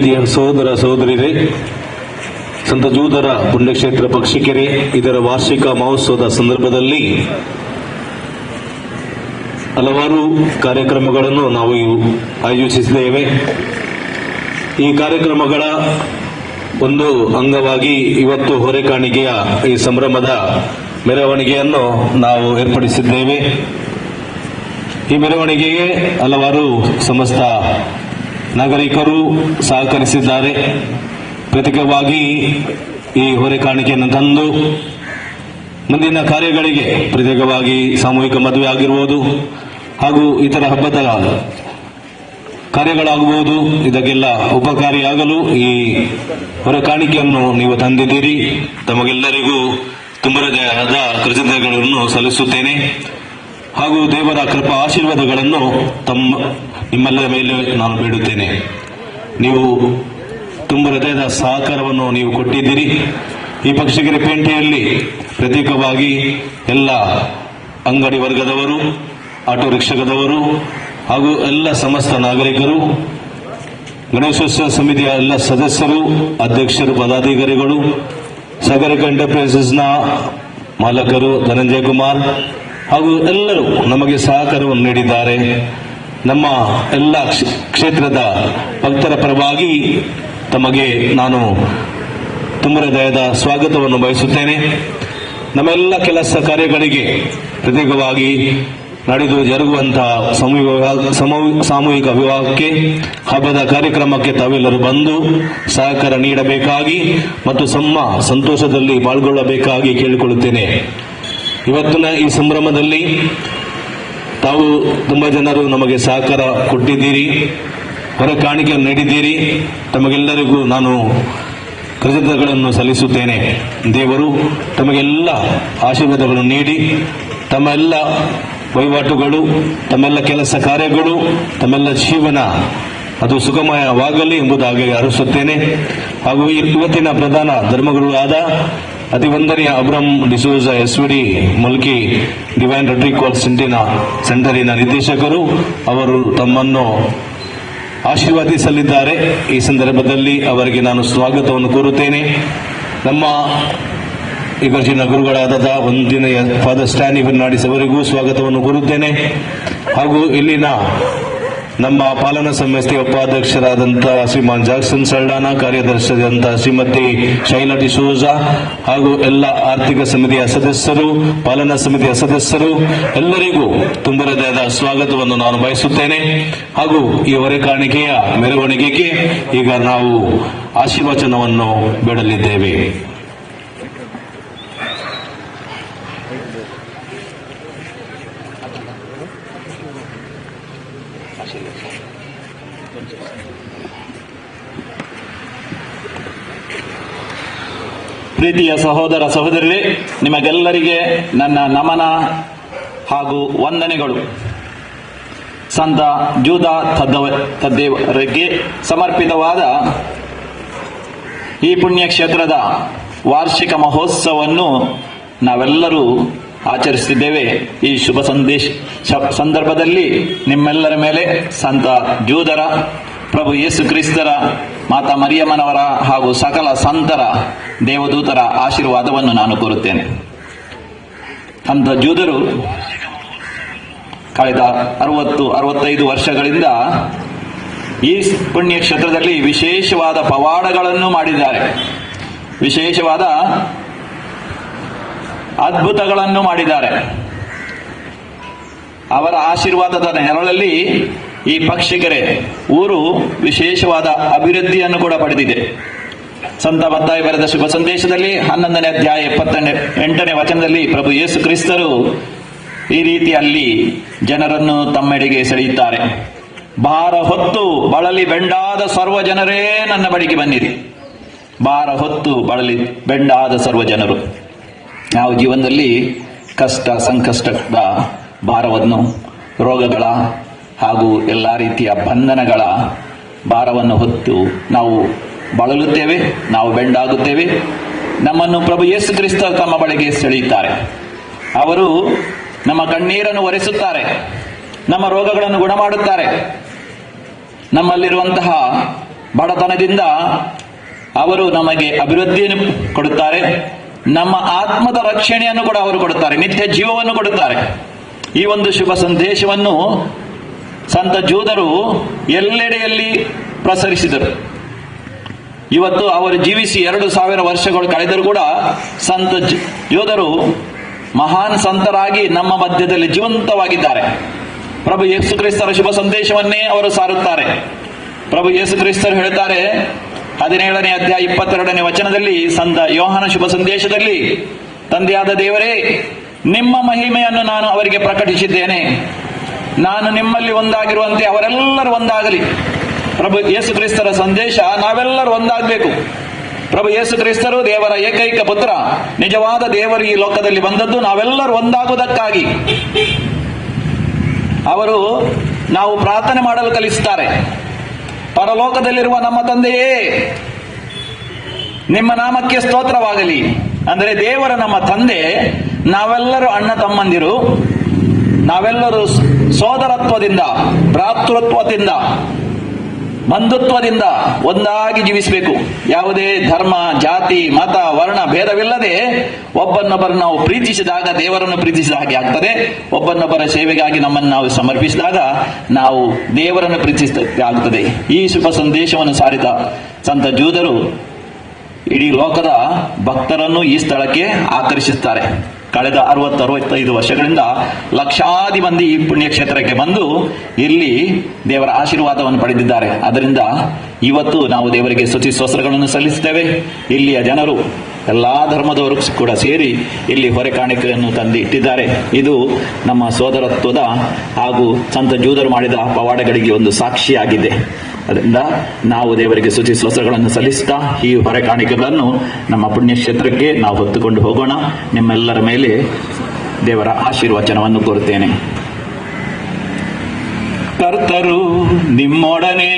ಪ್ರೀತಿಯ ಸಹೋದರ ಸಹೋದರಿಯರೇ, ಸಂತ ಜೂದರ ಪುಣ್ಯಕ್ಷೇತ್ರ ಪಕ್ಷಿಕೆರೆ ಇದರ ವಾರ್ಷಿಕ ಮಹೋತ್ಸವದ ಸಂದರ್ಭದಲ್ಲಿ ಹಲವಾರು ಕಾರ್ಯಕ್ರಮಗಳನ್ನು ನಾವು ಆಯೋಜಿಸಿದ್ದೇವೆ. ಈ ಕಾರ್ಯಕ್ರಮಗಳ ಒಂದು ಅಂಗವಾಗಿ ಇವತ್ತು ಹೊರೆಕಾಣಿಕೆಯ ಈ ಸಂಭ್ರಮದ ಮೆರವಣಿಗೆಯನ್ನು ನಾವು ಏರ್ಪಡಿಸಿದ್ದೇವೆ. ಈ ಮೆರವಣಿಗೆಗೆ ಹಲವಾರು ಸಮಸ್ತ ನಾಗರಿಕರು ಸಹಕರಿಸಿದ್ದಾರೆ. ಪ್ರತ್ಯೇಕವಾಗಿ ಈ ಹೊರೆಕಾಣಿಕೆಯನ್ನು ತಂದು ಮುಂದಿನ ಕಾರ್ಯಗಳಿಗೆ ಪ್ರತ್ಯೇಕವಾಗಿ ಸಾಮೂಹಿಕ ಮದುವೆ ಆಗಿರುವುದು ಹಾಗೂ ಇತರ ಹಬ್ಬದ ಕಾರ್ಯಗಳಾಗುವುದು, ಇದಕ್ಕೆಲ್ಲ ಉಪಕಾರಿಯಾಗಲು ಈ ಹೊರೆಕಾಣಿಕೆಯನ್ನು ನೀವು ತಂದಿದ್ದೀರಿ. ತಮಗೆಲ್ಲರಿಗೂ ತುಂಬರದಾದ ಕೃತಜ್ಞತೆಗಳನ್ನು ಸಲ್ಲಿಸುತ್ತೇನೆ ಹಾಗೂ ದೇವರ ಕೃಪಾ ಆಶೀರ್ವಾದಗಳನ್ನು ನಿಮ್ಮೆಲ್ಲರ ಮೇಲೆ ನಾನು ಬೇಡುತ್ತೇನೆ. ನೀವು ತುಂಬ ಹೃದಯದ ಸಹಕಾರವನ್ನು ನೀವು ಕೊಟ್ಟಿದ್ದೀರಿ. ಈ ಪಕ್ಷಿಗೆರೆ ಪೇಂಟೆಯಲ್ಲಿ ಪ್ರತ್ಯೇಕವಾಗಿ ಎಲ್ಲ ಅಂಗಡಿ ವರ್ಗದವರು, ಆಟೋ ರಿಕ್ಷಾದವರು ಹಾಗೂ ಎಲ್ಲ ಸಮಸ್ತ ನಾಗರಿಕರು, ಗಣೇಶೋತ್ಸವ ಸಮಿತಿಯ ಎಲ್ಲ ಸದಸ್ಯರು, ಅಧ್ಯಕ್ಷರು, ಪದಾಧಿಕಾರಿಗಳು, ಸಾಗರಿಕ ಎಂಟರ್ಪ್ರೈಸಸ್ನ ಮಾಲಕರು ಧನಂಜಯ ಕುಮಾರ್ ಹಾಗೂ ಎಲ್ಲರೂ ನಮಗೆ ಸಹಕಾರವನ್ನು ನೀಡಿದ್ದಾರೆ. ನಮ್ಮ ಎಲ್ಲ ಕ್ಷೇತ್ರದ ಭಕ್ತರ ಪರವಾಗಿ ತಮಗೆ ನಾನು ತುಂಬ ಹೃದಯದ ಸ್ವಾಗತವನ್ನು ಬಯಸುತ್ತೇನೆ. ನಮ್ಮೆಲ್ಲ ಕೆಲಸ ಕಾರ್ಯಗಳಿಗೆ ಪ್ರತ್ಯೇಕವಾಗಿ ನಡೆದು ಜರುಗುವಂತಹ ಸಾಮೂಹಿಕ ವಿವಾಹಕ್ಕೆ, ಹಬ್ಬದ ಕಾರ್ಯಕ್ರಮಕ್ಕೆ ತಾವೆಲ್ಲರೂ ಬಂದು ಸಹಕಾರ ನೀಡಬೇಕಾಗಿ ಮತ್ತು ಸಂತೋಷದಲ್ಲಿ ಪಾಲ್ಗೊಳ್ಳಬೇಕಾಗಿ ಕೇಳಿಕೊಳ್ಳುತ್ತೇನೆ. ಇವತ್ತಿನ ಈ ಸಂಭ್ರಮದಲ್ಲಿ ತಾವು ತುಂಬ ಜನರು ನಮಗೆ ಸಹಕಾರ ಕೊಟ್ಟಿದ್ದೀರಿ, ಹೊರೆಕಾಣಿಕೆಯನ್ನು ನೀಡಿದ್ದೀರಿ. ತಮಗೆಲ್ಲರಿಗೂ ನಾನು ಕೃತಜ್ಞತೆಗಳನ್ನು ಸಲ್ಲಿಸುತ್ತೇನೆ. ದೇವರು ತಮಗೆಲ್ಲ ಆಶೀರ್ವಾದಗಳನ್ನು ನೀಡಿ ತಮ್ಮೆಲ್ಲ ವಹಿವಾಟುಗಳು, ತಮ್ಮೆಲ್ಲ ಕೆಲಸ ಕಾರ್ಯಗಳು, ತಮ್ಮೆಲ್ಲ ಜೀವನ ಅದು ಸುಖಮಯವಾಗಲಿ ಎಂಬುದಾಗಿ ಅರಸುತ್ತೇನೆ. ಹಾಗೂ ಇವತ್ತಿನ ಪ್ರಧಾನ ಧರ್ಮಗುರುಗಳಾದ ಅತಿವಂದನೀಯ ಅಬ್ರಹಂ ಡಿಸೋಜ SVD ಮುಲ್ಕಿ ಡಿವೈನ್ ರೆಟ್ರಿಕಾಲ್ ಸೆಂಟರಿನ ನಿರ್ದೇಶಕರು ಅವರು ತಮ್ಮನ್ನು ಆಶೀರ್ವಾದಿಸಲಿದ್ದಾರೆ. ಈ ಸಂದರ್ಭದಲ್ಲಿ ಅವರಿಗೆ ನಾನು ಸ್ವಾಗತವನ್ನು ಕೋರುತ್ತೇನೆ. ನಮ್ಮ ಇವತ್ತಿನ ಗುರುಗಳಾದ ಒಂದಿನ ಫಾದರ್ ಸ್ಟ್ಯಾನಿ ಫರ್ನಾಂಡಿಸ್ ಅವರಿಗೂ ಸ್ವಾಗತವನ್ನು ಕೋರುತ್ತೇನೆ. ಹಾಗೂ ಇಲ್ಲಿನ ನಮ್ಮ ಪಾಲನಾ ಸಂಸ್ಥೆಯ ಉಪಾಧ್ಯಕ್ಷರಾದಂತಹ ಶ್ರೀಮಾನ್ ಜಾಕ್ಸನ್ ಸಲ್ಡಾನ, ಕಾರ್ಯದರ್ಶಿಯಾದಂತಹ ಶ್ರೀಮತಿ ಶೈಲಾ ಡಿಸೋಜ ಹಾಗೂ ಎಲ್ಲ ಆರ್ಥಿಕ ಸಮಿತಿಯ ಸದಸ್ಯರು, ಪಾಲನಾ ಸಮಿತಿಯ ಸದಸ್ಯರು ಎಲ್ಲರಿಗೂ ತುಂಬ ಹೃದಯದ ಸ್ವಾಗತವನ್ನು ನಾನು ಬಯಸುತ್ತೇನೆ. ಹಾಗೂ ಈ ಹೊರೆಕಾಣಿಕೆಯ ಮೆರವಣಿಗೆಗೆ ಈಗ ನಾವು ಆಶೀರ್ವಚನವನ್ನು ಬೇಡಲಿದ್ದೇವೆ. ಪ್ರೀತಿಯ ಸಹೋದರ ಸಹೋದರರೇ, ನಿಮಗೆಲ್ಲರಿಗೆ ನನ್ನ ನಮನ ಹಾಗೂ ವಂದನೆಗಳು. ಸಂತ ಜೂದ ತದ್ದೇವರಿಗೆ ಸಮರ್ಪಿತವಾದ ಈ ಪುಣ್ಯಕ್ಷೇತ್ರದ ವಾರ್ಷಿಕ ಮಹೋತ್ಸವವನ್ನು ನಾವೆಲ್ಲರೂ ಆಚರಿಸುತ್ತಿದ್ದೇವೆ. ಈ ಶುಭ ಸಂದರ್ಭದಲ್ಲಿ ನಿಮ್ಮೆಲ್ಲರ ಮೇಲೆ ಸಂತ ಜೂದರ, ಪ್ರಭು ಯೇಸು ಕ್ರಿಸ್ತರ, ಮಾತಾ ಮರಿಯಮ್ಮನವರ ಹಾಗೂ ಸಕಲ ಸಂತರ, ದೇವದೂತರ ಆಶೀರ್ವಾದವನ್ನು ನಾನು ಕೋರುತ್ತೇನೆ. ಸಂತ ಜೂದರು ಕಳೆದ 60-65 ವರ್ಷಗಳಿಂದ ಈ ಪುಣ್ಯಕ್ಷೇತ್ರದಲ್ಲಿ ವಿಶೇಷವಾದ ಪವಾಡಗಳನ್ನು ಮಾಡಿದ್ದಾರೆ, ವಿಶೇಷವಾದ ಅದ್ಭುತಗಳನ್ನು ಮಾಡಿದ್ದಾರೆ. ಅವರ ಆಶೀರ್ವಾದದ ನೆರಳಲ್ಲಿ ಈ ಪಕ್ಷಿಗೆರೆ ಊರು ವಿಶೇಷವಾದ ಅಭಿವೃದ್ಧಿಯನ್ನು ಕೂಡ ಪಡೆದಿದೆ. ಸಂತ ಮತ್ತಾಯ ಬರೆದ ಶುಭ ಸಂದೇಶದಲ್ಲಿ 11ನೇ ಅಧ್ಯಾಯ 28ನೇ ವಚನದಲ್ಲಿ ಪ್ರಭು ಯೇಸು ಕ್ರಿಸ್ತರು ಈ ರೀತಿಯಲ್ಲಿ ಜನರನ್ನು ತಮ್ಮೆಡೆಗೆ ಸೆಳೆಯುತ್ತಾರೆ. ಭಾರ ಹೊತ್ತು ಬಳಲಿ ಬೆಂಡಾದ ಸರ್ವ ಜನರೇ ನನ್ನ ಬಳಿಗೆ ಬನ್ನಿರಿ. ಭಾರ ಹೊತ್ತು ಬಳಲಿ ಬೆಂಡಾದ ಸರ್ವ ಜನರು. ನಾವು ಜೀವನದಲ್ಲಿ ಕಷ್ಟ ಸಂಕಷ್ಟದ ಭಾರವನ್ನು, ರೋಗಗಳ ಹಾಗೂ ಎಲ್ಲ ರೀತಿಯ ಬಂಧನಗಳ ಭಾರವನ್ನು ಹೊತ್ತು ನಾವು ಬಳಲುತ್ತೇವೆ, ನಾವು ಬೆಂಡಾಗುತ್ತೇವೆ. ನಮ್ಮನ್ನು ಪ್ರಭು ಯೇಸು ಕ್ರಿಸ್ತ ತಮ್ಮ ಬಳಿಗೆ ಸೆಳೆಯುತ್ತಾರೆ. ಅವರು ನಮ್ಮ ಕಣ್ಣೀರನ್ನು ಒರೆಸುತ್ತಾರೆ, ನಮ್ಮ ರೋಗಗಳನ್ನು ಗುಣ ಮಾಡುತ್ತಾರೆ. ನಮ್ಮಲ್ಲಿರುವಂತಹ ಬಡತನದಿಂದ ಅವರು ನಮಗೆ ಅಭಿವೃದ್ಧಿಯನ್ನು ಕೊಡುತ್ತಾರೆ, ನಮ್ಮ ಆತ್ಮದ ರಕ್ಷಣೆಯನ್ನು ಕೂಡ ಅವರು ಕೊಡುತ್ತಾರೆ, ನಿತ್ಯ ಜೀವವನ್ನು ಕೊಡುತ್ತಾರೆ. ಈ ಒಂದು ಶುಭ ಸಂದೇಶವನ್ನು ಸಂತ ಜೂದರು ಎಲ್ಲೆಡೆಯಲ್ಲಿ ಪ್ರಸರಿಸಿದರು. ಇವತ್ತು ಅವರು ಜೀವಿಸಿ 2000 ವರ್ಷಗಳು ಕಳೆದರೂ ಕೂಡ ಸಂತ ಯೋಧರು ಮಹಾನ್ ಸಂತರಾಗಿ ನಮ್ಮ ಮಧ್ಯದಲ್ಲಿ ಜೀವಂತವಾಗಿದ್ದಾರೆ. ಪ್ರಭು ಯೇಸು ಕ್ರಿಸ್ತರ ಶುಭ ಸಂದೇಶವನ್ನೇ ಅವರು ಸಾರುತ್ತಾರೆ. ಪ್ರಭು ಯೇಸು ಕ್ರಿಸ್ತರು ಹೇಳ್ತಾರೆ 17ನೇ ಅಧ್ಯಾಯ 22ನೇ ವಚನದಲ್ಲಿ, ಸಂತ ಯೋಹಾನ ಶುಭ ಸಂದೇಶದಲ್ಲಿ, ತಂದೆಯಾದ ದೇವರೇ, ನಿಮ್ಮ ಮಹಿಮೆಯನ್ನು ನಾನು ಅವರಿಗೆ ಪ್ರಕಟಿಸಿದ್ದೇನೆ, ನಾನು ನಿಮ್ಮಲ್ಲಿ ಒಂದಾಗಿರುವಂತೆ ಅವರೆಲ್ಲರೂ ಒಂದಾಗಲಿ. ಪ್ರಭು ಯೇಸು ಕ್ರಿಸ್ತರ ಸಂದೇಶ ನಾವೆಲ್ಲರೂ ಒಂದಾಗಬೇಕು. ಪ್ರಭು ಯೇಸು ಕ್ರಿಸ್ತರು ದೇವರ ಏಕೈಕ ಪುತ್ರ, ನಿಜವಾದ ದೇವರು ಈ ಲೋಕದಲ್ಲಿ ಬಂದದ್ದು ನಾವೆಲ್ಲರೂ ಒಂದಾಗುವುದಕ್ಕಾಗಿ. ಅವರು ನಾವು ಪ್ರಾರ್ಥನೆ ಮಾಡಲು ಕಲಿಸುತ್ತಾರೆ. ಪರಲೋಕದಲ್ಲಿರುವ ನಮ್ಮ ತಂದೆಯೇ, ನಿಮ್ಮ ನಾಮಕ್ಕೆ ಸ್ತೋತ್ರವಾಗಲಿ. ಅಂದರೆ ದೇವರ ನಮ್ಮ ತಂದೆ, ನಾವೆಲ್ಲರೂ ಅಣ್ಣ ತಮ್ಮಂದಿರು, ನಾವೆಲ್ಲರೂ ಸೋದರತ್ವದಿಂದ, ಭ್ರಾತೃತ್ವದಿಂದ, ಬಂಧುತ್ವದಿಂದ ಒಂದಾಗಿ ಜೀವಿಸಬೇಕು. ಯಾವುದೇ ಧರ್ಮ, ಜಾತಿ, ಮತ, ವರ್ಣ ಭೇದವಿಲ್ಲದೆ ಒಬ್ಬನೊಬ್ಬರು ನಾವು ಪ್ರೀತಿಸಿದಾಗ ದೇವರನ್ನು ಪ್ರೀತಿಸಿದ ಹಾಗೆ ಆಗ್ತದೆ. ಒಬ್ಬನೊಬ್ಬರ ಸೇವೆಗಾಗಿ ನಮ್ಮನ್ನು ನಾವು ಸಮರ್ಪಿಸಿದಾಗ ನಾವು ದೇವರನ್ನು ಪ್ರೀತಿಸಿದ ಆಗ್ತದೆ. ಈ ಶುಭ ಸಂದೇಶವನ್ನು ಸಾರಿದ ಸಂತ ಜೂದರು ಇಡೀ ಲೋಕದ ಭಕ್ತರನ್ನು ಈ ಸ್ಥಳಕ್ಕೆ ಆಕರ್ಷಿಸುತ್ತಾರೆ. ಕಳೆದ 60-65 ವರ್ಷಗಳಿಂದ ಲಕ್ಷಾದಿ ಮಂದಿ ಈ ಪುಣ್ಯಕ್ಷೇತ್ರಕ್ಕೆ ಬಂದು ಇಲ್ಲಿ ದೇವರ ಆಶೀರ್ವಾದವನ್ನು ಪಡೆದಿದ್ದಾರೆ. ಅದರಿಂದ ಇವತ್ತು ನಾವು ದೇವರಿಗೆ ಸ್ತುತಿ ಸ್ತೋತ್ರಗಳನ್ನು ಸಲ್ಲಿಸುತ್ತೇವೆ. ಇಲ್ಲಿಯ ಜನರು ಎಲ್ಲಾ ಧರ್ಮದವರು ಕೂಡ ಸೇರಿ ಇಲ್ಲಿ ಹೊರೆ ಕಾಣಿಕೆಯನ್ನು ತಂದು ಇಟ್ಟಿದ್ದಾರೆ. ಇದು ನಮ್ಮ ಸೋದರತ್ವದ ಹಾಗೂ ಸಂತ ಜೂದರು ಮಾಡಿದ ಪವಾಡಗಳಿಗೆ ಒಂದು ಸಾಕ್ಷಿಯಾಗಿದೆ. ಅದರಿಂದ ನಾವು ದೇವರಿಗೆ ಸ್ತುತಿ ಸ್ತೋತ್ರಗಳನ್ನು ಸಲ್ಲಿಸುತ್ತಾ ಈ ಹೊರೆ ಕಾಣಿಕೆಗಳನ್ನು ನಮ್ಮ ಪುಣ್ಯಕ್ಷೇತ್ರಕ್ಕೆ ನಾವು ಹೊತ್ತುಕೊಂಡು ಹೋಗೋಣ. ನಿಮ್ಮೆಲ್ಲರ ಮೇಲೆ ದೇವರ ಆಶೀರ್ವಚನವನ್ನು ಕೋರುತ್ತೇನೆ. ಕರ್ತರು ನಿಮ್ಮೊಡನೆ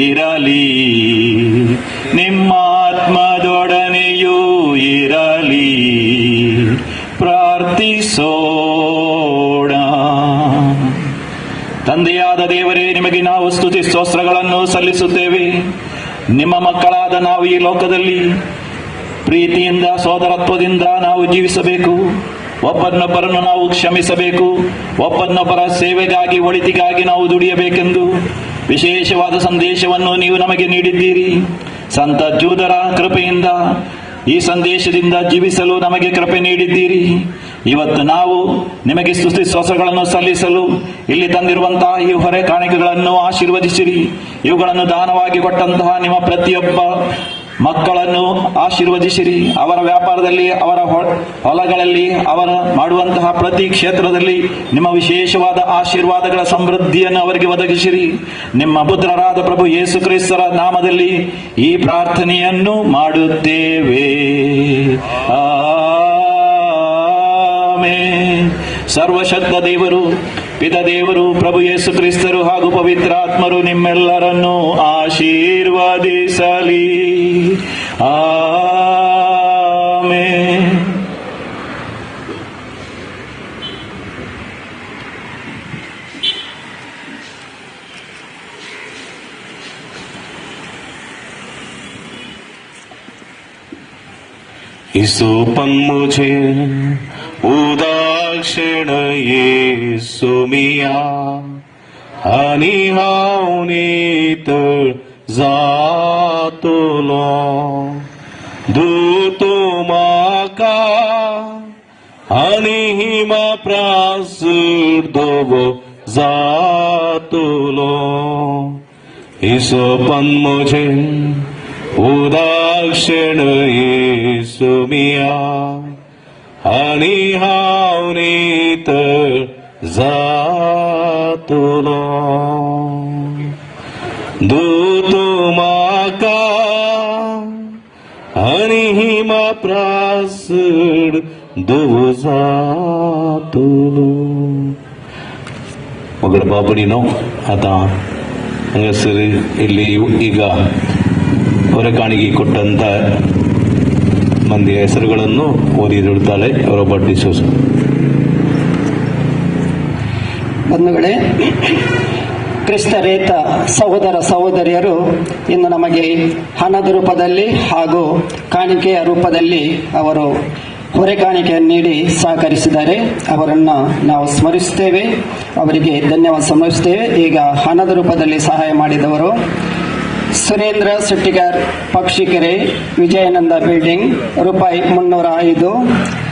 ಇರಲಿ, ನಿಮ್ಮ ಆತ್ಮದೊಡನೆಯೂ ಇರಲಿ. ಪ್ರಾರ್ಥಿಸೋಣ. ತಂದೆಯಾದ ದೇವರೇ, ನಿಮಗೆ ನಾವು ಸ್ತುತಿ ಸ್ತೋತ್ರಗಳನ್ನು ಸಲ್ಲಿಸುತ್ತೇವೆ. ನಿಮ್ಮ ಮಕ್ಕಳಾದ ನಾವು ಈ ಲೋಕದಲ್ಲಿ ಪ್ರೀತಿಯಿಂದ, ಸೋದರತ್ವದಿಂದ ನಾವು ಜೀವಿಸಬೇಕು. ಒಬ್ಬರನ್ನೊಬ್ಬರನ್ನು ನಾವು ಕ್ಷಮಿಸಬೇಕು. ಒಬ್ಬರನ್ನೊಬ್ಬರ ಸೇವೆಗಾಗಿ, ಒಳಿತಿಗಾಗಿ ನಾವು ದುಡಿಯಬೇಕೆಂದು ವಿಶೇಷವಾದ ಸಂದೇಶವನ್ನು ನೀವು ನಮಗೆ ನೀಡಿದ್ದೀರಿ. ಸಂತ ಜೂದರ ಕೃಪೆಯಿಂದ ಈ ಸಂದೇಶದಿಂದ ಜೀವಿಸಲು ನಮಗೆ ಕೃಪೆ ನೀಡಿದ್ದೀರಿ. ಇವತ್ತು ನಾವು ನಿಮಗೆ ಸ್ತುತಿ ಸ್ತೋತ್ರಗಳನ್ನು ಸಲ್ಲಿಸಲು ಇಲ್ಲಿ ತಂದಿರುವಂತಹ ಈ ಹೊರೆ ಕಾಣಿಕೆಗಳನ್ನು ಆಶೀರ್ವದಿಸಿರಿ. ಇವುಗಳನ್ನು ದಾನವಾಗಿ ಕೊಟ್ಟಂತಹ ನಿಮ್ಮ ಪ್ರತಿಯೊಬ್ಬ ಮಕ್ಕಳನ್ನು ಆಶೀರ್ವದಿಸಿರಿ. ಅವರ ವ್ಯಾಪಾರದಲ್ಲಿ, ಅವರ ಹೊಲಗಳಲ್ಲಿ, ಅವರ ಮಾಡುವಂತಹ ಪ್ರತಿ ಕ್ಷೇತ್ರದಲ್ಲಿ ನಿಮ್ಮ ವಿಶೇಷವಾದ ಆಶೀರ್ವಾದಗಳ ಸಮೃದ್ಧಿಯನ್ನು ಅವರಿಗೆ ಒದಗಿಸಿರಿ. ನಿಮ್ಮ ಪುತ್ರರಾದ ಪ್ರಭು ಯೇಸು ಕ್ರಿಸ್ತರ ನಾಮದಲ್ಲಿ ಈ ಪ್ರಾರ್ಥನೆಯನ್ನು ಮಾಡುತ್ತೇವೆ. ಆಮೆನ್. ಸರ್ವಶಕ್ತ ದೇವರು, ಪಿತ ದೇವರು, ಪ್ರಭು ಯೇಸು ಕ್ರಿಸ್ತರು ಹಾಗೂ ಪವಿತ್ರಾತ್ಮರು ನಿಮ್ಮೆಲ್ಲರನ್ನು ಆಶೀರ್ವದಿಸಲಿ. ಆಮೆನ್. ईसोपन मुझे उदाक्षिण येसु मिया आणि हावनीत जातलो दूतो माका आणि हिमा प्रासुर्दोव जातलो. ईसोपन मुझे उदाक्षिण येसु मिया आणि हावनीत जातलो दूतो माका आणि हिमा प्रासड दोव जातलो. ಮಗಳ ಬಾಬುಡಿನೋ ಆತ ಹೆಸರು ಇಲ್ಲಿ ಈಗ ಹೊರಕಾಣಿಗೆ ಕೊಟ್ಟಂತ ಮಂದಿಯ ಹೆಸರುಗಳನ್ನು ಓದಿರುತ್ತಾಳೆ. ಅವರೊಬ್ಬ ಡಿಸೋಸ. ಬಂಧುಗಳೇ, ಕ್ರಿಸ್ತರೇತ ಸಹೋದರ ಸಹೋದರಿಯರು ಇನ್ನು ನಮಗೆ ಹಣದ ರೂಪದಲ್ಲಿ ಹಾಗೂ ಕಾಣಿಕೆಯ ರೂಪದಲ್ಲಿ ಅವರು ಹೊರೆ ಕಾಣಿಕೆಯನ್ನು ನೀಡಿ ಸಹಕರಿಸಿದ್ದಾರೆ. ಅವರನ್ನು ನಾವು ಸ್ಮರಿಸುತ್ತೇವೆ, ಅವರಿಗೆ ಧನ್ಯವಾದ ಸಮರ್ಪಿಸುತ್ತೇವೆ. ಈಗ ಹಣದ ರೂಪದಲ್ಲಿ ಸಹಾಯ ಮಾಡಿದವರು ಸುರೇಂದ್ರ ಶೆಟ್ಟಿಗಾರ್, ಪಕ್ಷಿಕೆರೆ, ವಿಜಯಾನಂದ ಬಿಲ್ಡಿಂಗ್, ರೂಪಾಯಿ 305.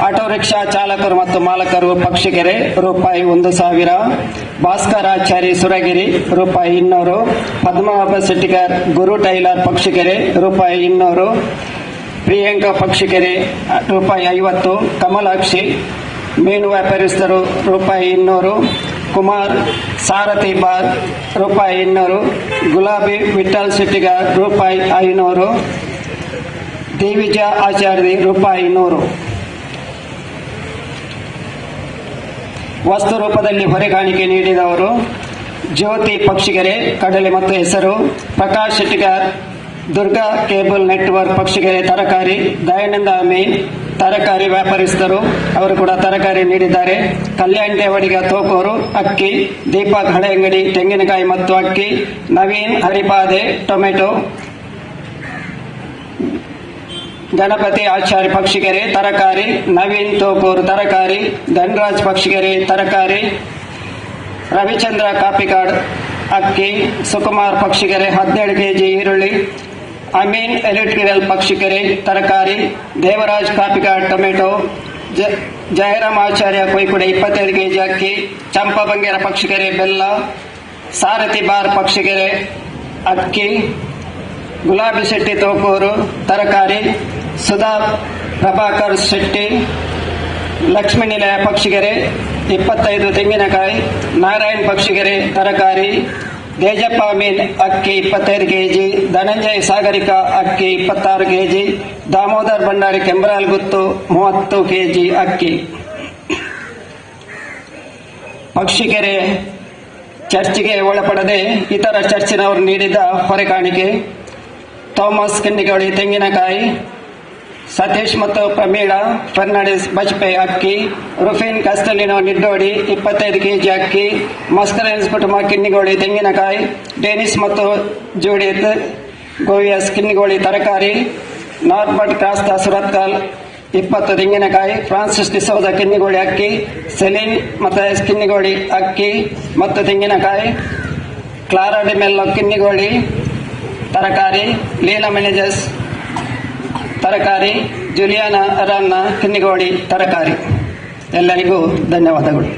ಆಟೋ ರಿಕ್ಷಾ ಚಾಲಕರು ಮತ್ತು ಮಾಲಕರು, ಪಕ್ಷಿಕೆರೆ, ರೂಪಾಯಿ 1000. ಭಾಸ್ಕರಾಚಾರಿ, ಸುರಗಿರಿ, ರೂಪಾಯಿ 200. ಪದ್ಮನಾಭ ಶೆಟ್ಟಿಗಾರ್, ಗುರು ಟೈಲರ್, ಪಕ್ಷಿಕೆರೆ, ರೂಪಾಯಿ 200. ಪ್ರಿಯಾಂಕಾ, ಪಕ್ಷಿಕೆರೆ, ರೂಪಾಯಿ 50. ಕಮಲಾಕ್ಷಿ, ಮೀನು ವ್ಯಾಪಾರಸ್ಥರು, ರೂಪಾಯಿ 200. ಕುಮಾರ್, ಸಾರಥಿ ಬಾರ್, ರೂಪಾಯಿ 200. ಗುಲಾಬಿ ವಿಠಲ್ ಶೆಟ್ಟಿಗಾರ್, ರೂಪಾಯಿ 500. ದೇವಿಜಾ ಆಚಾರ್ಯ, ರೂಪಾಯಿ 100. ವಸ್ತು ರೂಪದಲ್ಲಿ ಹೊರೆಗಾಣಿಕೆ ನೀಡಿದವರು ಜ್ಯೋತಿ, ಪಕ್ಷಿಗೆರೆ, ಕಡಲೆ ಮತ್ತು ಹೆಸರು. ಪ್ರಕಾಶ್ ಶೆಟ್ಟಿಗಾರ್, ದುರ್ಗಾ ಕೇಬಲ್ ನೆಟ್ವರ್ಕ್, ಪಕ್ಷಿಗೆರೆ, ತರಕಾರಿ. ದಯಾನಂದ ಅಮೀನ್, ತರಕಾರಿ ವ್ಯಾಪಾರಸ್ಥರು, ಅವರು ಕೂಡ ತರಕಾರಿ ನೀಡಿದ್ದಾರೆ. ಕಲ್ಯಾಣ್ ದೇವಡಿಗ, ತೋಕೂರು, ಅಕ್ಕಿ. ದೀಪಕ್ ಹಳೆಯಂಗಡಿ, ತೆಂಗಿನಕಾಯಿ ಮತ್ತು ಅಕ್ಕಿ. ನವೀನ್ ಹರಿಪಾದೆ, ಟೊಮೆಟೊ. ಗಣಪತಿ ಆಚಾರ್ಯ, ಪಕ್ಷಿಗೆರೆ, ತರಕಾರಿ. ನವೀನ್ ತೋಕೂರು, ತರಕಾರಿ. ಧನರಾಜ್, ಪಕ್ಷಿಗೆರೆ, ತರಕಾರಿ. ರವಿಚಂದ್ರ ಕಾಪಿಕಾಡ್, ಅಕ್ಕಿ. ಸುಕುಮಾರ್, ಪಕ್ಷಿಗೆರೆ, 17 ಕೆಜಿ ಈರುಳ್ಳಿ. ಅಮೀನ್ ಎಲೆಕ್ಟ್ರಿಕಲ್, ಪಕ್ಷಿಕೆರೆ, ತರಕಾರಿ. ದೇವರಾಜ್ ಕಾಪಿಕಾಡ್, ಟೊಮೆಟೊ. ಜಯರಾಮ್ ಆಚಾರ್ಯ, ಕೊಯ್ಕುಡೆ, 25 ಕೆಜಿ ಅಕ್ಕಿ. ಚಂಪಾ ಬಂಗೇರ, ಪಕ್ಷಿಕೆರೆ, ಬೆಲ್ಲ. ಸಾರಥಿ ಬಾರ್, ಪಕ್ಷಿಕೆರೆ, ಅಕ್ಕಿ. ಗುಲಾಬಿ ಶೆಟ್ಟಿ, ತೋಕೂರು, ತರಕಾರಿ. ಸುಧಾ ಪ್ರಭಾಕರ್ ಶೆಟ್ಟಿ, ಲಕ್ಷ್ಮೀ ನಿಲಯ, ಪಕ್ಷಿಗೆರೆ, 25 ತೆಂಗಿನಕಾಯಿ. ನಾರಾಯಣ್, ಪಕ್ಷಿಗೆರೆ, ತರಕಾರಿ. ದೇಜಪ್ಪ ಮೀನ್, ಅಕ್ಕಿ, 25 ಕೆಜಿ. ಧನಂಜಯ್ ಸಾಗರಿಕಾ, ಅಕ್ಕಿ, 26 ಕೆಜಿ. ದಾಮೋದರ್ ಭಂಡಾರಿ, ಕೆಂಬ್ರಾಲ್ ಗುತ್ತು, 30 ಕೆಜಿ ಅಕ್ಕಿ. ಪಕ್ಷಿಕೆರೆ ಚರ್ಚ್ಗೆ ಒಳಪಡದೆ ಇತರ ಚರ್ಚಿನವರು ನೀಡಿದ ಹೊರೆ ಕಾಣಿಕೆ: ಥಾಮಸ್ ಕಿಂಡಿಗೋಳಿ, ತೆಂಗಿನಕಾಯಿ. ಸತೀಶ್ ಮತ್ತು ಪ್ರಮೀಳಾ ಫರ್ನಾಂಡಿಸ್, ಬಜ್ಪೆ, ಅಕ್ಕಿ. ರುಫಿನ್ ಕಸ್ತಲಿನೋ, ನಿಡ್ಡೋಡಿ, 25 ಕೆಜಿ ಅಕ್ಕಿ. ಮಸ್ಕರೆನ್ಸ್ ಕುಟುಂಬ, ಕಿನ್ನಿಗೋಳಿ, ತೆಂಗಿನಕಾಯಿ. ಡೆನಿಸ್ ಮತ್ತು ಜೂಡಿತ್ ಗೋವಿಯಸ್, ಕಿನ್ನಿಗೋಳಿ, ತರಕಾರಿ. ನಾರ್ಬರ್ಟ್ ಕ್ರಾಸ್ತಾ, ಸುರತ್ಕಲ್, 20 ತೆಂಗಿನಕಾಯಿ. ಫ್ರಾನ್ಸಿಸ್ ಡಿಸೋಜ, ಕಿನ್ನಿಗೋಳಿ, ಅಕ್ಕಿ. ಸೆಲಿನ್ ಮತ್ತು ಕಿನ್ನಿಗೋಳಿ, ಅಕ್ಕಿ ಮತ್ತು ತೆಂಗಿನಕಾಯಿ. ಕ್ಲಾರಾ ಡಿಮೆಲ್ಲೋ, ಕಿನ್ನಿಗೋಳಿ, ತರಕಾರಿ. ಲೀಲಾ ಮೆನೆಜಸ್, ತರಕಾರಿ. ಜುಲಿಯಾನಾ ಅರನ್ನ, ಕಿನ್ನಿಗೋಳಿ, ತರಕಾರಿ. ಎಲ್ಲರಿಗೂ ಧನ್ಯವಾದಗಳು.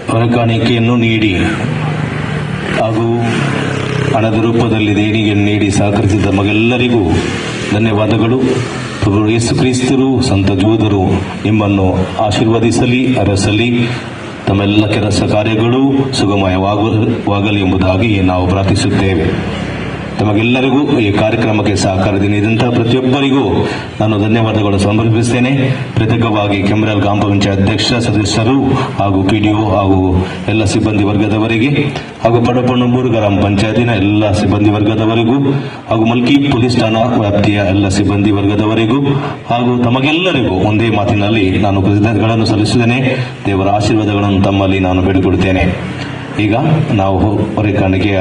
ಹೊರೆಕಾಣಿಕೆಯನ್ನು ನೀಡಿ ಹಾಗೂ ಹಣದ ರೂಪದಲ್ಲಿ ದೇಣಿಗೆಯನ್ನು ನೀಡಿ ಸಹಕರಿಸಿದ ನಮಗೆಲ್ಲರಿಗೂ ಧನ್ಯವಾದಗಳು. ಪ್ರಭು ಯೇಸು ಕ್ರಿಸ್ತರು, ಸಂತ ಜೂದರು ನಿಮ್ಮನ್ನು ಆಶೀರ್ವದಿಸಲಿ, ಅರಸಲಿ. ತಮ್ಮೆಲ್ಲ ಕೆಲಸ ಕಾರ್ಯಗಳು ಸುಗಮಯವಾಗಲಿ ಎಂಬುದಾಗಿ ನಾವು ಪ್ರಾರ್ಥಿಸುತ್ತೇವೆ. ತಮಗೆಲ್ಲರಿಗೂ ಈ ಕಾರ್ಯಕ್ರಮಕ್ಕೆ ಸಹಕಾರದಿ ನೀಡಿದಂತಹ ಪ್ರತಿಯೊಬ್ಬರಿಗೂ ನಾನು ಧನ್ಯವಾದಗಳು ಸಮರ್ಪಿಸುತ್ತೇನೆ. ಪ್ರತ್ಯೇಕವಾಗಿ ಕೆಂಬ್ರಾಲ್ ಗ್ರಾಮ ಪಂಚಾಯತ್ ಅಧ್ಯಕ್ಷ, ಸದಸ್ಯರು ಹಾಗೂ ಪಿಡಿಒ ಹಾಗೂ ಎಲ್ಲ ಸಿಬ್ಬಂದಿ ವರ್ಗದವರಿಗೆ ಹಾಗೂ ಪಡಪಣ್ಣಂಬೂರು ಗ್ರಾಮ ಪಂಚಾಯತಿನ ಎಲ್ಲ ಸಿಬ್ಬಂದಿ ವರ್ಗದವರಿಗೂ ಹಾಗೂ ಮಲ್ಕಿ ಪೊಲೀಸ್ ಠಾಣಾ ವ್ಯಾಪ್ತಿಯ ಎಲ್ಲ ಸಿಬ್ಬಂದಿ ವರ್ಗದವರಿಗೂ ಹಾಗೂ ತಮಗೆಲ್ಲರಿಗೂ ಒಂದೇ ಮಾತಿನಲ್ಲಿ ನಾನು ಕೃತಜ್ಞತೆಗಳನ್ನು ಸಲ್ಲಿಸುತ್ತೇನೆ. ದೇವರ ಆಶೀರ್ವಾದಗಳನ್ನು ತಮ್ಮಲ್ಲಿ ನಾನು ಬೇಡಿಕೊಳ್ಳುತ್ತೇನೆ. ಈಗ ನಾವು ಹೊರೆಕಾಣಿಕೆಯ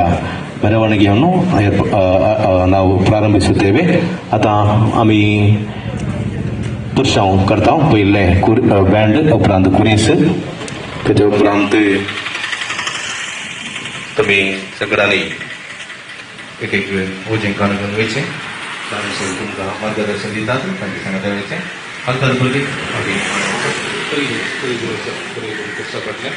ಮೆರವಣಿಗೆಯನ್ನು ನಾವು ಪ್ರಾರಂಭಿಸುತ್ತೇವೆ. आता आम्ही पुरुषां करता पहिले बँड, उपरांत कुणीस, त्याच्या उपरांत तुम्ही सगळ्यांनी एक एक भोजन घ्यायचे. त्यानुसार तुमका मार्गदर्शन देतात, त्यांचे सांगत द्यायचे. हलका बोलते पटल्या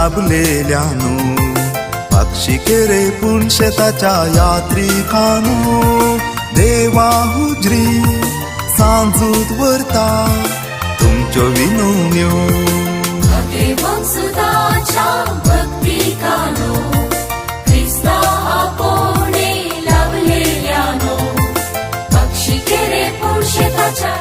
लाभलेल्यानो पक्षिकेरे पुणशेताच्या यात्रिकानो देवा हुजरी सांजूत व्हरता तुमच्यो विनवण्यो सुदाच्या भक्तिकानो क्रिस्ता आपोणे लाभलेल्यानो पक्षिकेरे पुणशेताच्या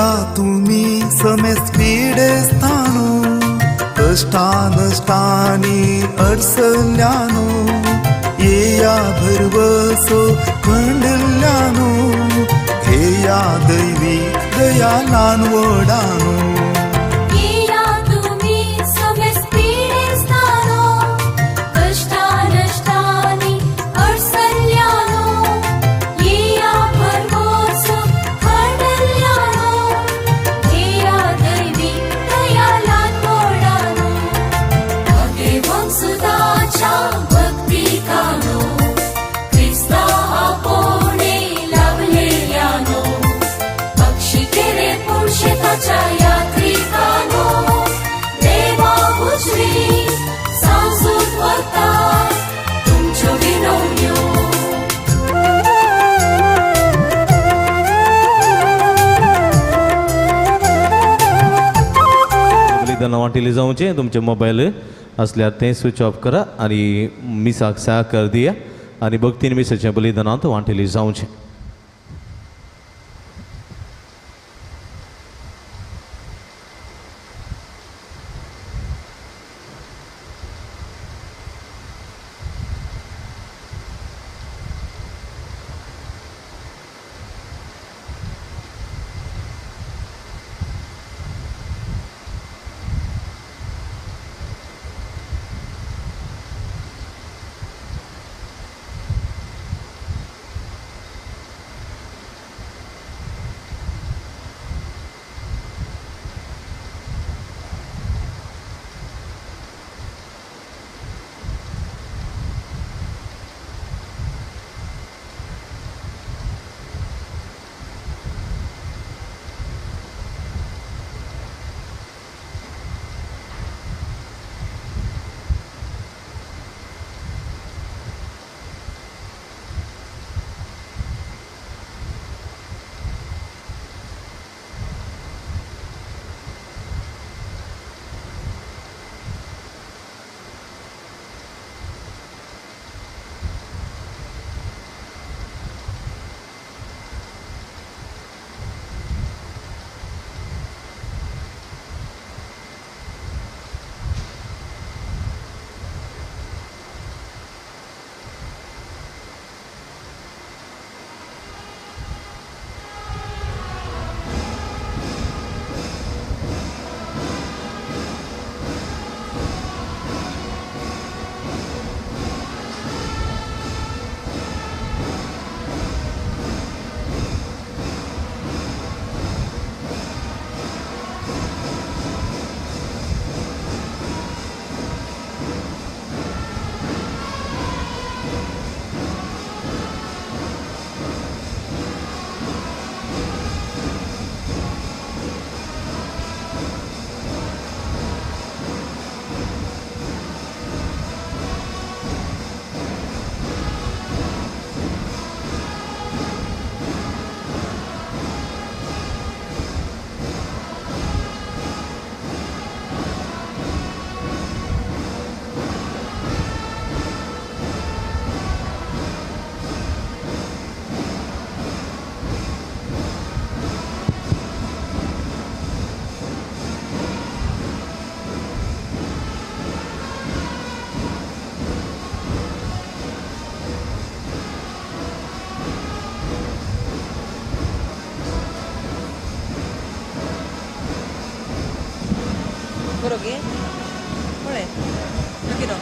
या तुम्ही समेस पीडेस्थानो कष्टानष्टानी अडसल्यानो येया भरवसो खंडल्यानो घेया दैवी दयालान वडानो येया तुम्ही समेस पीडेस्थानो कष्टानष्टानी अडसल्यानो येया भरवसो खंडल्यानो घेया दैवी दयालान वडानो देवं सुदाच्या भक्तिकानो ख्रिस्ता आपोणे लाभलेल्यानो पक्षी केले पुरुषताच्या यात्रिकानो देवा उजवी सांसूत वरता तुमच्यो विनवण्यो बलिदान वाटेली जाऊचे तुमचे मोबाईल असल्यार ते स्विच ऑफ करा आणि मिसाक सहकार दिया आणि भक्तीन मिसाच्या बलिदानांत वाटेली जाऊचे. 그러게. 그래. 여기로.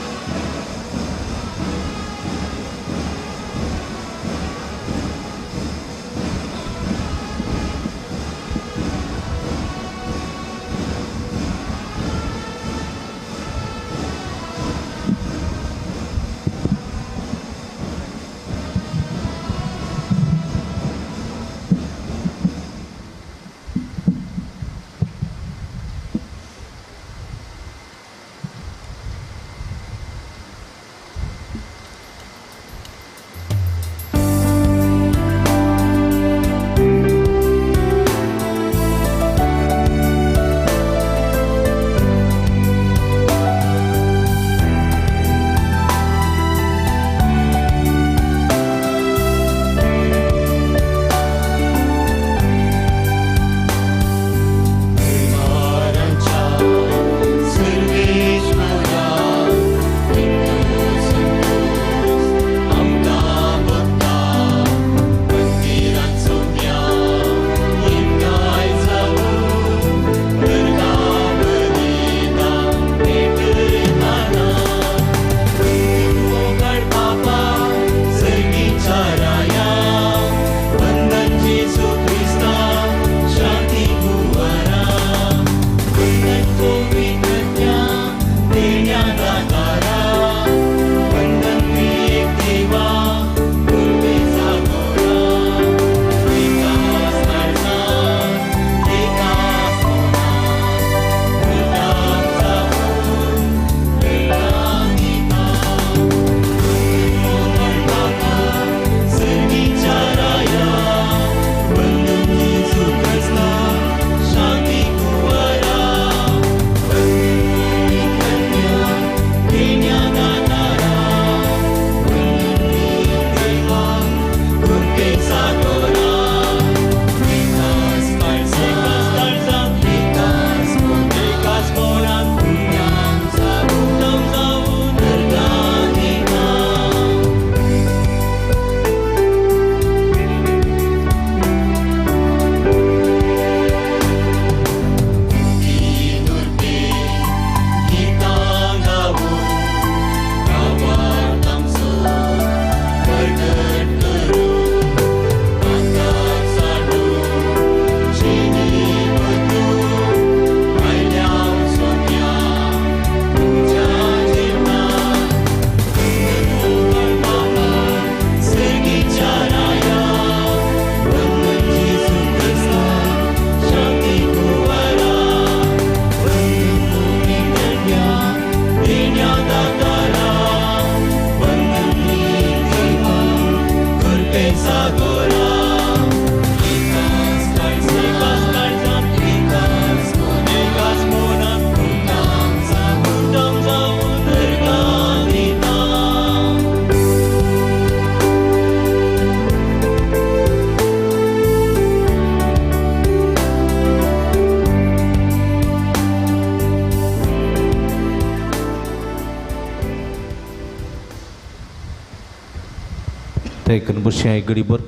थंय बसया एक घडीभर.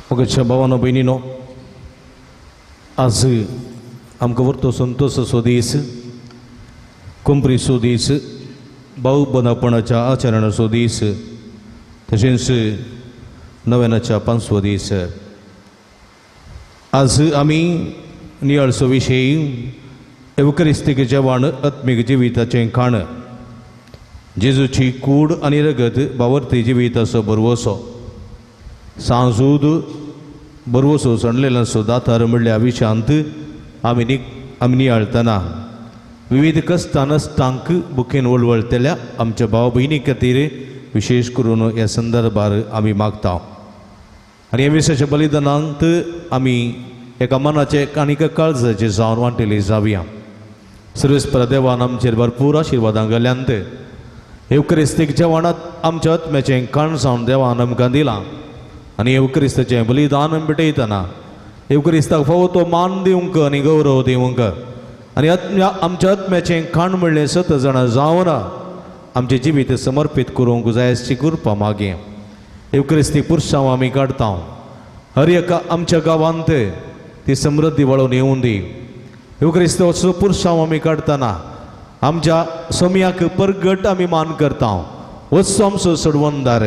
मोगाच्या भावानो भयणीनो, आज आमकां व्हरतो संतोषाचो दीस, कुंपरीचो दीस, भाऊ बंदापणाच्या आचरणाचो दीस, तशेंच नव्यानाच्या 5वो दीस. आज आमी नियाळसो विशय एवकरिस्तीक जेवण आत्मीक जिविताचें खाण, जेजूची कूड आनी रगत बावर्ती जिविताचो बरवसो, सांजूद बरवसो सणलेल्यांचो दातार म्हणल्या विशांत आमी नियाळतना विविध कश्टां नश्टांक बुकेन वळवळतेल्या आमच्या भाव भयणी खातीर विशेष करून ह्या संदर्भार आमी मागता. आनी ह्या विश्वाच्या बलिदानांत आमी एका मनाचे आनीक काळजाचे जावन वांटेली जावया. सर्वेस्परा देवान आमचेर भरपूर आशिर्वादां घाल्यांत एवकरिस्तीक जेवणात आमच्या आत्म्याचें खाण जावन देवान आमकां दिलां. आनी एवकरिस्ताचें बलिदान पेटयतना एवकरिस्ताक फावो तो मान दिवंक आनी गौरव दिवंक आनी आमच्या आत्म्याचें खाण म्हणलें 7 जाणां जावन आमचें जिवीत समर्पीत करूंक जाय अशी कृपा मागया. एवकरिस्ती पुरसांव आमी काडटा. हर एका आमच्या गांवांत ती समृद्धी वळोवन येवं दी. एवकरिस्ताचो पुरसांव आमी काडटना आमच्या सोम्याक परगट आमी मान करता. वचो आमचो सोडवणदार,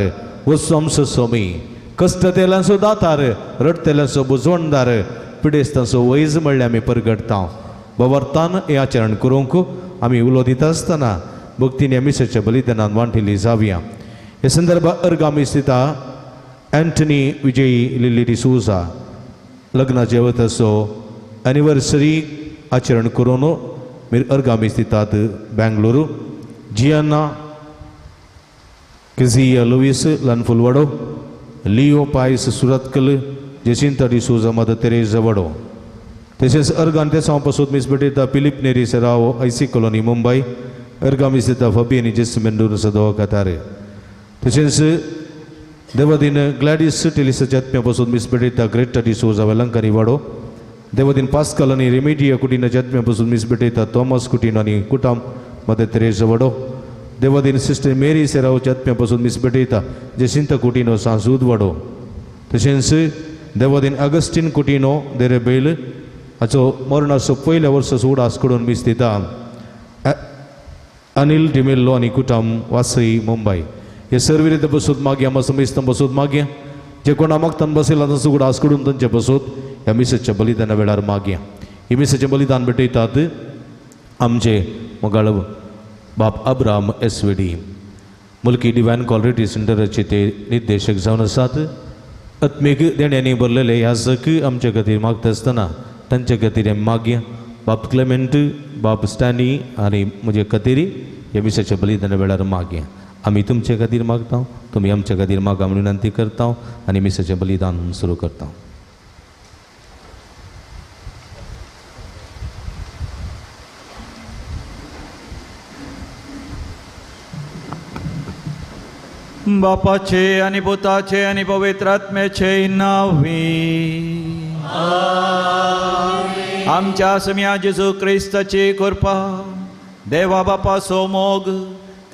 वचो आमचो सोमी, कश्टतेल्यांचो दातार, रडतेल्यांचो बुजवणदार, पिडेस्तांचो वैज म्हणल्यार आमी परगटता. बवर्तान हें आचरण करूंक आमी उलो दिता आसतना भक्तीन मिसाच्या बलिदानान वांटिली जावया. हे संदर्भात अर्गामी स्थिता एंटनी विजयी लिली डिसूजा लग्नाच्या वर्साचो एनिवर्सरी आचरण करून अर्गामी स्थितात बेंगलुरू. जियाना किझिया लुईस लनफुलवाडो, लिओ पायस सुरतकल, जेसिंता डिसूजा मदर तेरेसा वडो. तशेंच अर्गान ते पासून मिस भेटयता फिलिप नेरी सेरावो आयसी कॉलनी मुंबय. अर्गामी स्थिता फबियनी जेसमेंडूर सदो कातारे. तशेंच देवादीन ग्लॅडिस टेलिसाच्या आत्म्या पासून मिस भेटयता ग्रेटा डिसूजा वेलंकारी वाडो. देवादीन पास्कल आनी रेमेडिया कुटिनाच्या आत्म्या पासून मिस भेटयता थॉमस कुटीन आनी कुटाम मदर तेरेसा वडो. देवादीन सिस्टर मेरी सेरावच्या आत्म्या पासून मिस भेटयता जेसिंता कुटिनो सांजूद वाडो. तशेंच देवादीन अगस्टीन कुटिनो देरेबेल हाचो मरणाचो पयल्या वर्साचो उडास कडून मिस दिता अनिल डिमेल्लो आनी कुटाम वासई मुंबय. हे सर्विरीत बसून मागया, मातसो मिस्तां बसून मागया. जे कोणा मागतान बसयला तांचो उडास कडून तांचे बसून ह्या मिसाच्या बलिदाना वेळार मागया. ही मिसाचें बलिदान भेटयतात आमचे मोगाळ बाब अब्राम एसवेडी. मुल्की डिवायन कॉलरेटी सेंटराचे ते निर्देशक जावन आसात. आत्मीक देण्यांनी भरलेले याजक आमचे खातीर मागता आसतना तांचे खातीर आमी मागया. बाब क्लेमेंट, बाब स्टॅनी आनी म्हजे खातीर ह्या मिसाच्या बलिदाना वेळार मागया. आमी तुमचे खातीर मागता, तुमी आमचे खातीर मागा म्हणून विनंती करता आनी मिसाचें बलिदान सुरू करता. बापाचे आनी पुताचे आनी पवित्र आत्म्याचे नावी. आमच्या सम्या जेजू क्रिस्ताची कृपा, देवा बापाचो मोग,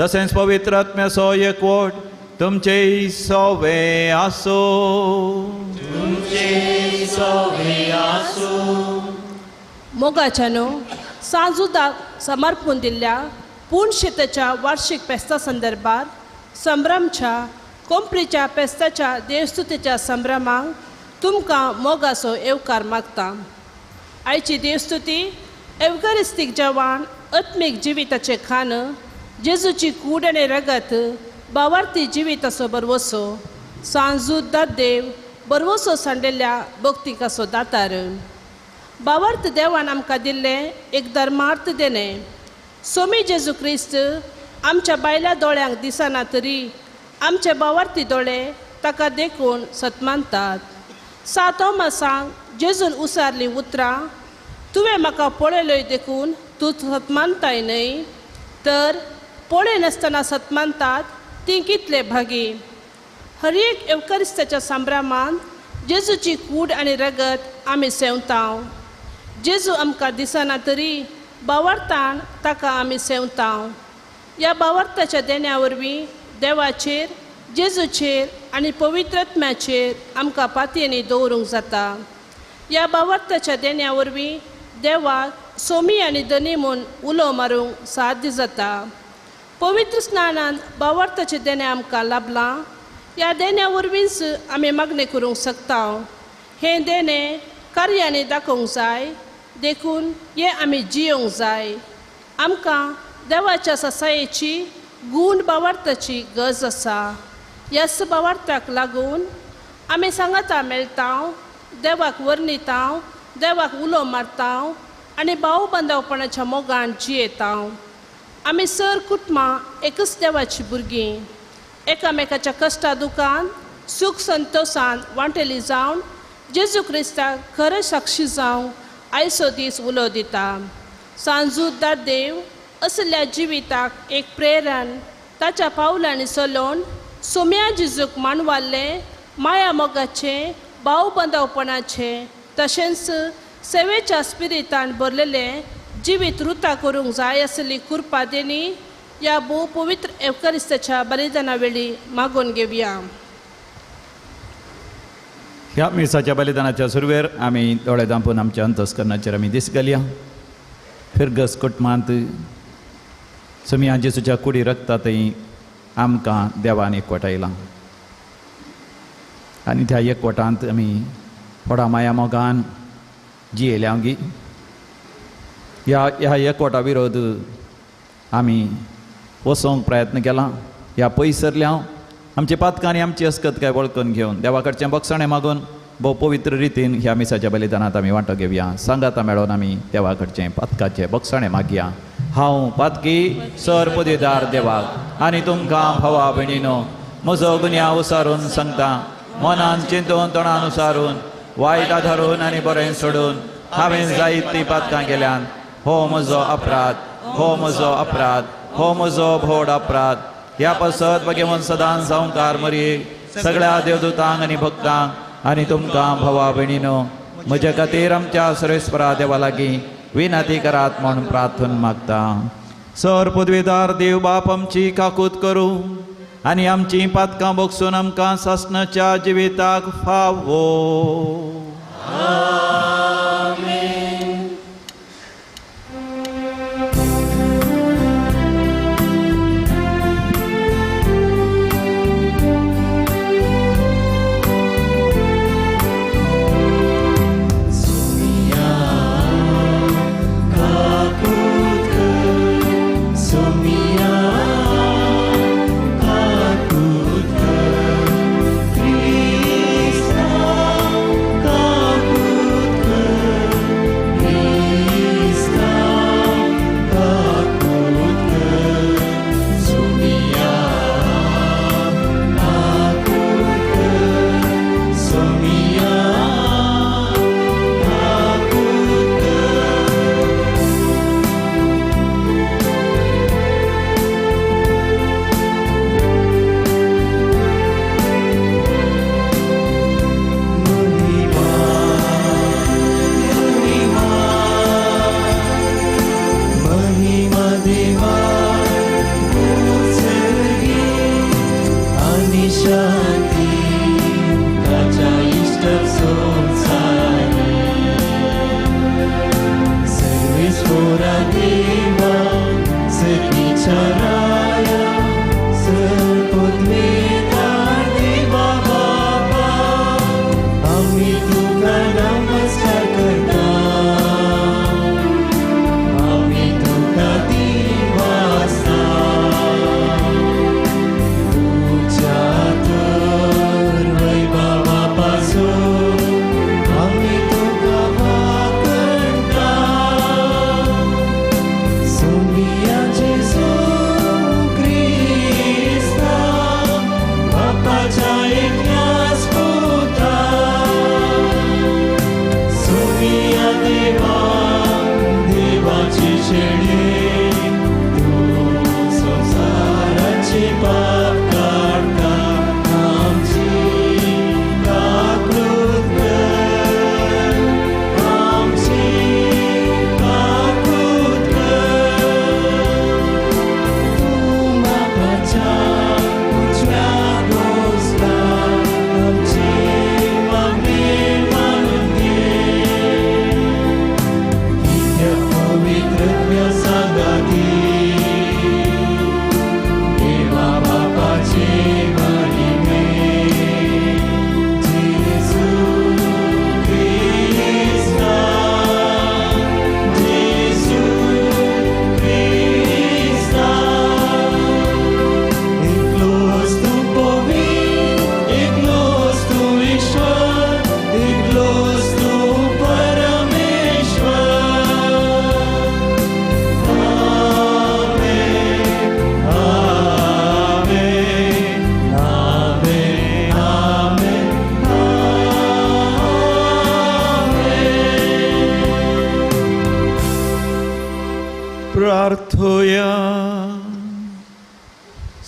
तसेच पवित्र आत्म्याचो एकवट तुमचे सवे आसो. मोगाच्यानो सांजुदाक समर्पून दिल्ल्या पुणशेताच्या वार्षिक फेस्ता संदर्भात संभ्रमच्या कोंपरीच्या फेस्ताच्या देवस्तुतीच्या संभ्रमाक तुमकां मोगाचो येवकार मागता. आयची देवस्तुती एवकारिस्तीक जेवण आत्मीक जिविताचें खाण, जेजूची कूड आनी रगत बावार्थी जिविताचो बरवसो, सांजूद देव बरवसो सांडलेल्या भक्तिकाचो दातार. बावार्थ देवान आमकां दिल्लें एक धर्मार्थ देणें. सोमी जेजू क्रिस्त आमच्या बायल्या दोळ्यांक दिसना तरी आमचे बावार्थी दोळे ताका देखून सतमानतात. 7 मासांक जेजून उसारली उतरां, तुवें म्हाका पळयलोय देखून तूं सतमानताय न्हय, तर पळय नासतना सतमानतात ती कितले भागी. हर एक एवकारिस्ताच्या संभ्रमान जेजूची कूड आनी रगत आमी सेवतांव. जेजू आमकां दिसना तरी बावार्थान ताका आमी सेवतांव. ह्या बावार्थाच्या देण्या वरवीं देवाचेर जेजूचेर आनी पवित्रात्म्याचेर आमकां पातयेनी दवरूंक जाता. ह्या भावार्थाच्या देण्या वरवीं देवाक सोमी आनी धनी म्हूण उलो मारूंक साध्य जाता. पवित्र स्नानान भावार्थाचें देणें आमकां लाभलां. ह्या देण्या वरवींच आमी मागणी करूंक शकता. हें देणें कार्यांनी दाखोवंक जाय, देखून हें आमी जियोंक जाय. आमकां देवाच्या ससायेची गूण भावार्थाची गरज आसा. ह्याच भावार्थाक लागून आमी सांगाता मेळटा, देवाक वर्णिता, देवाक उलो मारता आनी भाव बांदवपणाच्या मोगान जियेता. आमी सर कुटुंबां एकच देवाची भुरगीं, एकामेकाच्या कश्टा दुखान सूख संतोशान वांटेली जावन जेजू क्रिस्ताक खरें साक्षी जावं आयचो दीस उलो दिता. सांजूद्दार देव असल्या जिविताक एक प्रेरण ताच्या पावलांनी चलोवन सोम्या जेजूक मानवाल्लें माया मोगाचें भाव बांदवपणाचें तशेंच सेवेच्या स्पिरितान भरलेलें जिवीत रुता करूंक जाय आसली कृपा देणी ह्या भोव पवित्र एवकारिस्ताच्या बलिदाना वेळी मागून घेवया. ह्या मिसाच्या बलिदानाच्या सुरवेर आमी दोळे धांपून आमच्या अंतस्करणाचेर आमी दीस घालया. फिरगस कुटुंबांत सोम्या जेजूच्या कुडी रगतातय आमकां देवान एकवटायलां आनी त्या एकवटांत आमी व्हडा माया मोगान जियेल्या गी. ह्या एकवटा विरोध आमी वचोंक प्रयत्न केला. ह्या पयसरल्या आमचे पातकां आनी आमची अस्कतकाय वळखून घेवन देवा कडचें बक्षणें मागून भोव पवित्र रितीन ह्या मिसाच्या बलिदानांत आमी वांटो घेवया. सांगाता मेळोन आमी देवा कडचें पातकाचें बक्षणें मागया. हांव पातकी सर पदवीदार देवाक आनी तुमकां भावा भयणीनो म्हजो गुन्यांव उसारून सांगता. मनान चिंतून तोंडान उसारून वायट आधारून आनी बरें सोडून हांवें जायतीं पातकां केल्यान हो म्हजो अपराध, हो म्हजो अपराध, हो म्हजो व्हड अपराध. ह्या पसत घेवन सदांच संवकार मरी सगळ्या देवदूतांक आनी भक्तांक आनी तुमकां भावा भयणीनो म्हजे खातीर आमच्या सर्वेस्परा देवा लागीं विनंती करात म्हणून प्रार्थन मागता. सर पदवीदार देव बाप आमची काकूत करूं आनी आमची पातकां बोगसून आमकां सासणाच्या जिविताक फावो. Krishna, Kaku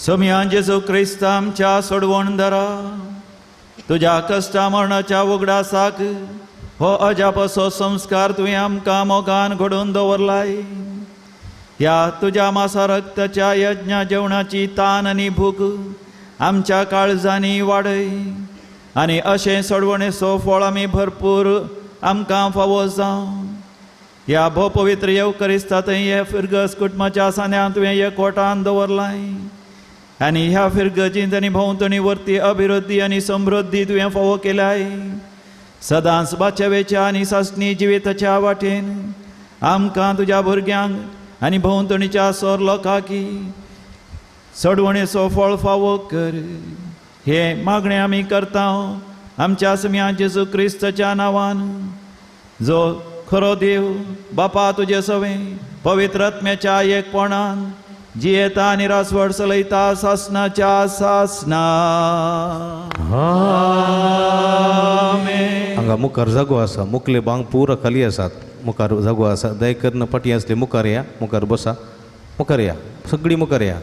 सोम्या जेजू क्रिस्त आमच्या सोडवण दरा तुझ्या कश्टा मरणाच्या उगडासाक हो अजापसो संस्कार तुवें आमकां मोगान घडोवन दवरलाय. ह्या तुझ्या मासा रक्ताच्या यज्ञा जेवणाची तान आनी भूक आमच्या काळजांनी वाडय आनी अशें सोडवणेचो फळ आमी भरपूर आमकां फावो जावं. ह्या भोव पवित्र येवकरिस्तांतय हे फिरगस कुटुंबाच्या सान्यांत तुवें एकवटान दवरलाय आनी ह्या फिरगजींत आनी भोंवतणी वर्ती अभिवृद्धी आनी समृद्धी तुवें फावो केल्याय. सदांच बाचवेच्या आनी सासणी जिविताच्या वाटेन आमकां तुज्या भुरग्यांक आनी भोंवतणीच्या सोर लोकांकी सोडवणेचो फळ फावो कर. हे मागणें आमी करता आमच्या सम्या जेजू क्रिस्ताच्या नांवान, जो खरो देव बापा तुजे सवें पवित्र आत्म्याच्या एकपणान जियेता आनी रासवड चलयता सासणाच्या सासना. हांगा मुखार जागो आसा, मुखले बांग पुरो खाली आसात. मुखार जागो आसा, दयकरन पाटी आसले मुखार या, मुखार बसा, मुखार या, सगळीं मुखार या.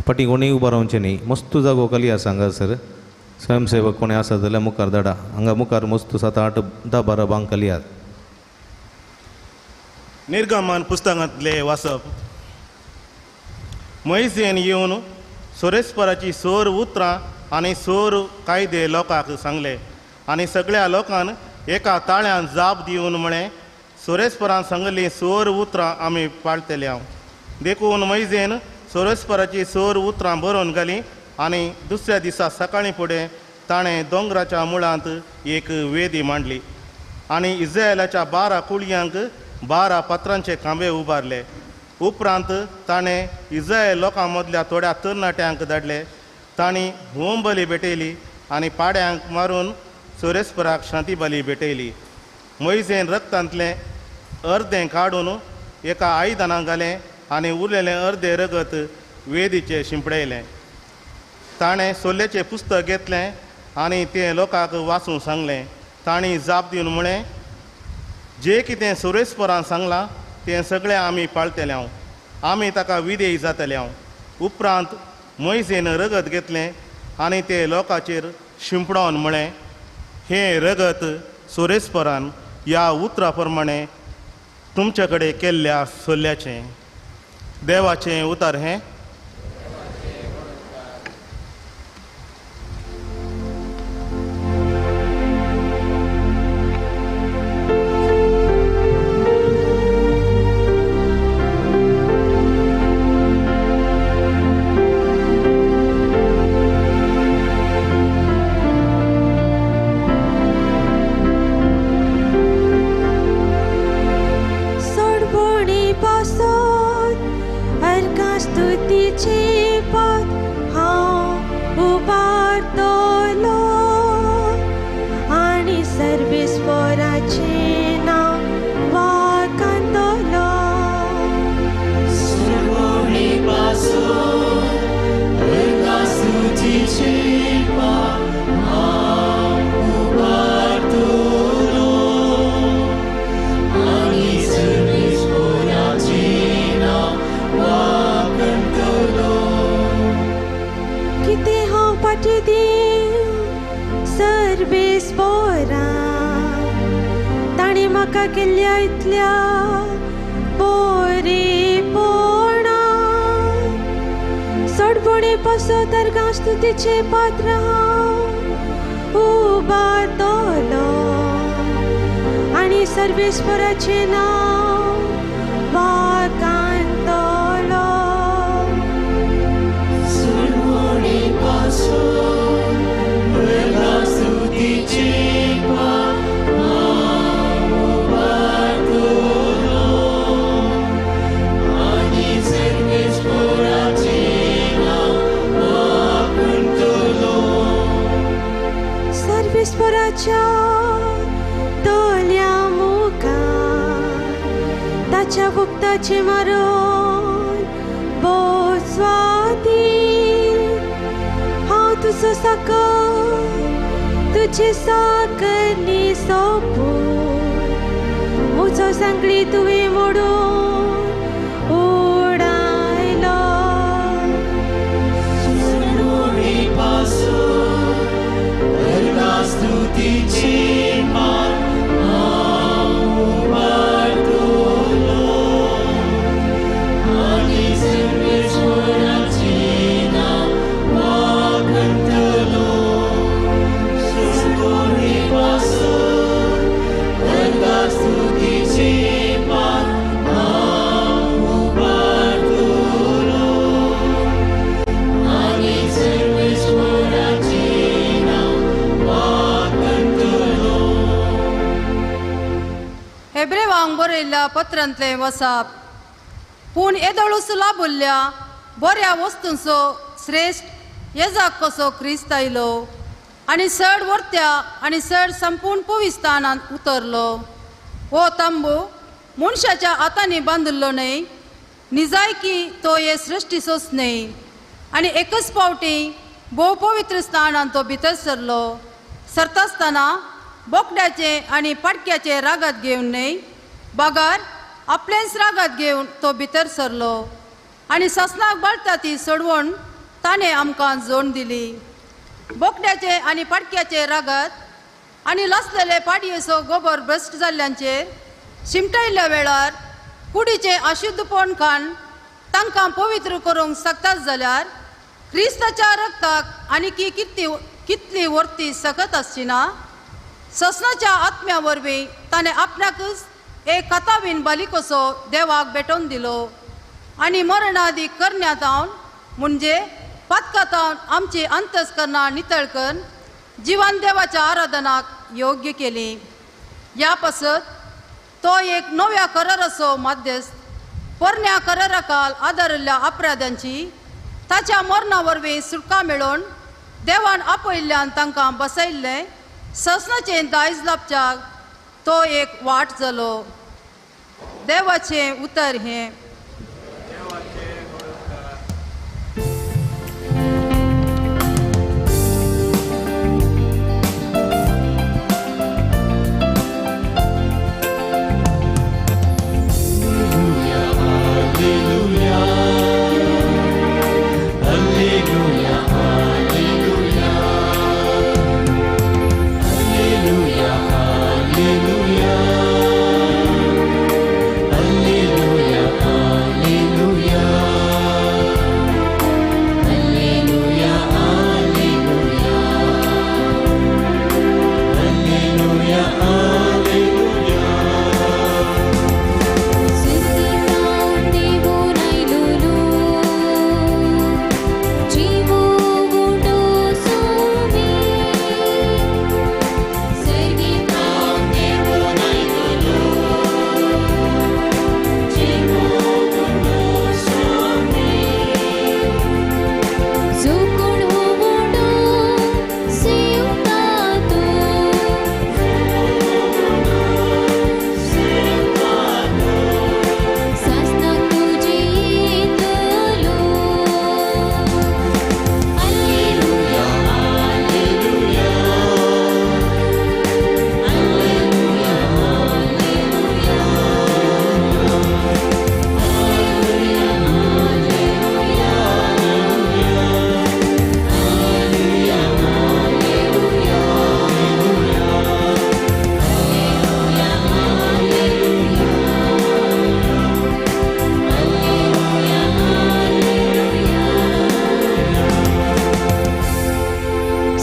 पाटी कोणीय उबा रावचें न्ही, मस्त जागो खाली आसा हांगासर. स्वयंसेवक कोणी आसा जाल्यार मुखार धाडा. हांगा मुखार मस्त 7-8 10-12 बांग खाली आसात. निर्गमन पुस्तकांतले वाचप. मोइसेन येवन सोरेस्पराची 16 उतरां आनी 16 कायदे लोकांक सांगले आनी सगळ्या लोकांन एका ताळ्यान जाप दिवन म्हळें, सोरेस्परान सांगली 16 उतरां आमी पाळटले. हांव देखून मोइसेन सोरेस्पराची 16 उतरां बरोवन घाली आनी दुसऱ्या दिसा सकाळीं फुडें ताणें दोंगराच्या मुळांत एक वेदी मांडली आनी इस्रायेलाच्या 12 कुळयांक 12 पत्रांचे खांबे उबारले. उपरांत ताणें इस्रायल लोकां मदल्या थोड्या तरणाट्यांक धाडले. तांणी होम बली भेटयली आनी पाड्यांक मारून सोरेस्पराक शांती बली भेटयली. मोइसेन रगतांतलें अर्दें काडून एका आयदनांत घालें आनी उरलेलें अर्दें रगत वेदीचें शिंपडयलें. ताणें सोल्लेचें पुस्तक घेतलें आनी तें लोकांक वाचूंक सांगलें. तांणी जाप दिवन म्हळें, जें कितें सोरेस्परान सांगलां तें सगळें आमी पाळटले. हांव आमी ताका विधेय जातले. हांव उपरांत मोइसेन रगत घेतलें आनी तें लोकांचेर शिंपडोवन म्हळें, हें रगत सोरेस्परान ह्या उतरा प्रमाणें तुमचे कडेन केल्ल्या सोल्ल्याचें. देवाचें उतर हें. केल्ल्या इतल्या बरेपणा सडपणे पासो तर स्तुतीचे पात्र हांव उबारतलो आनी सर्वेस्पराचें नांव वाखाणतलो. सडपणे पासो तर स्तुतीचे तोल्या मुखार ताच्या भुक्ताचे मरण बोसवाती हांव तुजो साकर तुजी साकर नी सोपून म्हजो सांगळी तुवें मोडून उडायलो. हेब्रे वांग बरयल्ल्या पत्रांतले वसाप पूण येदळूस लाभुल्ल्या बऱ्या वस्तूंचो श्रेश्ठ येजाक कसो क्रिस्त आयलो आनी चड वर्त्या आनी चड संपूर्ण पवित्रांत उतरलो. हो तंबू मनशाच्या हातांनी बांदिल्लो न्हय, निजायकी तो हे सृश्टीचोच न्हय. आनी एकच फावटी भोव पवित्र स्थानांत तो भितर सरलो. सरतासतना बोकड्याचे आनी पाडक्याचे रागात घेवन न्हय, बागार आपलेच रागात घेवन तो भितर सरलो. आनी ससनाक बाळटा ती सोडवण ताणें आमकां जोड दिली. बोकड्याचे आनी पाडक्याचे रागात आनी लसलेले पाडयेचो गोबर भ्रश्ट जाल्ल्यांचेर शिमटयल्ल्या वेळार कुडीचे अशुद्धपण खाण तांकां पवित्र करूंक शकतात जाल्यार क्रिस्ताच्या रक्ताक आनीकी कितली वर्ती सकत आसची ना. ससनाच्या आत्म्या वरवीं ताणें आपणाकच एक कथावीन बली कसो देवाक भेटोवन दिलो आनी मरणादी करण्यात हांव म्हणजे पातकात आमची अंतस्करणां नितळ करून जिवन देवाच्या आराधनाक योग्य केली. ह्या पासत तो एक नव्या कराराचो मध्यस्थ पोरण्या कराराकाल आदारिल्ल्या अपराध्यांची ताच्या मरणा वरवीं सुटका मेळोवन देवान आपयल्ल्यान तांकां बसयल्ले ससनाचें दायज लाभच्याक तो एक वाट जालो. देवाचें उतर हें.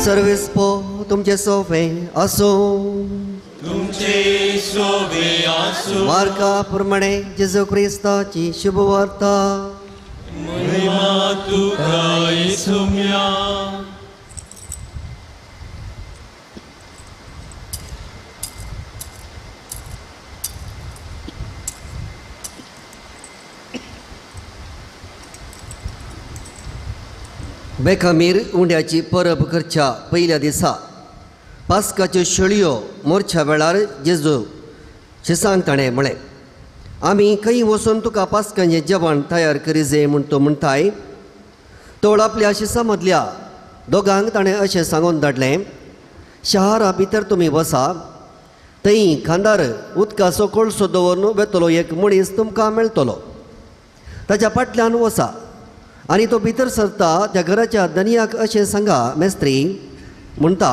सर्विस्पो तुमचे सोफे असो तुमचे सोबे आसो मार्का प्रमाणे जेजू क्रिस्ताची शुभवार्ता. महिमा तुका येसुम्या. बेखमीर उंड्याची परब करच्या पयल्या दिसा पास्काच्यो शेळयो मोरच्या वेळार जेजू शिसांक ताणें म्हळें, आमी खंय वचून तुका पास्काचें जेवण तयार करी जे म्हूण तो म्हणटाय. तोळ आपल्या शिसा मदल्या दोगांक ताणें अशें सांगून धाडलें, शारा भितर तुमी वसा, थंय खांदार उदकाचो कोळसो दवरून वेतलो एक मनीस तुमकां मेळटलो. ताच्या फाटल्यान वसा आनी तो भितर सरता त्या घराच्या धनियाक अशें सांगा, मेस्त्री म्हणटा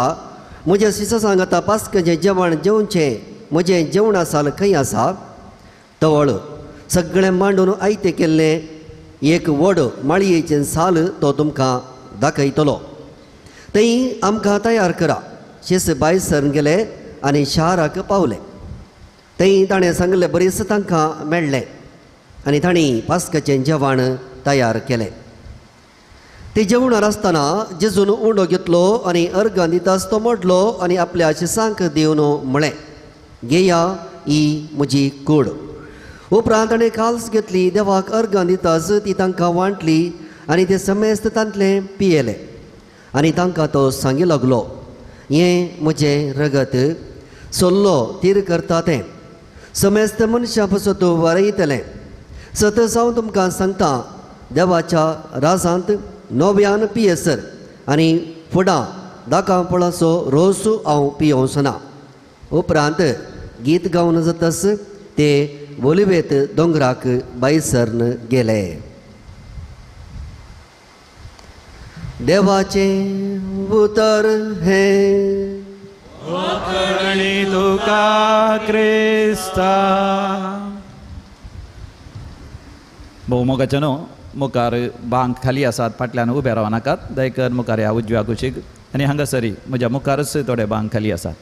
म्हज्या शिसा सांगता पास्काचें जेवण जेवचें म्हजें जेवण आसा खंय आसा तवळ सगळें मांडून आयतें केल्लें एक व्हड माळयेचें साल तो तुमकां दाखयतलो थंय आमकां तयार करा शिस भायर सरून गेले आनी शाराक पावले थंय ताणें सांगलें बरेंच तांकां मेळ्ळें आनी तांणी पास्काचें जेवण तयार केलें ते जेवणार आसतना जेजून उंडो घेतलो आनी अर्गां दितास तो मोडलो आनी आपल्या शिसांक दिवन म्हळें घेया ही म्हजी कूड उपरांत ताणें काल्स घेतली देवाक अर्गां दितास ती तांकां वांटली आनी ते समेस्त तांतलें पियेलें आनी तांकां तो सांगी लागलो हें म्हजें रगत सोल्लो तीर करता तें समेस्त मनशां पासून तूं वारयतलें सतत हांव तुमकां सांगता देवाच्या राजांत नव्यान पियेसर आनी फुडां दाखापळाचो रोस हांव पियोवचो ना उपरांत गीत गावन जातास ते ओलिवेत दोंगराक भायर सरून गेले देवाचें उतर हें वखणी तुका क्रिस्ता भोवमोगाच्या न्हू मुखार बांक खाली आसात फाटल्यान उबे राव नाकात दयकर मुखार ह्या उजव्या कुशीक आनी हांगासरी म्हज्या मुखारच थोडे बांक खाली आसात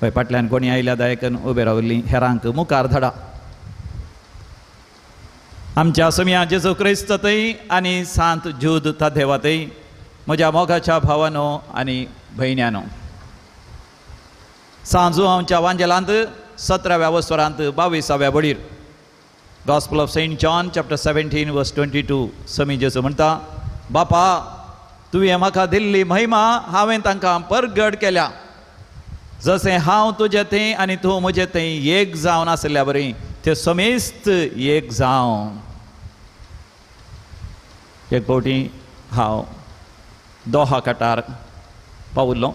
पळय फाटल्यान कोणी आयल्या दयकन उबे रावल्लीं हेरांक मुखार धाडा आमच्या समिया जेजू क्रिस्त थंय आनी सांत जूद तादेवा थंय म्हज्या मोगाच्या भावानो आनी भयण्यानो सांजू हांवच्या वांजेलांत 17व्या वस्वरांत 22व्या बडीर gospel of Saint John chapter 17 verse 22 समी जेजू म्हणटा बापा तुवें म्हाका दिल्ली महिमा हांवें तांकां परगट केल्या जशें हांव तुजें थंय आनी तूं म्हजें थंय एक जावन आसल्या बरें ते समेस्त एक जावन एक फावटी हांव दोहा काटार पावल्लो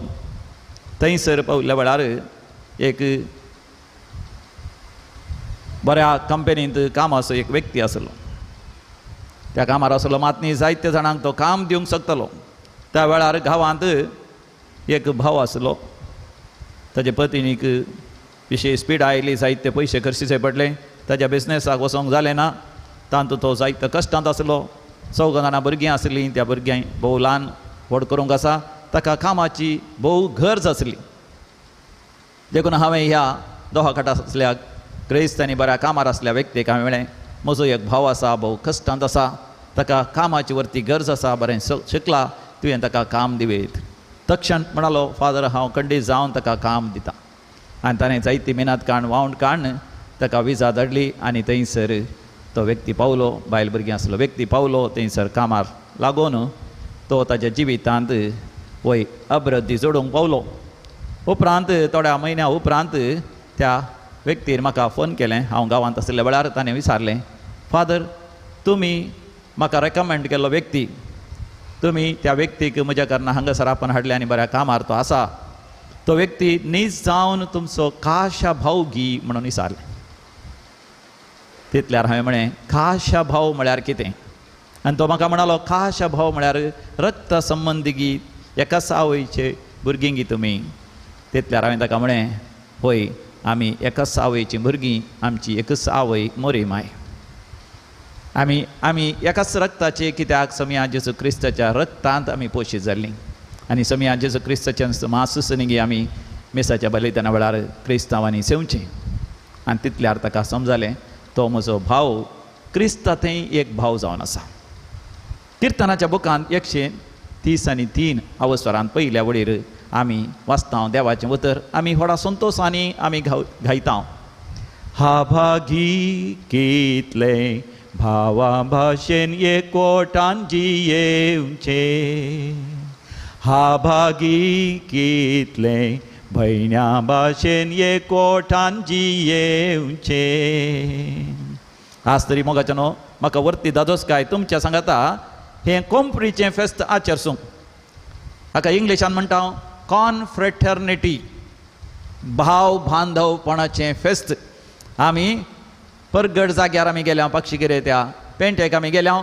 थंयसर पावल्ल्या वेळार एक बऱ्या कंपनींत कामाचो एक व्यक्ती आसलो त्या कामार आसलो मात न्ही जायत्या जाणांक तो काम दिवंक शकतलो त्या वेळार गांवांत एक भाव आसलो ताचे पत्नीक विशेष स्पीड आयली जायते पयशे खर्चीचे पडले ताच्या बिझनेसाक वचोंक जालें ना तातूंत तो जायत्या कश्टांत आसलो 4 जाणां भुरगीं आसलीं त्या भुरग्यांक भोव ल्हान व्हड करूंक आसा ताका कामाची भोव गरज आसली देखून हांवें ह्या दोहा काटा आसल्या क्रिस्त आनी बऱ्या कामार आसल्या व्यक्तीक हांवें म्हळें म्हजो एक भाव आसा भोव कश्टांत आसा ताका कामाची वरती गरज आसा बरें शिकला तुवें ताका काम दिवेत तक्षण म्हणालो फादर हांव खंडीत जावन ताका काम दिता आनी ताणें जायती मेहनत काण वावंड काण ताका विजा धाडली आनी थंयसर तो व्यक्ती पावलो बायल भुरगीं आसलो व्यक्ती पावलो थंयसर कामार लागून तो ताच्या जिवितांत वय अभिवृद्धी जोडूंक पावलो उपरांत थोड्या म्हयन्या उपरांत त्या व्यक्तीन म्हाका फोन केलें हांव गांवांत आसल्या वेळार ताणें विचारलें फादर तुमी म्हाका रेकमेंड केल्लो व्यक्ती तुमी त्या व्यक्तीक म्हज्या कारणान हांगासर आपण हाडले आनी बऱ्या कामार तो आसा तो व्यक्ती नीज जावन तुमचो खाशा भाव घी म्हणून विचारलें तितल्यार हांवें म्हळें खाशा भाव म्हळ्यार कितें आनी तो म्हाका म्हणालो खाशा भाव म्हळ्यार रक्त संबंदी गीत एकाच आवयचे भुरगीं गी तुमी तितल्यार हांवें ताका म्हळें पळय आमी एकाच आवयचीं भुरगीं आमची एकच आवय मोरी माय आमी एकाच रक्ताचे कित्याक समिया जेजू क्रिस्ताच्या रक्तांत आमी पोशीत जाल्लीं आनी समिया जेजू क्रिस्ताच्या मासुसनिगी आमी मेसाच्या बलिदाना वेळार क्रिस्तांवांनी सेवचें आनी तितल्यार ताका समजलें तो म्हजो भाव क्रिस्ता थंय एक भाव जावन आसा किर्तनाच्या बुकांत 133 अवस्वरांत पयल्या वडीर आमी वाचता देवाचें उतर आमी व्हडा संतोशांनी आमी गायता हा भागी कितले भावा भाशेन एकवटान जियेवचे हा भागी कितले भयण्या भाशेन एकवटान जियेवचे आज तरी मोगाच्या न्हू म्हाका वर्ती दादोस काय तुमच्या सांगाता हें कोंपरीचें फेस्त आचरसूंक हाका इंग्लिशान म्हणटा कॉनफ्रेटर्निटी भाव बांधवपणाचें फेस्त आमी परगड जाग्यार आमी गेल्या पक्षिगिरे त्या पेंटेक आमी गेल्या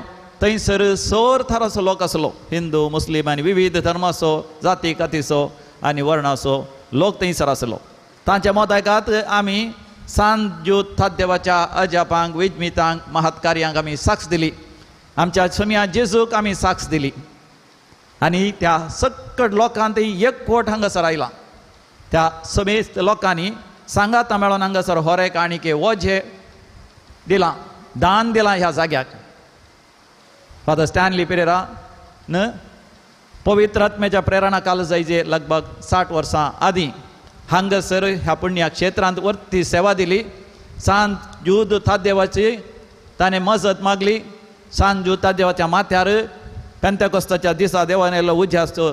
थंयसर सर थराचो लोक आसलो हिंदू मुस्लीम आनी विविध धर्माचो जाती कातीचो आनी वर्णाचो लोक थंयसर आसलो. तांच्या मोतायकात आमी सांत ज्योत थाद्देवाच्या अजापांक विजमितांक महत्कार्यांक आमी साक्ष दिली. आमच्या समिया जेजूक आमी साक्ष दिली. आनी त्या सकट लोकांत एकवट हांगासर आयला. त्या समेस्त लोकांनी सांगाता मेळोन हांगासर होरेक आनीक वोझे दिलां, दान दिलां ह्या जाग्याक. फादर स्टॅनली पेरेरा न पवित्र आत्म्याच्या प्रेरणा काल जायजे लगभग 60 वर्सां आदीं हांगासर ह्या पुण्या क्षेत्रांत वर्ती सेवा दिली. सांत ज्यूद थाद्देवाची ताणें मजत मागली. सांत ज्यूद थाद्देवाच्या माथ्यार पेंतेकोस्ताच्या दिसा देवान येयल्लो उज्याचो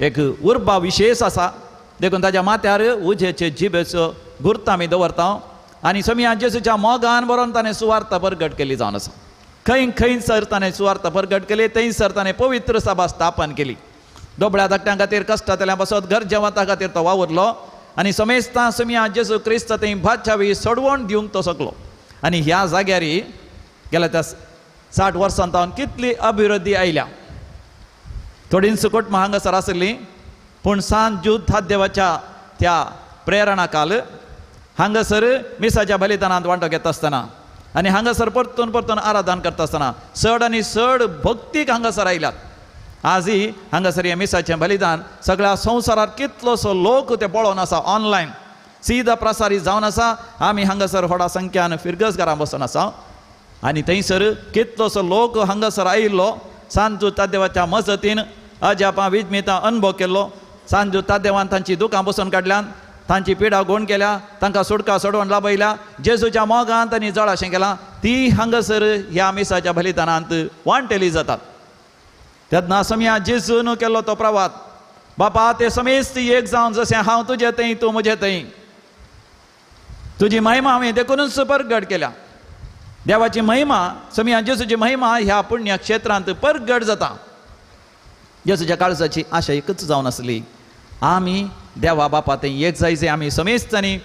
एक उर्बा विशेश आसा. देखून ताच्या माथ्यार उजेचे जिबेचो गुर्त आमी दवरता. आनी समिया जेजूच्या मोगान बरोवन ताणें सुवार्ता परगट केली जावन आसा. खंयसर ताणें सुवार्ता परगट केली, थंयसर ताणें पवित्र सभा स्थापन केली. दोबळ्या धाकट्यां खातीर कश्टातल्या पासत घर जेवता खातीर तो वावुरलो. आनी समेस्तां समिया जेजू क्रिस्त थंय बादशावी सोडवण दिवंक तो शकलो. आनी ह्या जाग्यार गेल्या त्या 60 वर्सांत कितली अभिवृद्धी आयल्या. थोडींच कुटुंबां हांगासर आसलीं, पूण सांत ज्यूद थाद्देवाच्या त्या प्रेरणा काल हांगासर मिसाच्या बलिदानांत वांटो घेता आसतना आनी हांगासर परतून परतून आराधन करता आसतना चड आनी चड भक्तीक हांगासर आयल्यात. आजय हांगासर हे मिसाचें बलिदान सगळ्या संवसारांत कितलोसो लोक ते पळोवन आसा. ऑनलायन सीधा प्रसारीत जावन आसा. आमी हांगासर व्हडा संख्यान फिरगसगारां बसून आसा. आनी थंयसर कितलोसो लोक हांगासर आयिल्लो. सांत ज्यूद थाद्देवाच्या मजतीन अजापां विजमितां अनुभव केल्लो. सांत ज्यूद थाद्देवान तांची दुकां बसून काडल्यान, तांची पिडा गोण केल्या, तांकां सुटका सोडवण लाभयल्या. जेजूच्या मोगान तांणी जळाशें केलां. ती हांगासर ह्या मिसाच्या बलिदानांत वांटेली जातात. तेन्ना समिया जेजून केल्लो तो प्रवाद, बापा ते समेस्त एक जावन जशें हांव तुजे थंय तूं म्हजे थंय, तुजी महिमा हांवें देखूनच परगट केल्या. देवाची महिमा, समिया जेजूची महिमा ह्या पुण्य क्षेत्रांत परगट जाता. जेजूच्या काळजाची आशा एकच जावन आसली, आमी देवा बापा थंय एक जायचे. आमी समेस्तांनी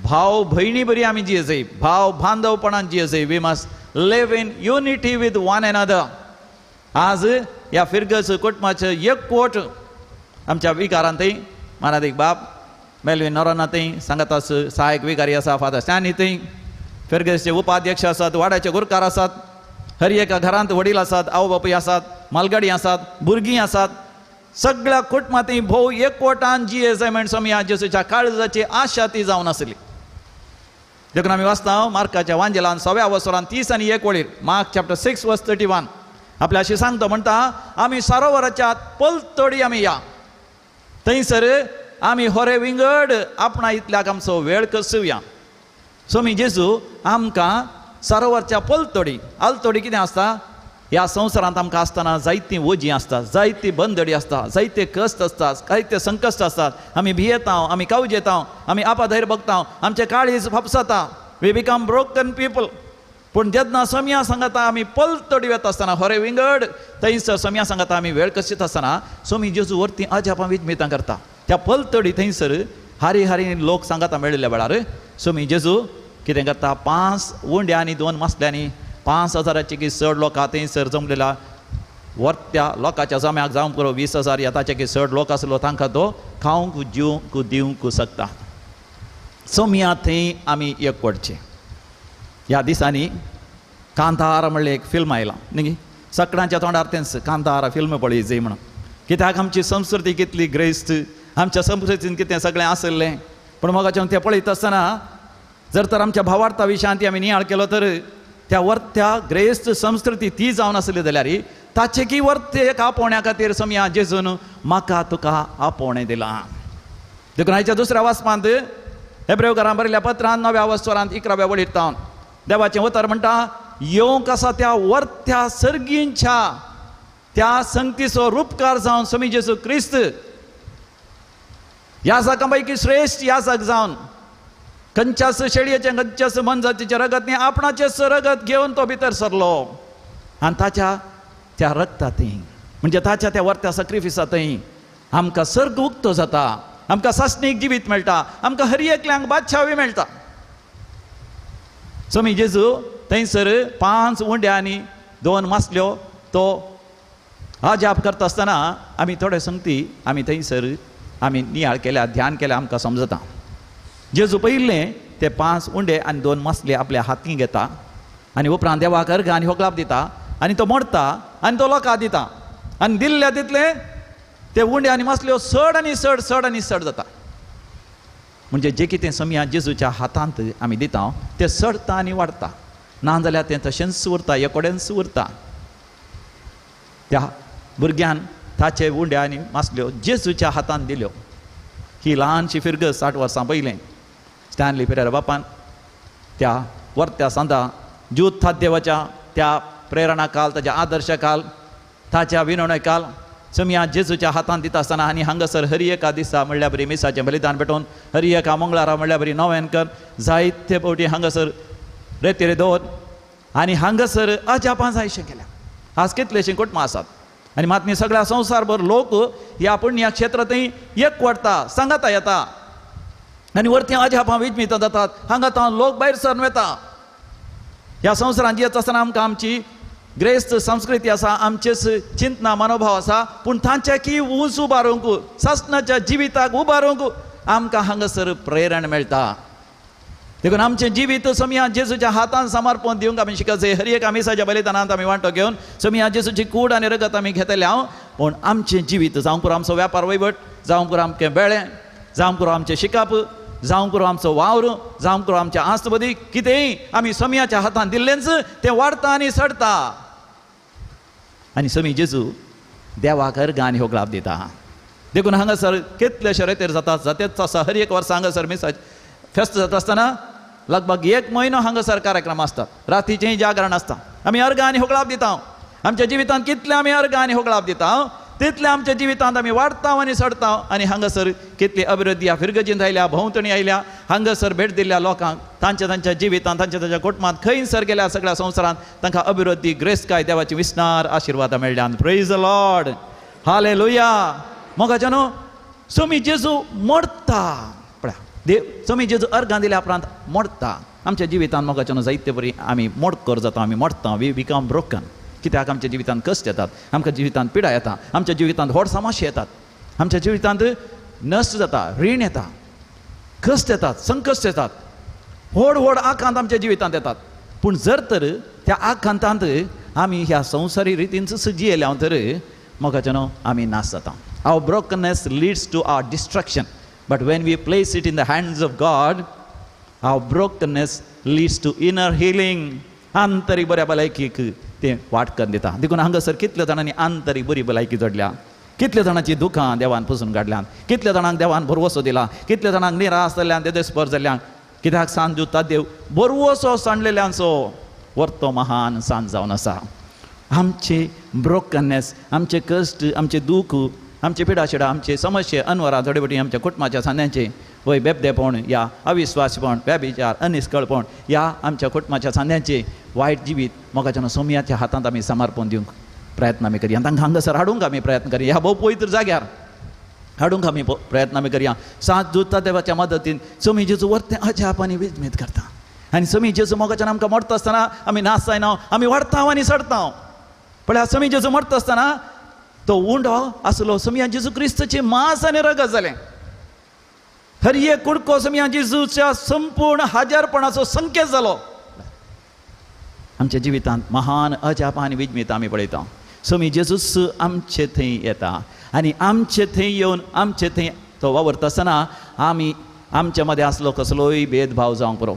भाव भयणी बरी आमी जियेजय, भाव बांदवपणान जियेजय. We must live in unity with one another. आज ह्या फिरगस कुटुंबाचे एकवट आमच्या विकारांत थंय मानादीक बाब मेलवीन नोराना थंय सांगाता सहायक विकारी आसा, फादर स्टॅनी थंय फिरगसचे उपाध्यक्ष आसात, वाड्याचे गुरकार आसात, हर एका घरांत वडील आसात, आवय बापूय आसात, मालगाडी आसात, भुरगीं आसात. सगळ्या कुटुंबांत भोव एकवटान जियेजय म्हण समिया जेजूच्या काळजाची आशा ती जावन आसली. देखून आमी वाचता मार्काच्या वांजेलान 6व्या वसोरान 30 आनी 1 वळीर, मार्क चॅप्टर 6 वर्स 31 आपल्याशी सांगता म्हणटा, आमी सरोवराच्या पलतडी आमी या, थंयसर आमी होरे विंगड आपणा इतल्याक आमचो वेळ कसुया. सोमी जेजू आमकां सरोवरच्या पलतडी, आलतडी कितें आसता, ह्या संवसारांत आमकां आसतना जायतीं वजीं आसता, जायती बंदडी आसता, जायते कश्ट आसतात, जायते संकश्ट आसतात. आमी भियेता, आमी कावजेता, आमी आपाधैर्य भोगता, आमचें काळीज फापसता, वी बिकम ब्रोकन पीपल. पूण जेन्ना समिया सांगता आमी पलतडी वता आसतना होरे विंगड, थंयसर समिया सांगता आमी वेळ कशीत आसतना सोमी जेजू व्हरती अजापां विजमितां करता. त्या पलतडी थंयसर हारी हारी लोक सांगता मेळिल्ल्या वेळार सोमी जेजू कितें करता, 5 उंड्या आनी 2 मासल्यांनी 5,000ची चड लोकां थंयसर जमलेला. वर्त्या लोकांच्या जम्याक जावं पुरो 20,000 येताचे चड लोक आसलो, तांकां तो खावंक जेवंक दिवंक शकता. सोमिया थंय आमी एकवटचे. ह्या दिसांनी कांतार म्हणलें एक फिल्म आयलां न्ही, सकाळच्या तोंडार तेंच कांतार फिल्म पळय जय म्हणून. कित्याक आमची संस्कृती कितली ग्रेस्त, आमच्या संस्कृतीन कितें सगळें आसलें. पूण मोगाचें तें पळयत आसतना जर तर आमच्या भावार्था विशयांत आमी नियाळ केलो तर त्या वर्त्या ग्रेस्त संस्कृती ती जावन आसली जाल्यार ताचे की वर्ते एक आपोवण्या खातीर समिया जेजून म्हाका तुका आपोवणें दिलां. देखून आयच्या दुसऱ्या वाचपांत हेब्रेवकारां बरयल्ल्या पत्रांत 9व्या वसोरांत 11व्या वळीर तावन देवाचें उतर म्हणटा, येवंक आसा त्या वर्त्या सर्गींच्या त्या संगतीचो रूपकार जावन समी जेजू क्रिस्त ह्या जागांपैकी श्रेश्ठ ह्या जाग जावन खंयच्याच शेळयेचें खंयच्याच मनजातीचें रगत न्ही, आपणाचेंच रगत घेवन तो भितर सरलो आनी ताच्या त्या रगतांतय म्हणजे ताच्या त्या वर्त्या सॅक्रिफिसांतय आमकां सर्ग उक्तो जाता, आमकां सासणीक जिवीत मेळटा, आमकां हर एकल्यांक बादशावी मेळटा. सोमी जेजू थंयसर 5 उंड्या आनी 2 मासल्यो तो हा जाप करता आसतना आमी थोडे संगती आमी थंयसर आमी नियाळ केल्या ध्यान केल्या आमकां समजता. जेजू पयलें ते 5 उंडे आनी 2 मासले आपल्या हातीं घेता आनी उपरांत देवाक अर्घ आनी होगलाप दिता आनी तो मोडटा आनी तो लोकांक दिता आनी दिल्ल्या तितले ते उंडे आनी मासल्यो चड आनी चड चड आनी चड जाता. म्हणजे जे कितें समया जेजूच्या हातांत आमी दिता तें चडटा आनी वाडटा, नाजाल्यार तें तशेंच उरता, एकोडेंच उरता. त्या भुरग्यान ताचे उंडे आनी मासल्यो जेजूच्या हातांत दिल्यो. ही ल्हानशी फिरगस 60 वर्सां पयलें स्टॅनली पेरेरा बापान त्या वर्त्या सांदा ज्यूथ देवाच्या त्या प्रेरणा काल, ताच्या आदर्श काल, ताच्या विनवणे काल समया जेजूच्या हातांत दिता आसतना आनी हांगासर हरी एका दिसा म्हणल्यार बरी मिसाचें बलिदान पेटोवन हरी एका मंगळारा म्हणल्यार बरी नव्यान कर जायते फावटी हांगासर रेतेरे दवर आनी हांगासर अजापां जायशें केल्या. आज कितलेशे कुटुंबां आसात आनी मात सगळ्या संवसारभर लोक ह्या पुण्य क्षेत्रांतय एकवटता, सांगाता येता आनी वरती अजापां विजमिता जातात. हांगा लोक भायर सरून वता. ह्या संवसारांत जियेत आसतना आमकां आमची ग्रेस्त संस्कृती आसा, आमचेच चिंतना मनोभाव आसा, पूण तांच्याकी उंच उबारूंक ससनाच्या जिविताक उबारूंक आमकां हांगासर प्रेरण मेळटा. देखून आमचें जिवीत समया जेजूच्या हातांत समर्पण दिवंक आमी शिकचे. हरी एका मिसाच्या बलिदानांत आमी वांटो घेवन समया जेजूची कूड आनी रगत आमी घेतल्या, पूण आमचें जिवीत जावं करून आमचो वेपार वैभट, जावं करून आमचें बेळें, जावं करून आमचें शिकप, जावं करून आमचो वावर, जावं करून आमच्या आस्तबदी कितेंय आमी समयाच्या हातांत दिल्लेंच तें वाडटा आनी सडटा. आनी समी जेजू देवाक अर्घ आनी होगलाप दिता. देखून हांगासर कितलेशे रेतेर जातात. जातेच आसा हर एक वर्सा हांगासर मिसाच फेस्त जाता आसतना लगभग 1 म्हयनो हांगासर कार्यक्रम आसतात. रातीचेंय जागरण आसता. आमी अर्घ आनी होगलाप दिता. आमच्या जिवितांत कितले आमी अर्घ आनी होगलाप दिता तितले आमच्या जिवितांत आमी वाडटा आनी सडटा. आनी हांगासर कितली अभिवृद्धी ह्या फिरगजींत आयल्या, भोंवतणी आयल्या, हांगासर भेट दिल्ल्या लोकांक तांच्या जिवितांत तांच्या कुटुंबांत खंयसर गेल्या सगळ्या संवसारांत तांकां अभिवृद्धी, ग्रेस्तकाय, देवाची विस्तार आशिर्वादां मेळ्ळ्यान. Praise the Lord, hallelujah. मोगाच्या न्हू समी जेजू मोडटा. देव समी जेजू अर्घां दिल्या उपरांत मोडटा. आमच्या जिवितांत मोगाच्या न्हू जायते बरी आमी मोडकर जाता, आमी मोडटा, वी बिकम ब्रोकन. कित्याक आमच्या जिवितांत कश्ट येतात, आमच्या जिवितांत पिडा येता, आमच्या जिवितांत व्हड समस्या येतात, आमच्या जिवितांत नश्ट जाता, रीण येता, कश्ट येतात, संकश्ट येतात, व्हड आकांत आमच्या जिवितांत येतात. पूण जर तर त्या आकांतांत आमी ह्या संवसारी रितीनच जियेल्या तर मोगाच्या न्हू आमी नाश जाता. Our brokenness leads to our destruction, but when we place it in the hands of God our brokenness leads to inner healing. आंतरीक बऱ्या भलायकीक ते वाटकन दिता. देखून हांगासर कितल्या जाणांनी आंतरीक बरी भलायकी जोडल्या, कितल्या जाणांची दुखां देवान पुसून काडल्यान, कितल्या जाणांक देवान भरवसो दिला, कितल्या जाणांक निराश जाल्ल्यान देदेस्पर जाल्ल्यान. कित्याक सांज दिवता देव बरवसो सांडलेल्यांचो वर्तो महान सांज जावन आसा. आमचे ब्रोकननेस, आमचे कश्ट, आमचे दूख, आमचे पिडाशिडा, आमचे समस्या, अनवरां, जोडेबटी आमच्या कुटुंबाच्या सांद्यांचे वय बेबदेपण, या अविश्वासपण, व्यभिचार, अनिश्कळपण, या आमच्या कुटुंबाच्या सांद्यांचे वायट जिवीत मोगाच्या सोमयाच्या हातांत आमी समर्पण दिवंक प्रयत्न आमी करया. तांकां हांगासर हाडूंक आमी प्रयत्न करया. ह्या भोव पवित्र जाग्यार हाडूंक आमी प्रयत्न आमी करया. सात दूता देवाच्या मदतीन समी जेजू वर्तें अजाप आनी विजमीत करता. आनी समी जेजू मोगाच्यान आमकां मरता आसतना आमी नाश जायना, आमी वाडटा आनी सडटा. पण समी जेजू मरता आसतना तो उंडो आसलो समया जेजू क्रिस्ताचें मांस आनी रगत जालें. हर एक कुडको समया जेजूच्या संपूर्ण हाजारपणाचो संकेत जालो. आमच्या जिवितांत महान अजाप आनी विजमीत आमी पळयता. समी जेजूच आमचे थंय येता आनी आमचे थंय येवन आमचे थंय तो वावरता आसतना आमी आमच्या मदें आसलो कसलोय भेदभाव जावंक पुरो,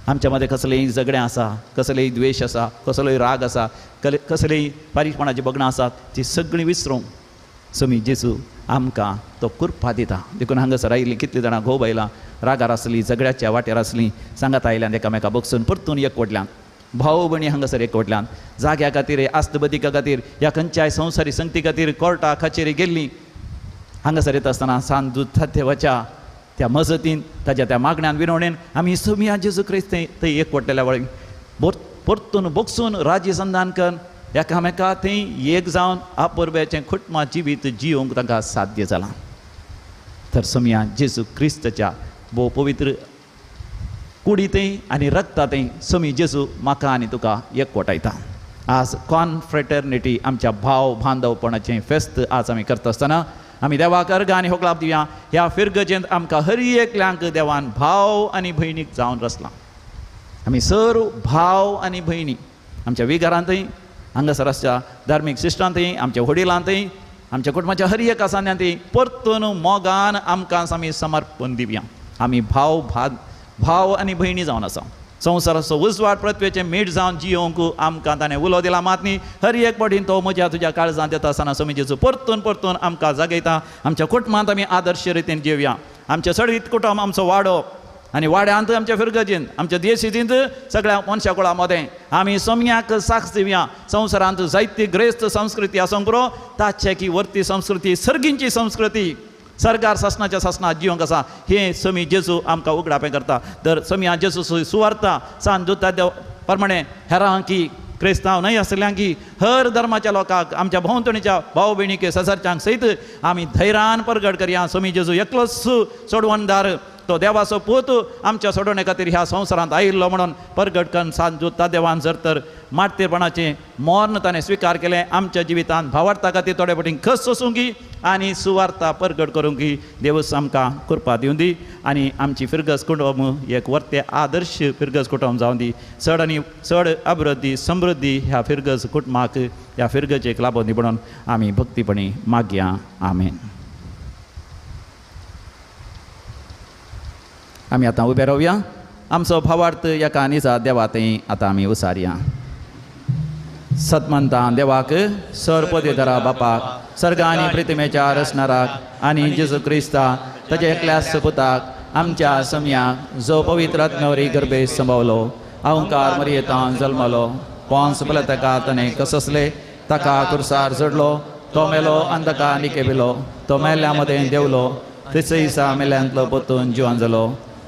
आमच्या मदें कसलेंय झगडें आसा, कसलेय द्वेश आसा, कसलोय राग आसा, कसलेय बारीकपणाची बगणां आसात, ती सगळीं विसरूंक समी जेजू आमकां तो कृपा दिता. देखून हांगासर आयिल्लीं कितलीं जाणां घोव बायलां रागार आसलीं, झगड्याच्या वाटेर आसलीं, सांगात आयल्यान एकामेका बगसून परतून एकवटल्यान, भाव भयणी हांगासर एकवटल्यान, जाग्या खातीर, आस्तबदिका खातीर, ह्या खंयच्याय संवसारी संगती खातीर कोर्टा कचेरी गेल्लीं. हांगासर येता आसतना सांज दूत देवाच्या त्या मजतीन, ताच्या त्या मागण्यान विनवणेन आमी समिया जेजू क्रिस्त थंय एकवटलेल्या वळी परतून बगसून राजी संधान करून एकामेका थंय एक जावन आपुरब्याचें कुटुंबा जिवीत जियोंक तांकां साध्य जालां. तर समिया जेजू क्रिस्ताच्या भोव पवित्र कुडींतय आनी रगतांतय समी जेजू म्हाका आनी तुका एकवटायता. आज कॉन्फ्रेटर्निटी आमच्या भाव बांधवपणाचें फेस्त आज आमी करता आसतना आमी देवाक अर्घ आनी होकलाप दिवया. ह्या फिरगजेंत आमकां हर एकल्यांक देवान भाव आनी भयणीक जावन रचलां. आमी सर्व भाव आनी भयणी आमच्या विघरांतय, हांगासर आसच्या धार्मीक शिश्टांतय, आमच्या वडिलांतय, आमच्या कुटुंबाच्या हर एका सान्यांतय परतून मोगान आमकां आमी समर्पण दिवया. आमी भाव आनी भयणी जावन आसा. संवसाराचो उजवाड पृथ्वेचें मीठ जावन जियोंक आमकां ताणें उलो दिला. मात न्ही हर एक पटीन तो म्हज्या तुज्या काळजांत येता आसतना समितीचो परतून आमकां जागयता. आमच्या कुटुंबांत आमी आदर्श रितीन जिवया. आमचें सडीत कुटुंब आमचो वाडो आनी वाड्यांत आमच्या फिरगजींत आमच्या देशींत सगळ्या मनशा कुळा मदें आमी सोम्याक साक्ष दिवया. संवसारांत जायती ग्रेस्त संस्कृती आसूंक पुरो ताचे की वर्ती संस्कृती सर्गींची संस्कृती सरकार शासनाच्या शासनात जिवंक आसा हे समी जेजू आमकां उगडापें करता. तर समिया जेजू सुवार्ता सान जोता देव प्रमाणे हेरां की क्रिस्तांव न्हय आसल्यांक की हर धर्माच्या लोकांक आमच्या भोंवतणीच्या भाव भयणीक ससरच्यांक सयत आमी धैर्यान परगट करया. समी जेजू एकलोच सोडवणदार तो देवाचो पूत आमच्या सोडवणे खातीर ह्या संवसारांत आयिल्लो म्हणून परगट करून सांजोता देवान जर तर मारतेपणाचें मरण ताणें स्विकार केलें आमच्या जिवितांत भावार्था खातीर थोडे पटीन खस सोसूंकी आनी सुवार्ता परगट करूंकी देवच आमकां कृपा दिवं दी. आनी आमची फिरगज कुटुंब एक वर्ते आदर्श फिरगज कुटुंब जावन दी. चड आनी चड अभिवृद्धी समृद्धी ह्या फिरगज कुटुंबाक ह्या फिरगजेक लाभो दी म्हणून आमी भक्तीपणी मागया. आमेन. आमी आतां उबे रावया. आमचो भावार्थ एका निजा देवातय आतां आमी उसारया. सतमंता देवाक सर्वपदीधरा बापाक सर्ग आनी पृथ्वीच्या रचणाराक आनी जेजू क्रिस्ता ताचे एकल्याच पुताक आमच्या सम्याक जो पवित्र आत्म्यावरी गर्भे संभवलो अहंकार मरियेतान जल्मलो पोंस पिलाताका ताणें कससले ताका कुर्सार जडलो तो मेलो आनी ताका निकेबिलो तो मेल्ल्या मदें देवलो तिसऱ्या दिसा मेल्यांतलो परतून जिवन जालो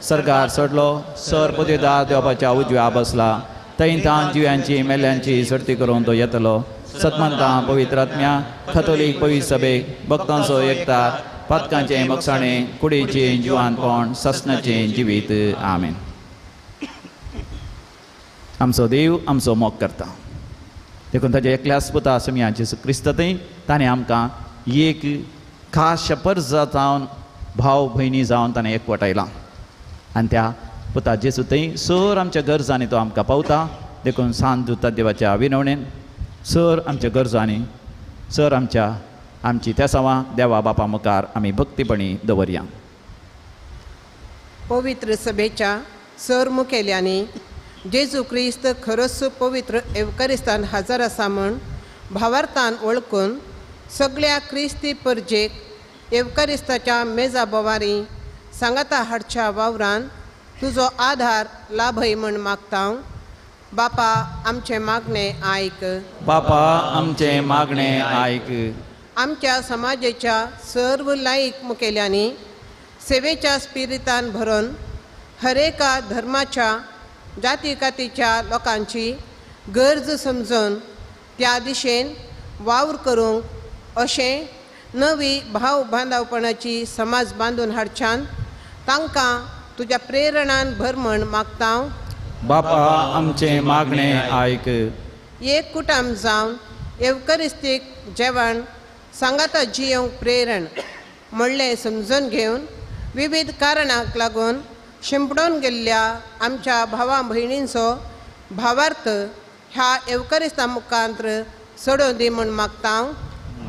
सरकार चडलो सर पदवीदार देवाच्या उजव्या बसला थंयतान जिव्यांची मेल्यांची सर्ती करून तो येतलो सतमंतां पवित्र आत्म्या कथोलीक पवित्र सभेक भक्तांचो एकतार पातकांचें मोगसाणें कुडीचें जिवानपण ससनाचें जिवीत. आमेन. आमचो देव आमचो मोग करता देखून ताचे एकल्याच पुता समियाचे क्रिस्ततय ताणें आमकां एक खास पर्ज जावन भाव भयणी जावन ताणें एकवटायलां आनी त्या पुता जेजूतय सर आमच्या गरजांनी तो आमकां पावता. देखून सांत दुता देवाच्या विनवणेन सर आमच्या गरजांनी सर आमची तेसावां देवा बापा मुखार आमी भक्तीपणी दवरया. पवित्र सभेच्या सर मुखेल्यांनी जेजू क्रिस्त खरोच पवित्र एवकारिस्तान हजर आसा म्हूण भावार्थान वळखून सगळ्या क्रिस्ती परजेक एवकारिस्ताच्या मेजा बोवारी सांगाता हाडच्या वावरान तुजो आधार लाभय म्हूण मागता. बापा आमचें मागणें आयक. बापा आमचें मागणें आयक. आमच्या समाजाच्या सर्व लायक मुखेल्यांनी सेवेच्या स्पिरितान भरून हरेका धर्माच्या जाती कातीच्या लोकांची गरज समजून त्या दिशेन वावर करूंक अशें नवी भाव बांधवपणाची समाज बांदून हाडच्यान तांकां तुज्या प्रेरणान भर म्हण मागता. बापा आमचें मागणें आयक. एक कुटुंब जावन एवकरिस्तीक जेवण सांगाता जियोंक प्रेरण म्हणलें समजून घेवन विविध कारणांक लागून शिंपडून गेल्ल्या आमच्या भावां भयणींचो भावार्थ ह्या एवकरिस्ता मुखांत्र सोडून दी म्हूण मागता.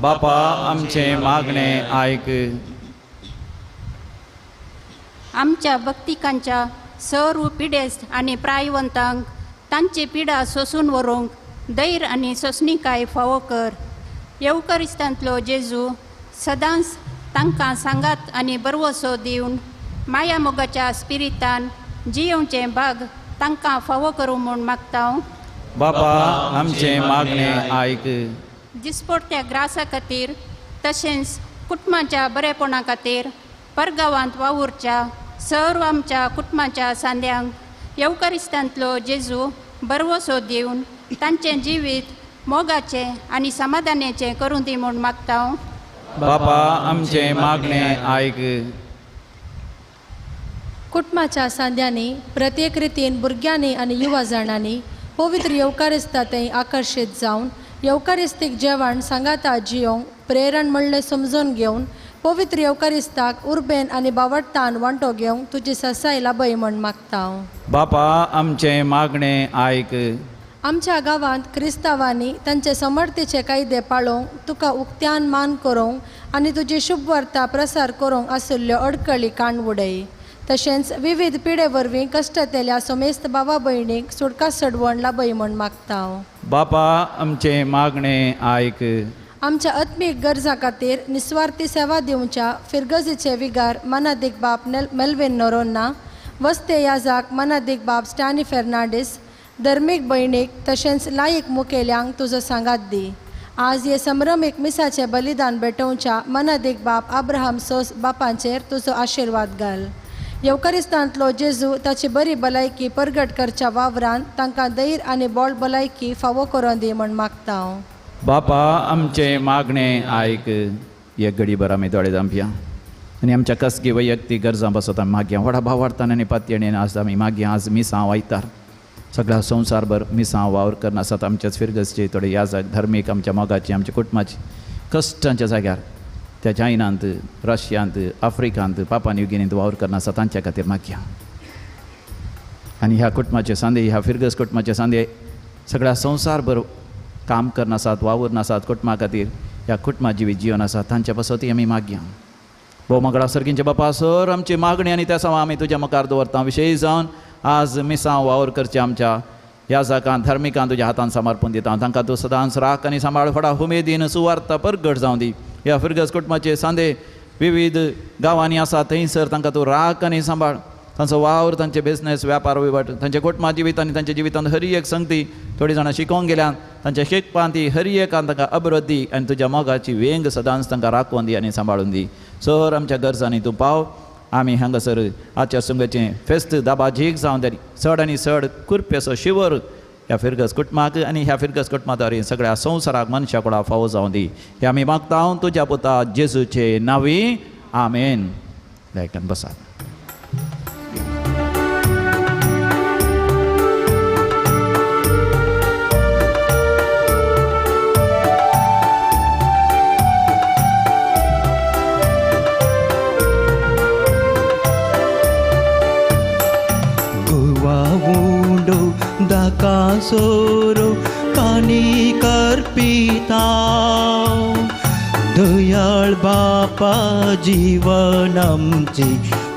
बापा आमचें मागणें आयक. आमच्या भक्तिकांच्या सर्व पिडेस्त आनी प्रायवंतांक तांची पिडा सोसून व्हरूंक धैर्य आनी सोंसणीकाय फावो कर. येवकरिस्तांतलो जेजू सदांच तांकां सांगात आनी बरवसो दिवन माया मोगाच्या स्पिरितान जियोवचें भाग तांकां फावो करूं म्हूण मागता. बापा आमचें मागणें आयक. दिसपडट्या ग्रासा खातीर तशेंच कुटुंबाच्या बरेपणा खातीर परगांवांत वावुरच्या सर्व आमच्या कुटुंबाच्या सांद्यांक येवकरिस्तांतलो जेजू बरवसो दिवन तांचें जिवीत मोगाचें आनी समाधानाचें करूं दी म्हूण मागता. बापा आमचें मागणें आयक. कुटुंबाच्या सांद्यांनी प्रत्येक रितीन भुरग्यांनी आनी युवा जाणांनी पवित्र येवकारिस्तांतय आकर्शीत जावन येवकारिस्तीक जेवण सांगाता जियोंक प्रेरण म्हणलें समजून घेवन पवित्र येवकारिस्ताक उर्बेन आनी बावडटान वांटो घेवंक तुजी ससाय लाभय म्हण मागता हांव. बापा आमचें मागणें आयक. आमच्या गांवांत क्रिस्तांवांनी तांचे समर्थीचे कायदे पाळोवंक तुका उक्त्यान मान करूंक आनी तुजी शुभ वार्ता प्रसार करूंक आशिल्ल्यो अडकळी काण उडय. तशेंच विविध पिढे वरवीं कश्टतेल्या सोमेस्त भावा भयणीक सुटका सडवण लाभय म्हण मागता हांव. बापा आमचें मागणें आयक. आमच्या आत्मीक गरजा खातीर निस्वार्थी सेवा दिवच्या फिरगजीचे विगार मनादीक बाप मेल्विन नोरोन्ना, वस्ते याजाक मनादीक बाप स्टॅनी फेर्नांडीस, धर्मीक भयणीक तशेंच लायक मुखेल्यांक तुजो सांगात दी. आज हे संभ्रमीक मिसाचे बलिदान भेटोवच्या मनादीक बाप अब्राहम सोस बापांचेर तुजो आशिर्वाद घाल. येवकारिस्तांतलो जेजू ताची बरी भलायकी परगट करच्या वावरांत तांकां धैर्य आनी बोळ भलायकी फावो करून दी म्हण मागता हांव. बापा आमचें मागणें आयक. एक घडीभर आमी दोळे धांपया आनी आमच्या कसगी वैयक्तीक गरजां बसत आमी मागया. व्हडा भावार्थान आनी पातयणेन आज आमी मागया. आज मिसांव आयतार सगळ्या संवसारभर मिसांव वावर करना आसात. आमच्याच फिरगसचे थोडे याजाक धर्मीक आमच्या मोगाची आमच्या कुटुंबाची कश्टांच्या जाग्यार त्या चायनांत, रशियांत, आफ्रिकांत, पापा न्यू गिनींत वावर करना आसा तांच्या खातीर मागया. आनी ह्या कुटुंबाचे सांदे, ह्या फिरगस कुटुंबाचे सांदे सगळ्या संवसारभर काम करना आसात, वावर नासात कुटुंबा खातीर, ह्या कुटुंबा जिवीत जिवन आसात तांच्या पासत आमी मागया. भोव मंगळा सर्गींचे बापा सर आमची मागणी आनी त्या सावा आमी तुज्या मुखार दवरता. विशेश जावन आज मिसांव वावर करचे आमच्या ह्या जाकांत धर्मिकांत तुज्या हातान समर्पण दिता. तांकां तूं सदांच राख आनी सांबाळ व्हडा उमेदीन सुवार्ता परगट जावं दी. ह्या फिरगस कुटुंबाचे सांदे विविध गांवांनी आसा थंयसर तांकां तूं राख आनी सांबाळ. तांचो वावर, तांचे बिझनेस, व्यापार वहिवाट, तांचे कुटुंबा जिवीत आनी तांच्या जिवितांत हर एक संगती थोडीं जाणां शिकोवंक गेल्यान तांच्या शिकपांत ती हर एकान तांकां अभिवृद्धी आनी तुज्या मोगाची वेंग सदांच तांकां राखून दी आनी सांबाळून दी. सर आमच्या गरजांनी तूं पाव. आमी हांगासर आजच्या संघाचें फेस्त दाबाजीक जावं तरी चड आनी चड कुरपेसो शिवर ह्या फिरगस कुटुंबाक आनी ह्या फिरगस कुटुंबाद्वारे सगळ्या संवसाराक मनशा कोणा फावो जावं दी. हे आमी मागता हांव तुज्या पुता जेजूचे नांवी. आमेन. लायकान बसात. दाकासोरो कानी करपिता दयाळ बापा जीवन आमची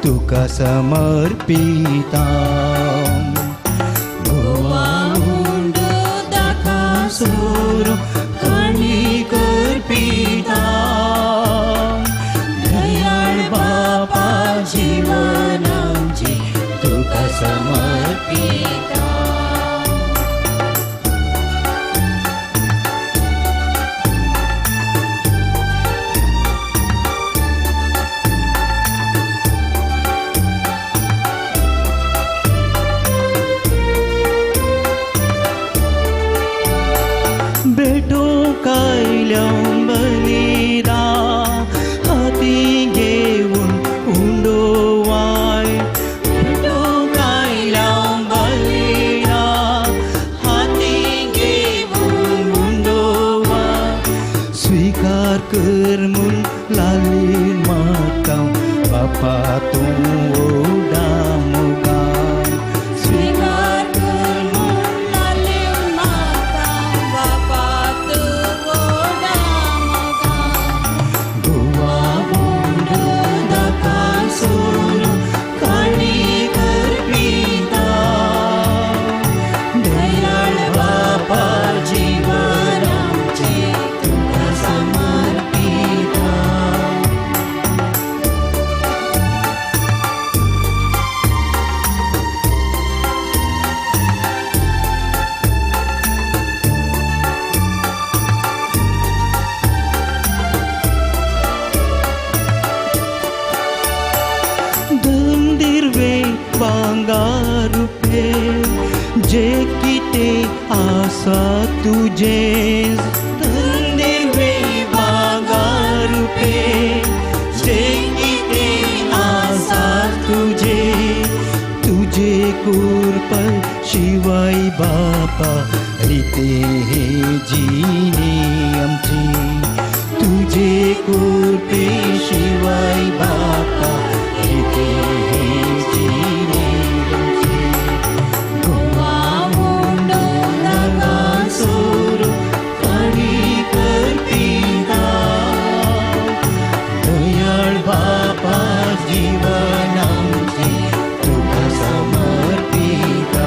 तुका समर्पिता. गोवाऊंडो दाकासोरो कानी करपिता दयाळ बापा जीवन आमची तुका समर्पिता. बलिदा हाती घेऊन उंडोवाय. कायल्या बलिदा हाती घेऊन उंडोवाय. स्वीकार कर म्हूण लालीन म्हाका बापा तूं ओडा मोगा. स्वीकार कर म्हूण लालीन म्हाका बापा तूं ओडा मोगा. गोवा दाकासोरो काणी करपिता दयाळ बापा जीवन आमचे तुका समर्पिता. धंदिरवे भांगार पे जे कितें आसा तुजें. धंदिरवे भांगार पे जे कितें आसा तुजें. तुजे कुरपय शिवाय बापा रिते हे जीने आमचे तुझे कृपे शिवाय बापा रिते हे जीने आमचे गोवा मुंडो नका सोरू आणि करती दयाळ बापा जीवन आमचे तुका समर्पिता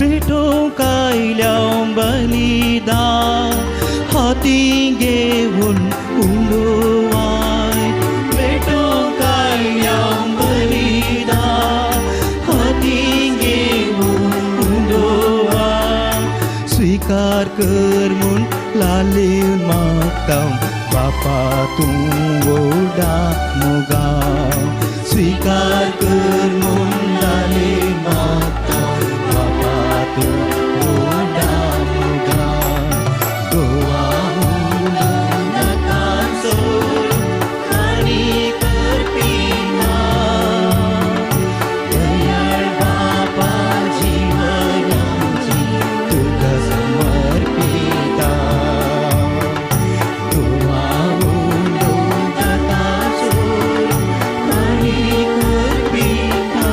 भेटो कायल्या बलिदान हाती घेऊन उडवाय भेटो कायल्या बलिदान हाती घेऊन उडवाय स्वीकार कर म्हूण लालेवन मागता बापा तूं ओडा मोगाव स्वीकार कर म्हूण लालेवन मागता बापा तूं ओडा मोगाव गोवा मुंडो नका सोरू आनी करपी ना दयाळ बापा जीवन आमचे तुका समर्पिता गोवा मुंडो नका सोरू आनी करपी ना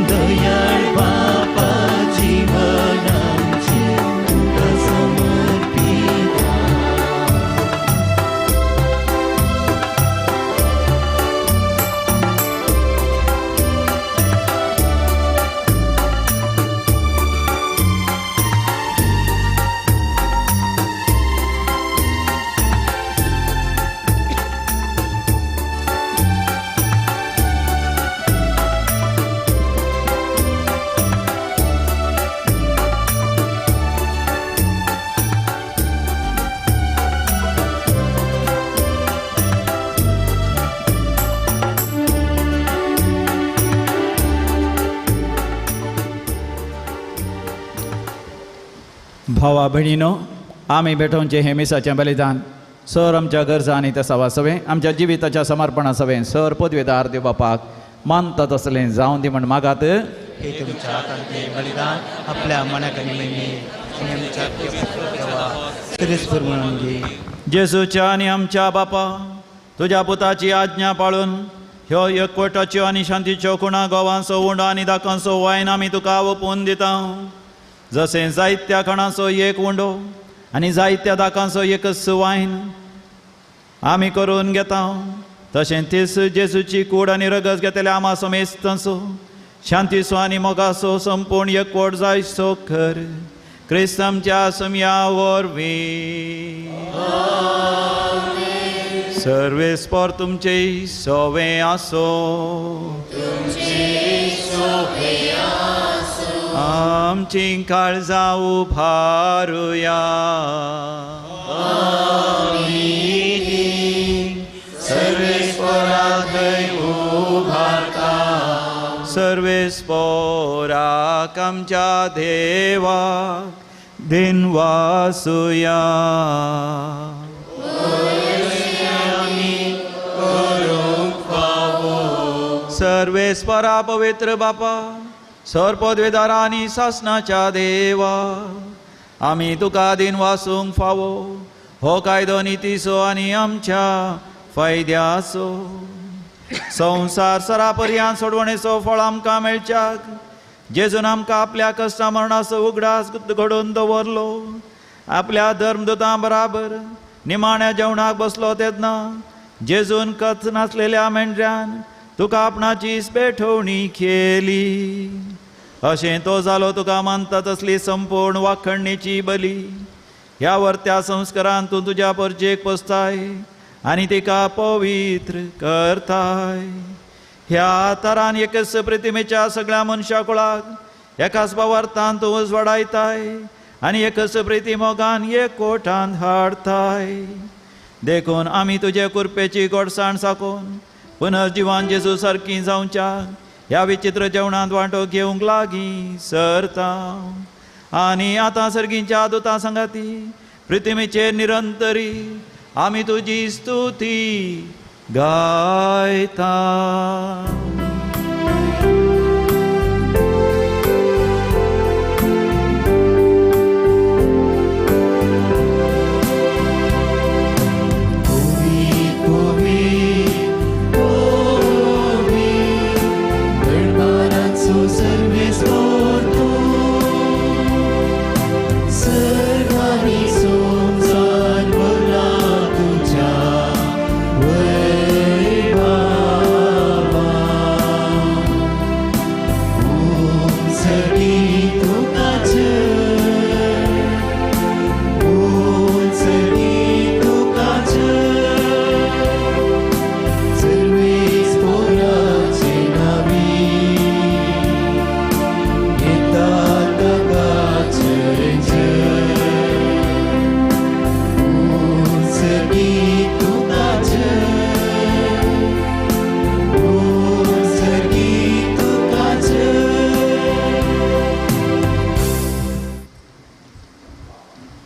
दयाळ बापा जीवन आमचे तुका समर्पिता भावा भयणीनो आमी भेटोवचे हे मिसाचें बलिदान सर आमच्या गरजा आनी त्या सवा सवे आमच्या जिविताच्या समर्पणा सवे सर पदवेदार देव बापाक मानता तसलें जावं दी म्हण मागात हे तुमच्या हातांतलें बलिदान आपल्या मनाक आनी मैमेक आनी आमच्या तिरस्कार म्हणून घे जेजूच्या आनी आमच्या बापा तुज्या पुताची आज्ञा पाळून ह्यो एकवटाच्यो आनी शांतीच्यो खुणा गोवांचो उंडो आनी दाकांचो वायन आमी तुका ओपून दिता जशें जायत्या खणांचो एक उंडो आनी जायत्या दाकांचो एकच वायन आमी करून घेता तशें तीच जेजूची कूड आनी रगत घेतल्या आमा समेस्तांचो शांतीचो आनी मोगाचो संपूर्ण एकवट जायचो कर क्रिस्त आमच्या समया वरवीं सर्वेस्पर तुमचे सोवे आसो आमची काळजां उभारुया सर्वेस्परा थंय उभारता सर्वेस्पराक आमच्या देवाक दिनवासुया सर्वेस्परा पवित्र बापा सर पदवेदारा आनी शासनाच्या देवा आमी तुका दिन वासूंक फावो हो कायदो नितीचो आनी आमच्या फायद्याचो संवसार सरापर्यंत सोडवणेचो फळ आमकां मेळच्याक जेजून आमकां आपल्या कश्टा मरणाचो उगडास घडोवन दवरलो आपल्या धर्मदुतां बराबर निमाण्या जेवणाक बसलो तेन्ना जेजून कथ नासलेल्या मेंढऱ्यान तुका आपणाची पेठवणी केली अशें तो जालो तुका मानता तसली संपूर्ण वाखणणेची बली ह्या वर्त्या संस्कारान तूं तुज्या परजेक पोसताय आनी तिका पवित्र करताय ह्या तरान एकच प्रतिमेच्या सगळ्या मनशा कुळाक एकाच भावार्थान तूं उजवाडायताय आनी एकच प्रतिमोगान एकवटान हाडताय देखून आमी तुजे कुरपेची गोडसाण साकोन पुनर्जिवान जेजू सारकी जावच्या ह्या विचित्र जेवणांत वांटो घेवंक लागीं सरता आनी आतां सर्गींच्या दुता संगाती पृथ्वीचेर निरंतरी आमी तुजी स्तुती गायता.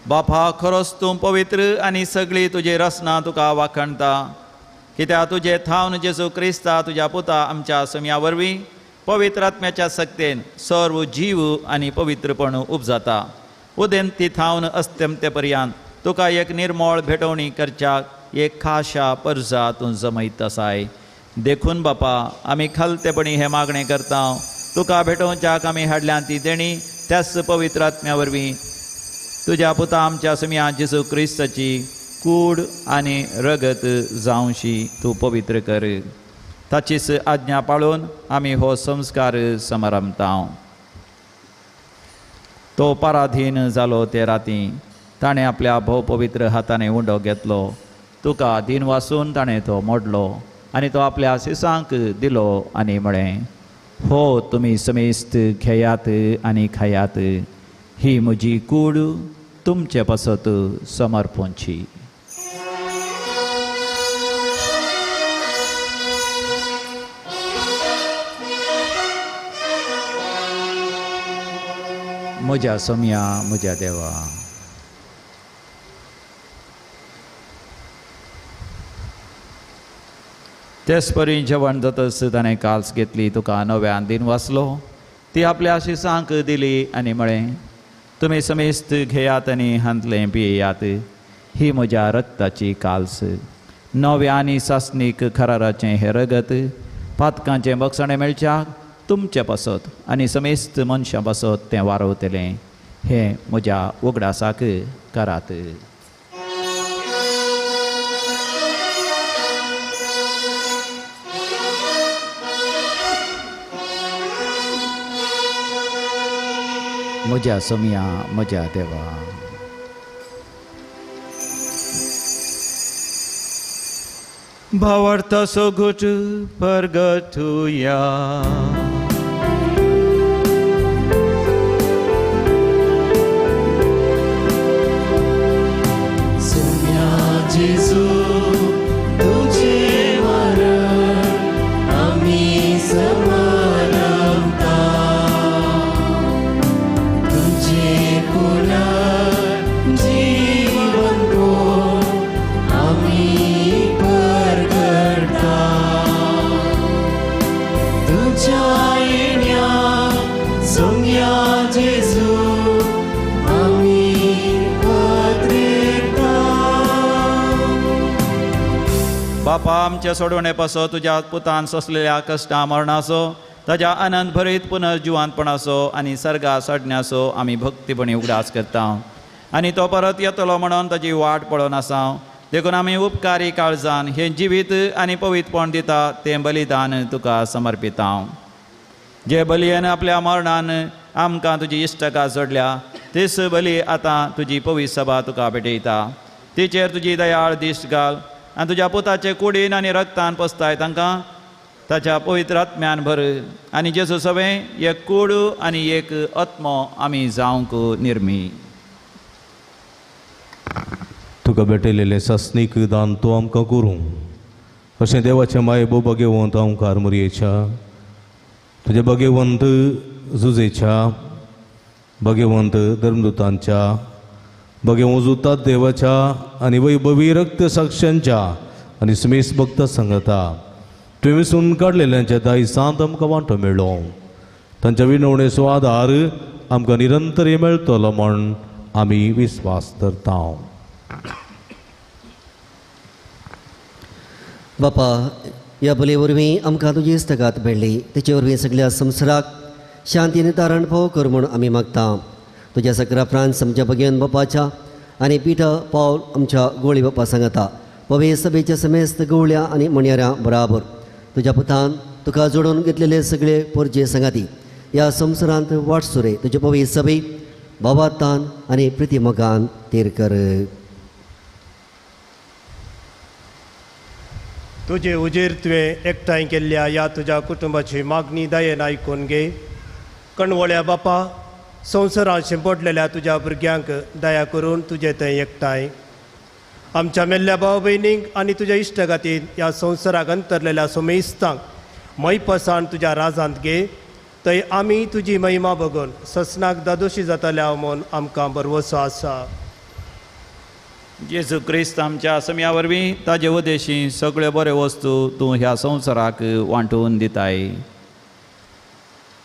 बापा खरोच तूं पवित्र आनी सगळी तुजी रसना तुका वाखणटा कित्याक तुजें थावन जेजू क्रिस्ता तुज्या पुता आमच्या समिया वरवीं पवित्र आत्म्याच्या सक्तेन सर्व जीव आनी पवित्रपण उपजाता. उदेंत ती थावन अस्त्यंते पर्यंत तुका एक निर्मळ भेटवणी करच्याक एक खाशा पर्जा तूं जमयत आसाय. देखून बापा आमी खालतेपणी हे मागणें करता तुका भेटोवच्याक आमी हाडल्या ती देणी त्याच पवित्र आत्म्या वरवीं तुज्या पुता आमच्या समिया जेजू क्रिस्ताची कूड आनी रगत जावशी तूं पवित्र कर. ताचीच आज्ञा पाळून आमी हो संस्कार समारंभता. तो पराधीन जालो ते राती ताणें आपल्या भोव पवित्र हाताने उंडो घेतलो. तुका दिन वासून ताणें तो मोडलो आनी तो आपल्या शिसांक दिलो आनी म्हळें, हो तुमी समेस्त घेयात आनी खायात, ही म्हजी कूड तुमचे पासत समर्पणची. म्हज्या समिया म्हज्या देवा, तेच परी जेवण जातच ताणें काल्स घेतली, तुका नव्यान दिन वाचलो, ती आपल्या शिसांक दिली आनी म्हळें, तुमी समेस्त घेयात आनी हांतलें पियेयात, ही म्हज्या रक्ताची काल्स, नव्या आनी सासणीक खराराचें हें रगत, पातकांचें बक्षणें मेळच्याक तुमचे पासत आनी समेस्त मनशां पासत तें वारवतलें, हें म्हज्या उगडासाक करात. म्हज्या समिया म्हज्या देवा, भावार्थाचो घोट परगटुया. समिया जेजू तुझे मरण आमी समारंभता. बापा आमचे सोडवणे पासो तुज्या पुतान सोंसलेल्या कश्टां मरणाचो, ताज्या आनंद भरीत पुनर्जिवांतपणाचो आनी सर्गा सडण्याचो आमी भक्तीपणी उगडास करता आनी तो परत येतलो म्हणून ताजी वाट पळोवन आसा. देखून आमी उपकारी काळजान हें जिवीत आनी पवित्रपण दिता तें बलिदान तुका समर्पिता. जे बलयेन आपल्या मरणान आमकां तुजी इश्टका जोडल्या, तेच बली आतां तुजी पवित्र सभा तुका भेटयता. तिचेर तुजी दयाळ दिश्ट घाल आनी तुज्या पुताचे कुडीन आनी रक्तान पोसताय तांकां ताच्या पवित्र आत्म्यान भर आनी जेजू सवें एक कूड आनी एक आत्मो आमी जावंक निर्मी. तुका भेटयलेलें सासणीक दान तूं आमकां करूं, अशें देवाचे माय बोब घेवन हांव कारमुरयेच्या तुझे भगवंत जुजेच्या, भगवंत धर्मदूतांच्या, भगवंत देवाच्या आणि वैभवी रक्त साक्षांच्या आणि समेस भक्त संगता तुवें वेंचून काडलेल्यांच्या दायजांत आमकां वांटो मेळ्ळो. तांच्या विनवणेचो आदार आमकां निरंतर मेळटलो म्हण आमी विस्वास करता. बापा, ह्या बले वरवीं आमकां तुजी इस्तगात मेळ्ळी, तेचे वरवीं सगळ्या संवसाराक शांतीन तारण फावो कर म्हूण आमी मागता. तुज्या सकरा फ्रांस आमच्या भगियन बापाच्या आनी पिठा पावल आमच्या गोळी बापा सांगता. पवे सभेच्या समेस्त गवळ्या आनी मणयाऱ्यां बराबर तुज्या पुतान तुका जोडून घेतलेले सगळे पोरचे संगाती ह्या संवसारांत वाटसुरे तुजे पवे सभे भावातान आनी प्रितीमोगान तेर कर. तुजे उजेर तुवें एकठांय केल्ल्या ह्या तुज्या कुटुंबाची मागणी दयेन आयकून घे. कणवळ्या बापा, संवसारांत शिंपडलेल्या तुज्या भुरग्यांक दया करून तुजे थंय एकठांय. आमच्या मेल्ल्या भाव भयणींक आनी तुज्या इश्टगातीन ह्या संवसाराक अंतरलेल्या सोमेस्तांक मैपसाण तुज्या राजांत घे. थंय आमी तुजी महिमा बघून ससनाक दादोशी जातल्या म्हूण आमकां भरवोसो आसा. जेजू क्रिस्त आमच्या सम्या वरवीं ताजे उदेशी सगळ्यो बऱ्यो वस्तू तूं ह्या संवसाराक वांटून दिताय.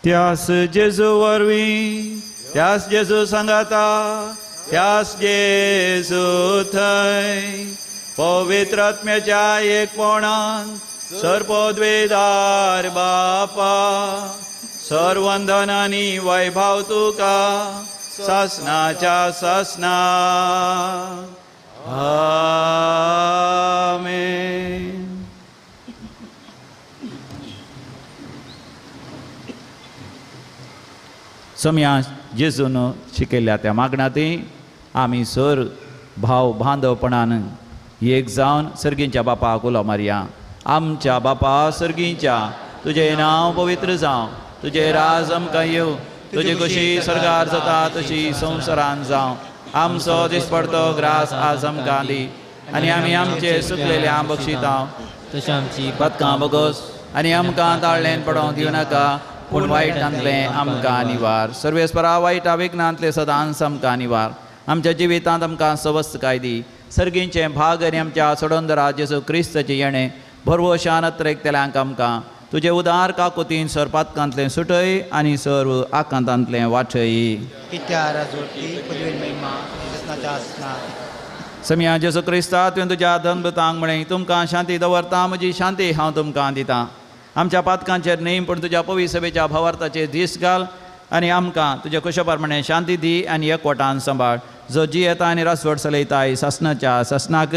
त्यास जेजू वरवीं, त्यास जेजू सांगाता, त्यास जेजू थंय पवित्र आत्म्याच्या एकपणान सर्पोद्वेदार बापा सर्वंदन आनी वैभव तुका सासनाच्या सासना. आमेन. सम्या जेजून शिकयल्या त्या मागणांती आमी सर भाव बांदवपणान एक जावन सर्गींच्या बापाक उलो मारया. आमच्या बापा सर्गींच्या, तुजें नांव पवित्र जावं, तुजें राज आमकां येवं, तुजी कशी सरकार जाता तशी संवसारांत जावं. आमचो दिसपडतो ग्रास आज आमकां दी, आनी आमी आमचे सुकलेल्या बक्षिता तशें आमची पदकां बगोस, आनी आमकां ताळ्ळेन पडोवंक दिवं नाका, पूण वायटांतलें आमकां निवार. सर्वेस्परा वायटा विघ्नांतले सदांच आमकां निवार. आमच्या जिवितांत आमकां सवस्थकाय दी. सर्गींचे भाग आनी आमच्या सोडोंदरा जेजू क्रिस्ताचे येणे भरवोशान एकतेल्यांक आमकां तुजे उदार काकुतीन सरपातकांतलें सुटय आनी सर्व आकांतांतलें वाटय. सम्या जेजू क्रिस्ता तुवें तुज्या धनभुतांक म्हळें, तुमकां शांती दवरता, म्हजी शांती हांव तुमकां दितां. आमच्या पातकांचेर न्ही पूण तुज्या पवित्र सभेच्या भावार्थाचेर दीस घाल आनी आमकां तुज्या कुशेपरमाणे शांती दी आनी एकवटान सांबाळ. जो जी येता आनी रासवड चलयताय सासनाच्या सासनाक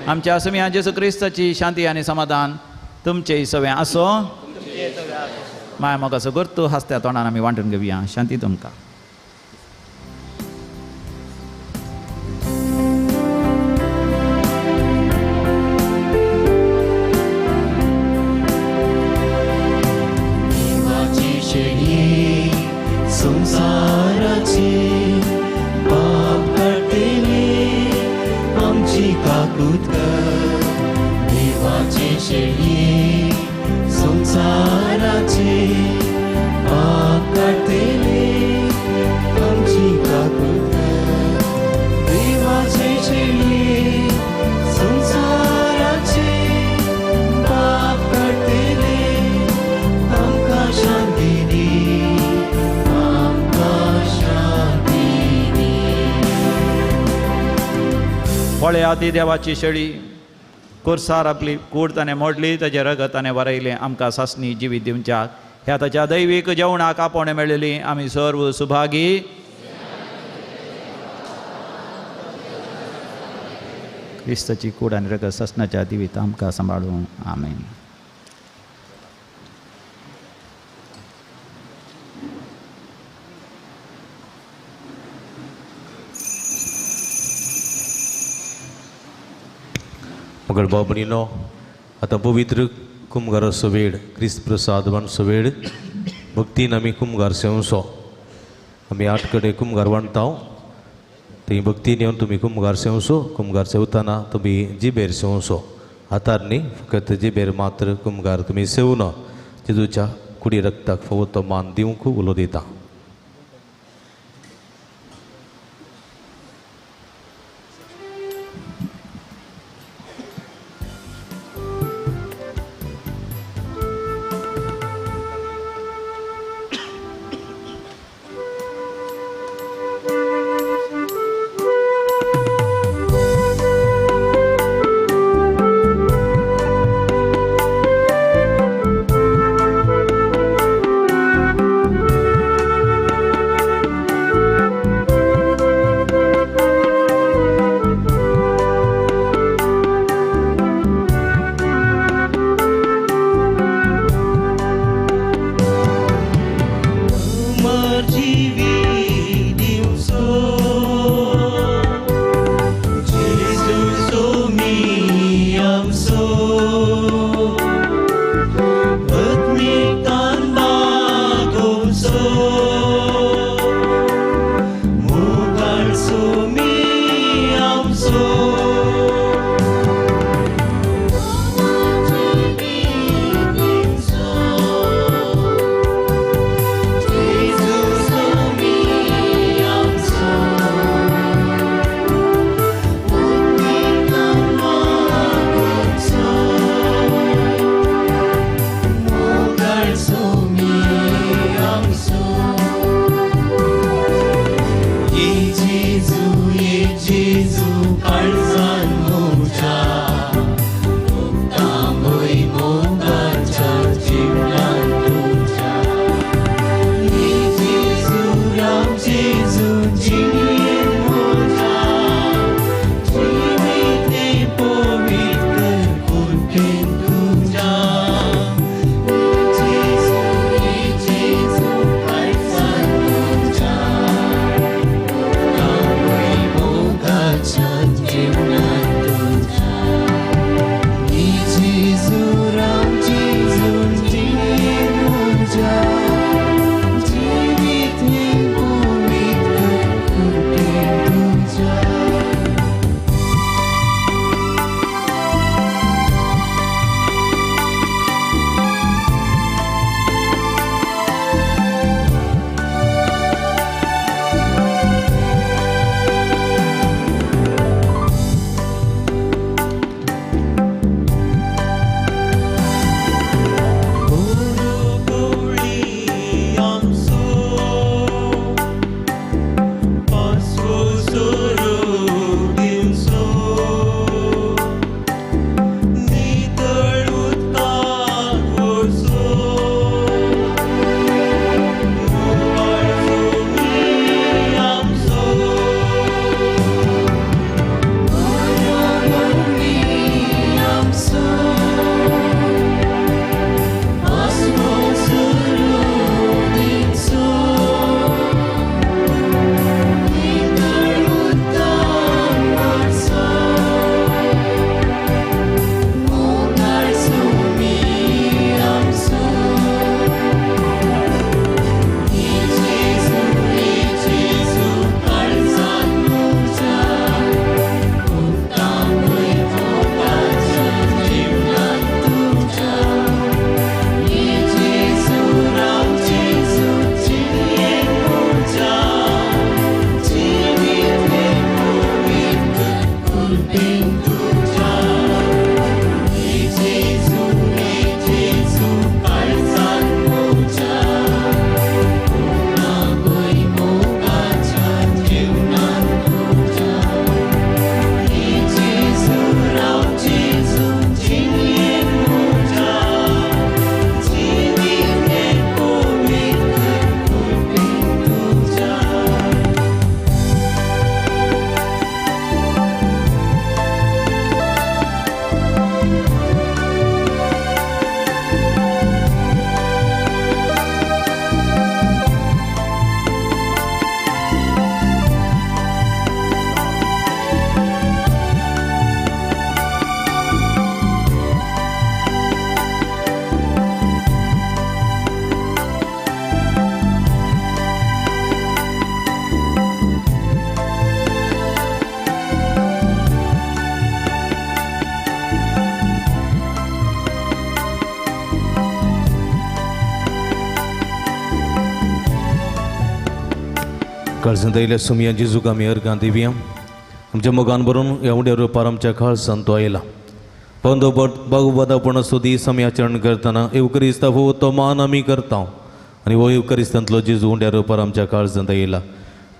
आमच्या सम्या जेजू क्रिस्ताची शांती आनी समाधान तुमचेय सवें आसो. माय मोगाचो गुर्तू हासत्या तोंडान आमी वांटून घेवया. शांती तुमकां. संसाराचे पाप काडलेले आमची काकूत कर. देवाचे शेळये संसाराचे पाप काडलेले आमची काकूत कर. देवाचे शेळये संसाराचे पाप काडलेले आमकां शांती दी. फळे आदी देवाची शेळी कुर्सार आपली कूड ताणें मोडली, ताजे रगत ताणें वरयलें आमकां सासणी जिवीत दिवच्याक. ह्या ताच्या दैवीक जेवणाक आपोवणें मेळिल्ली आमी सर्व सुभागी. क्रिस्ताची कूड आनी रगत सासणाच्या जिवीत आमकां सांबाळूं. आमेन. मगळ बाबणीनो आतां पवित्र कुमगाराचो वेळ, क्रिस्त प्रसादवांचो वेळ. भक्तीन आमी कुमगार सेवसो. आमी 8 कडेन कुमगार वांटता. थंय भक्तीन येवन तुमी कुमगार सेवसो. कुमगार सेवताना तुमी जिबेर सेवसो. हातार न्ही, फकत जिबेर मात्र कुमगार तुमी सेवना. जेजूच्या कुडी रक्ताक फावो तो मान दिवंक उलो दिता. काळजांतल्या सुमया जेजूक आमी अर्गां दिवया आमच्या मोगान बरोवन एवढ्या रुपार आमच्या काळ सांतो आयला पंदो भगवदापण दीस आमी आचरण करतना एवकरिस्ता हो तो मान आमी करता आनी हो एवकरिस्तांतलो जेजू उंड्या रुपार आमच्या काळजांत येयला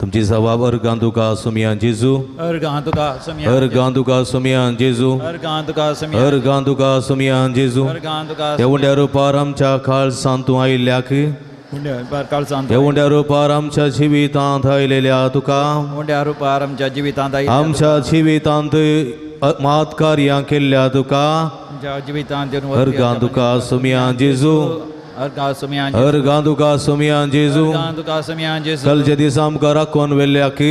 तुमची जबाब अर्गां तुका सुमया जेजू अर्गां तुका सुमया अर्गां तुका सुमया जेजू अर्गां तुका सुमया अर्गां तुका सुमया जेजू अर्गां तुका ह्या उंड्या रुपार आमच्या काळ सांतू आयिल्ल्याक ह्या उंड्या रुपार आमच्या जिवितांत आयलेल्या तुका उंड्या रुपार आमच्या जिवितांत आमच्या जिवितांत मात कार्यां केल्ल्या तुका आमच्या जिवितांत अर्गां तुका सुमया जेजू अर्गां सुमया अर्गां तुका सुमया जेजू अर्गां तुका सुमया जेजू कलचे दिसा आमकां राखून व्हेल्ल्या की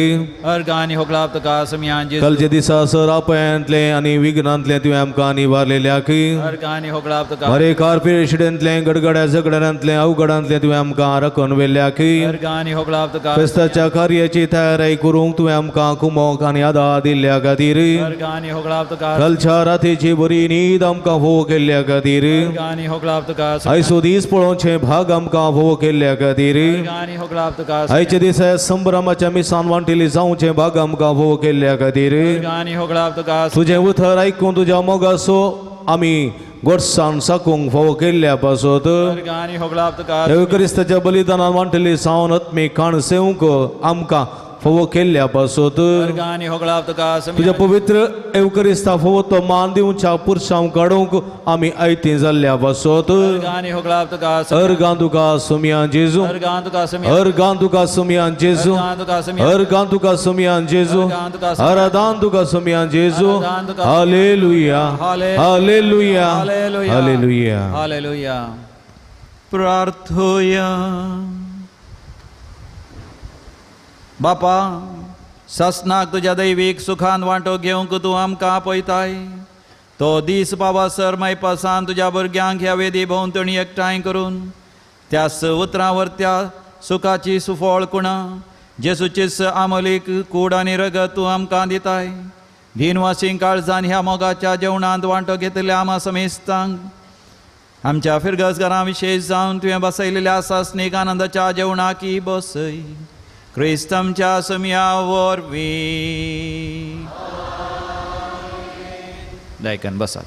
अर्गां आनी होगलाप तुका सुमया जेजू कलचे दिसा सरापयांतले आनी विघ्नांतले तुवें आमकां निवारलेल्या की अर्गां आनी होगलाप तुका बरे कार्पेशिडेंतले गडगड्या झगड्यांतले अवघडांतले तुवें आमकां राखून व्हेल्ल्या की अर्गां आनी होगलाप तुका क्रिस्ताच्या कार्याची तयारी करूंक तुवें आमकां कुमोक आनी आदार दिल्ल्या खातीर अर्गां आनी होगलाप तुका कलच्या रातीची बरी न्हीद आमकां फोव केल्ल्या खातीर अर्गां आनी होगलाप तुका आयचो दीस पळोवचे भाग आमकां फोव केल्ल्या खातीर अर्गां आनी होगलाप तुका आयचे दिसा संभ्रमाच्या मिसान वांटिली जावचे भाग आमकां फोव केल्ल्या खातीर अर्गां आनी होगलाप तुका तुजें उतर आयकून तुज्या मोगाचो आमी गोडसाण साकूंक फोव केल्ल्या पासत अर्गां आनी होगलाप तुका क्रिस्ताच्या बलिदानान वांटिली सावन आत्मीक खाण सेवंक आमकां फोव केल्ल्या पासत अर्गां आनी होगलाप तुका तुज्या पवित्र एवकरिस्ता फोव तो मान दिवच्या पुरसांव काडूंक आमी आयतीं जाल्ल्या पासत अर्गां आनी होगलाप तुका अर्गां तुका सुमया जेजू अर्गां तुका सुमया अर्गां तुका सुमया जेजू अर्गां तुका सुमया अर्गां तुका सुमया जेजू आराधन तुका सुमया जेजू हालेलुया हालेलुया हालेलुया हालेलुया प्रार्थोया बापा ससनाक तुज्या दैवीक सुखान वांटो घेवंक तूं आमकां आपयताय तो दीस बाबा सर माय पासान तुज्या भुरग्यांक ह्या वेदी भोंवतणी एकठांय करून त्या उतरां त्या सुखाची सुफोळकुणां जेसूची आमलीक कूड आनी रगत तूं आमकां दिताय दिनवासीं काळजान ह्या मोगाच्या जेवणांत वांटो घेतल्या आमा समेस्तांक आमच्या फिरगसगारां विशेश जावन तुवें बसयलेल्या सासणीक आनंदाच्या जेवणाकी बसय क्रिस्तमच्या सुमया वरवीं दायकन बसात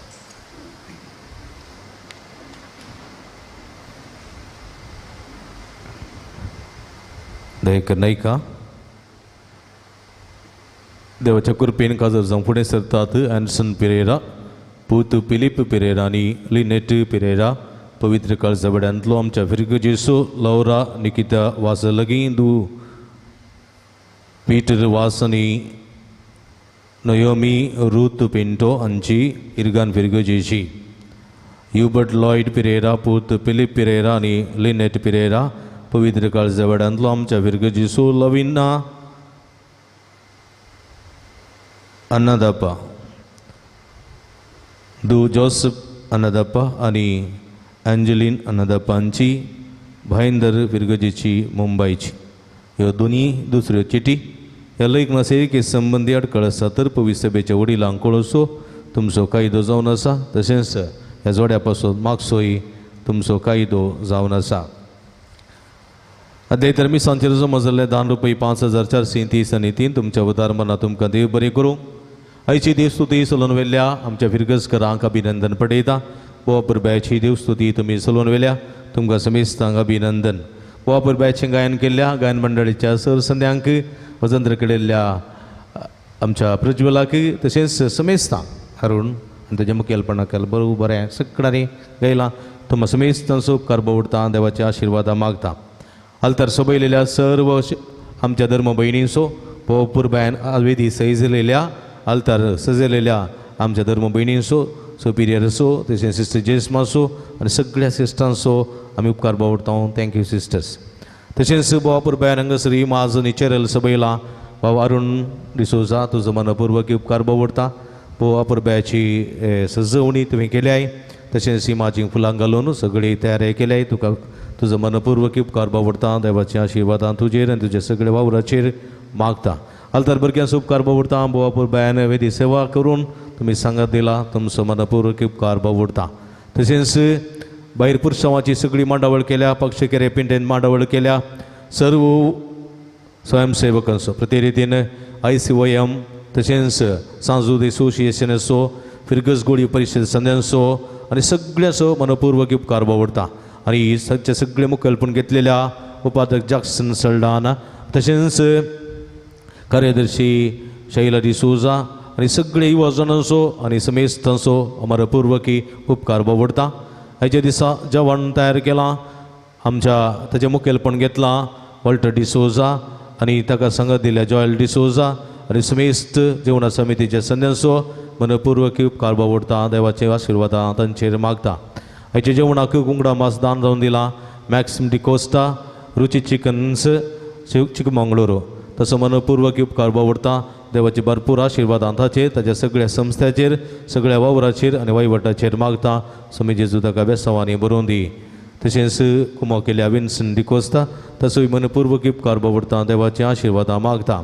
दयेकर नायका देवाच्या कृपेन काजर जावं फुडें सरतात एन्सन पेरेरा पूत फिलीप पेरेरा आनी लिनेट पेरेरा पवित्र काळजाबड्यांतलो आमच्या फिरग जेसो लवरा निकिता वासलगिंदू पीटर वासनी नयोमी रूथ पिंटो हांची इर्गान फिरगजेची ह्युबर्ट लॉयड पिरेरा पूत फिलीप पिरेरा आनी लिनेट पिरेरा पवित्र काळजाबड्यांतलो आमच्या फिरगजेचो लविना अन्नदाप्पा दू जोसेफ अन्नदाप्पा आनी एंजेलिन अन्नदाप्पांची भाईंदर फिरगजेची मुंबयची ह्यो दोनी दुसऱ्यो चिटी ह्या लग्न सेविके संबंदी अडखळ आसा तर पवित्र सभेच्या वडिलांक कळसो तुमचो कायदो जावन आसा तशेंच ह्या जोड्या पासून मागसोय तुमचो कायदो जावन आसा अध्याय धर्मिसांचेर जमा जाल्ले ₹10 5,430 आनी 3 तुमच्या उदार मना तुमकां देव बरें करूं आयची देवस्तुती चलोवन व्हेल्ल्या आमच्या फिरगसकारांक अभिनंदन पठयता बोवा पुरब्याची देवस्तुती तुमी चलोवन व्हेल्या तुमकां समेस्तांक अभिनंदन बोवा पुरब्याचें गायन केल्ल्या गायन मंडळीच्या सरसंद्यांक वजंत्र केलेल्या आमच्या प्रज्वलाक तशेंच समेस्तांक अरुण आनी तेज्या मुखेलपणाक बरें सगळ्यांनी गायलां तुमकां समेस्तांचो उपकार भोवडटा देवाचे आशिर्वादा मागता आल्तार सोबयलेल्या सर्व आमच्या धर्म भयणींचो बोवा पुरब्यान वेदी सजयलेल्या आल्तार सजयलेल्या आमच्या धर्म भयणींचो सुपिरियर्सो तशेंच सिस्टर जेस्माचो आनी सगळ्या सिस्टरांचो आमी उपकार भोवडटा थँक्यू सिस्टर्स तशेंच बोवा पुरब्यान हांगासरी माज निचेरल सबयला बाबा अरुण डिसोजा तुजो मनपूर्वक उपकार भोवडटा बोवा पुरब्याची सजवणी तुवें केल्याय तशेंच इमाचीं फुलां घालून सगळी तयारी केल्याय तुका तुजो मनपूर्वक उपकार भोवडटा देवाच्या आशिर्वादान तुजेर आनी तुज्या सगळ्या वावराचेर मागता आल्तार भुरग्यांचो उपकार भोवडटा बोवा पुरब्यान वेदी सेवा करून तुमी सांगत दिला तुमचो मनपूर्वक उपकार भोवडटा तशेंच भायर पुरसांवाची सगळी मांडावळ केल्या पक्षकेरे पिंडेन मांडावळ केल्या सर्व स्वयंसेवकांचो प्रते रितीन ICYM तशेंच सांजूद असोसिएशन असो फिरगस गोळी परिशद संध्यांचो आनी सगळ्यांचो मनपूर्वक उपकार बावडटा आनी सगळे मुखेलपण घेतलेल्या उपाध्यक्ष जॅक्सन सल्डान तशेंच कार्यदर्शी शैला डिसोजा आनी सगळे युवजनांचो आनी समेस्तांचो मनपूर्वकी उपकार बावडटा. हेच्या दिसा जेवण तयार केलां आमच्या ताचें मुखेलपण घेतलां वॉल्टर डिसोजा आनी ताका संगत दिल्या जॉयल डिसोजा आनी समेस्त जेवणा समितीच्या संध्यांचो मनपूर्वकी उपकार बावडटा. देवाचे आशिर्वादां तांचेर मागता. हेच्या जेवणाक कुंगडा मास दान जावन दिलां मॅक्सिम डिकोस्टा रुची चिकन्स चिकमंगळूरू. तसो मनपूर्वकी उपकार बावडटा. देवाची भरपूर आशिर्वादां ताचेर ताच्या सगळ्या संस्थाचेर सगळ्या वावराचेर आनी वैवटाचेर मागता. स्वामी जेजू ताका बेसांवांनी बरोवन दी. तशेंच कुमो केल्या विन्सन डिकोस्ता तसोय मनपूर्वकी उपकार बावडटा. देवाची आशिर्वादां मागता.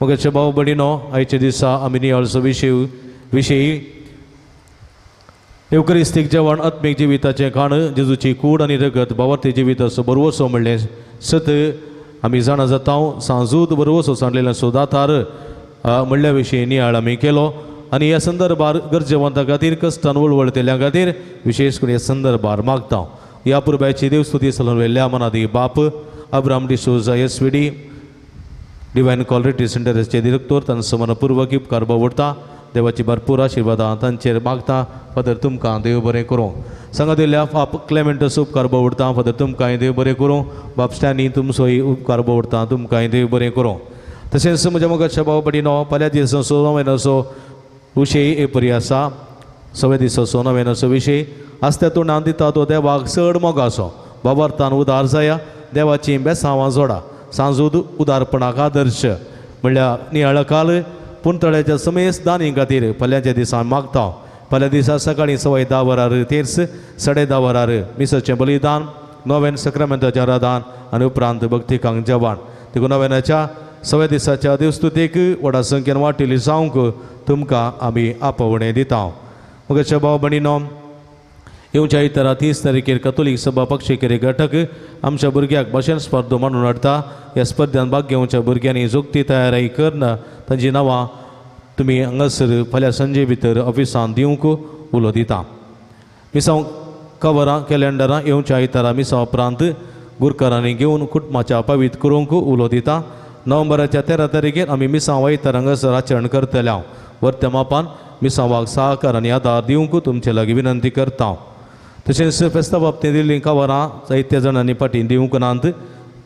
मोगाचे भाव भयणीनो, आयच्या दिसा आमी नियाळचो विशयी एवकरिस्तीक जेवण आत्मीक जिविताचें खाण जेजूची कूड आनी रगत भावार्थी जिविताचो बरवसो म्हणलें सत आमी जाणा जाता. सांजूद बरवसो सांडलेल्या सोदातार म्हणल्या विशीं नियाळ आमी केलो आनी ह्या संदर्भार गरजेवंतां खातीर कश्टान वळवळतेल्या खातीर विशेश करून ह्या संदर्भार मागता. ह्या पुरब्याची देवस्तुती सलोन वेल्ल्या मनादी बाप Abram D'Souza SVD divine call retreat सेंटरचे डिरेक्टर तांचो मनपूर्वक उपकार बावडटा. देवाची भरपूर आशिर्वादां तांचेर मागता. फादर तुमकां देव बरें करूं. सांगा दिल्या बाप क्लेमेंटस उपकार बावडटा. फादर तुमकांय देव बरें करूं. बाप स्टॅनी तुमचोय उपकार बावडटा. तुमकांय देव बरें करूं. तशेंच म्हज्या मोगाच्या भाव भयणीनो, फाल्या दिसाचो नोवेनाचो विशय एपरी आसा. 6व्या दिसाचो नोवेनाचो विशय आसत्या तोंडान दिता तो देवाक चड मोगाचो. बाबार्थान उदार जाया. देवाची बेसांवां जोडा. सांजूद उदारपणाक आदर्श म्हणल्यार नियाळ काल पुंतळ्याच्या समेस्त दानी खातीर फाल्यांच्या दिसा मागता. फाल्या दिसा सकाळीं 10:15 वरार तेर्स 10:30 वरार मिसाचें बलिदान, नोवेन सक्रामेंताचें आराधन आनी उपरांत भक्तिकांक जेवण. देखून नोवेनाच्या 6व्या दिसाच्या देवस्तुतेक व्हडा संख्येन वाटिल्ली जावंक तुमकां आमी आपोवणें दिता. मोगाचे भाव भयणीनो, येवच्या इतरा 30 तारखेर कथोलीक सभा पक्षिकेरे घटक आमच्या भुरग्याक भाशण स्पर्धो म्हणून हाडटा. ह्या स्पर्धांत भाग घेवच्या भुरग्यांनी जोगती तयारी करना तांची नांवां तुमी हांगासर फाल्यां संजे भितर ऑफिसांत दिवंक उलो दिता. मिसांव कवरां कॅलेंडरां येवच्या इतरा मिसां उपरांत गुरकारांनी घेवन कुटुंबाच्या पवित करूंक उलो दिता. नोव्हेंबराच्या 13 तारखेर आमी मिसांव इतर हांगासर आचरण करतल्या. वर्तमापान मिसांवाक सहकार आनी आदार दिवंक तुमचे लागीं विनंती करता. तशेंच फेस्ता बाबतींत दिल्लीं कवरां जायत्या जाणांनी फाटीं दिवंक नात.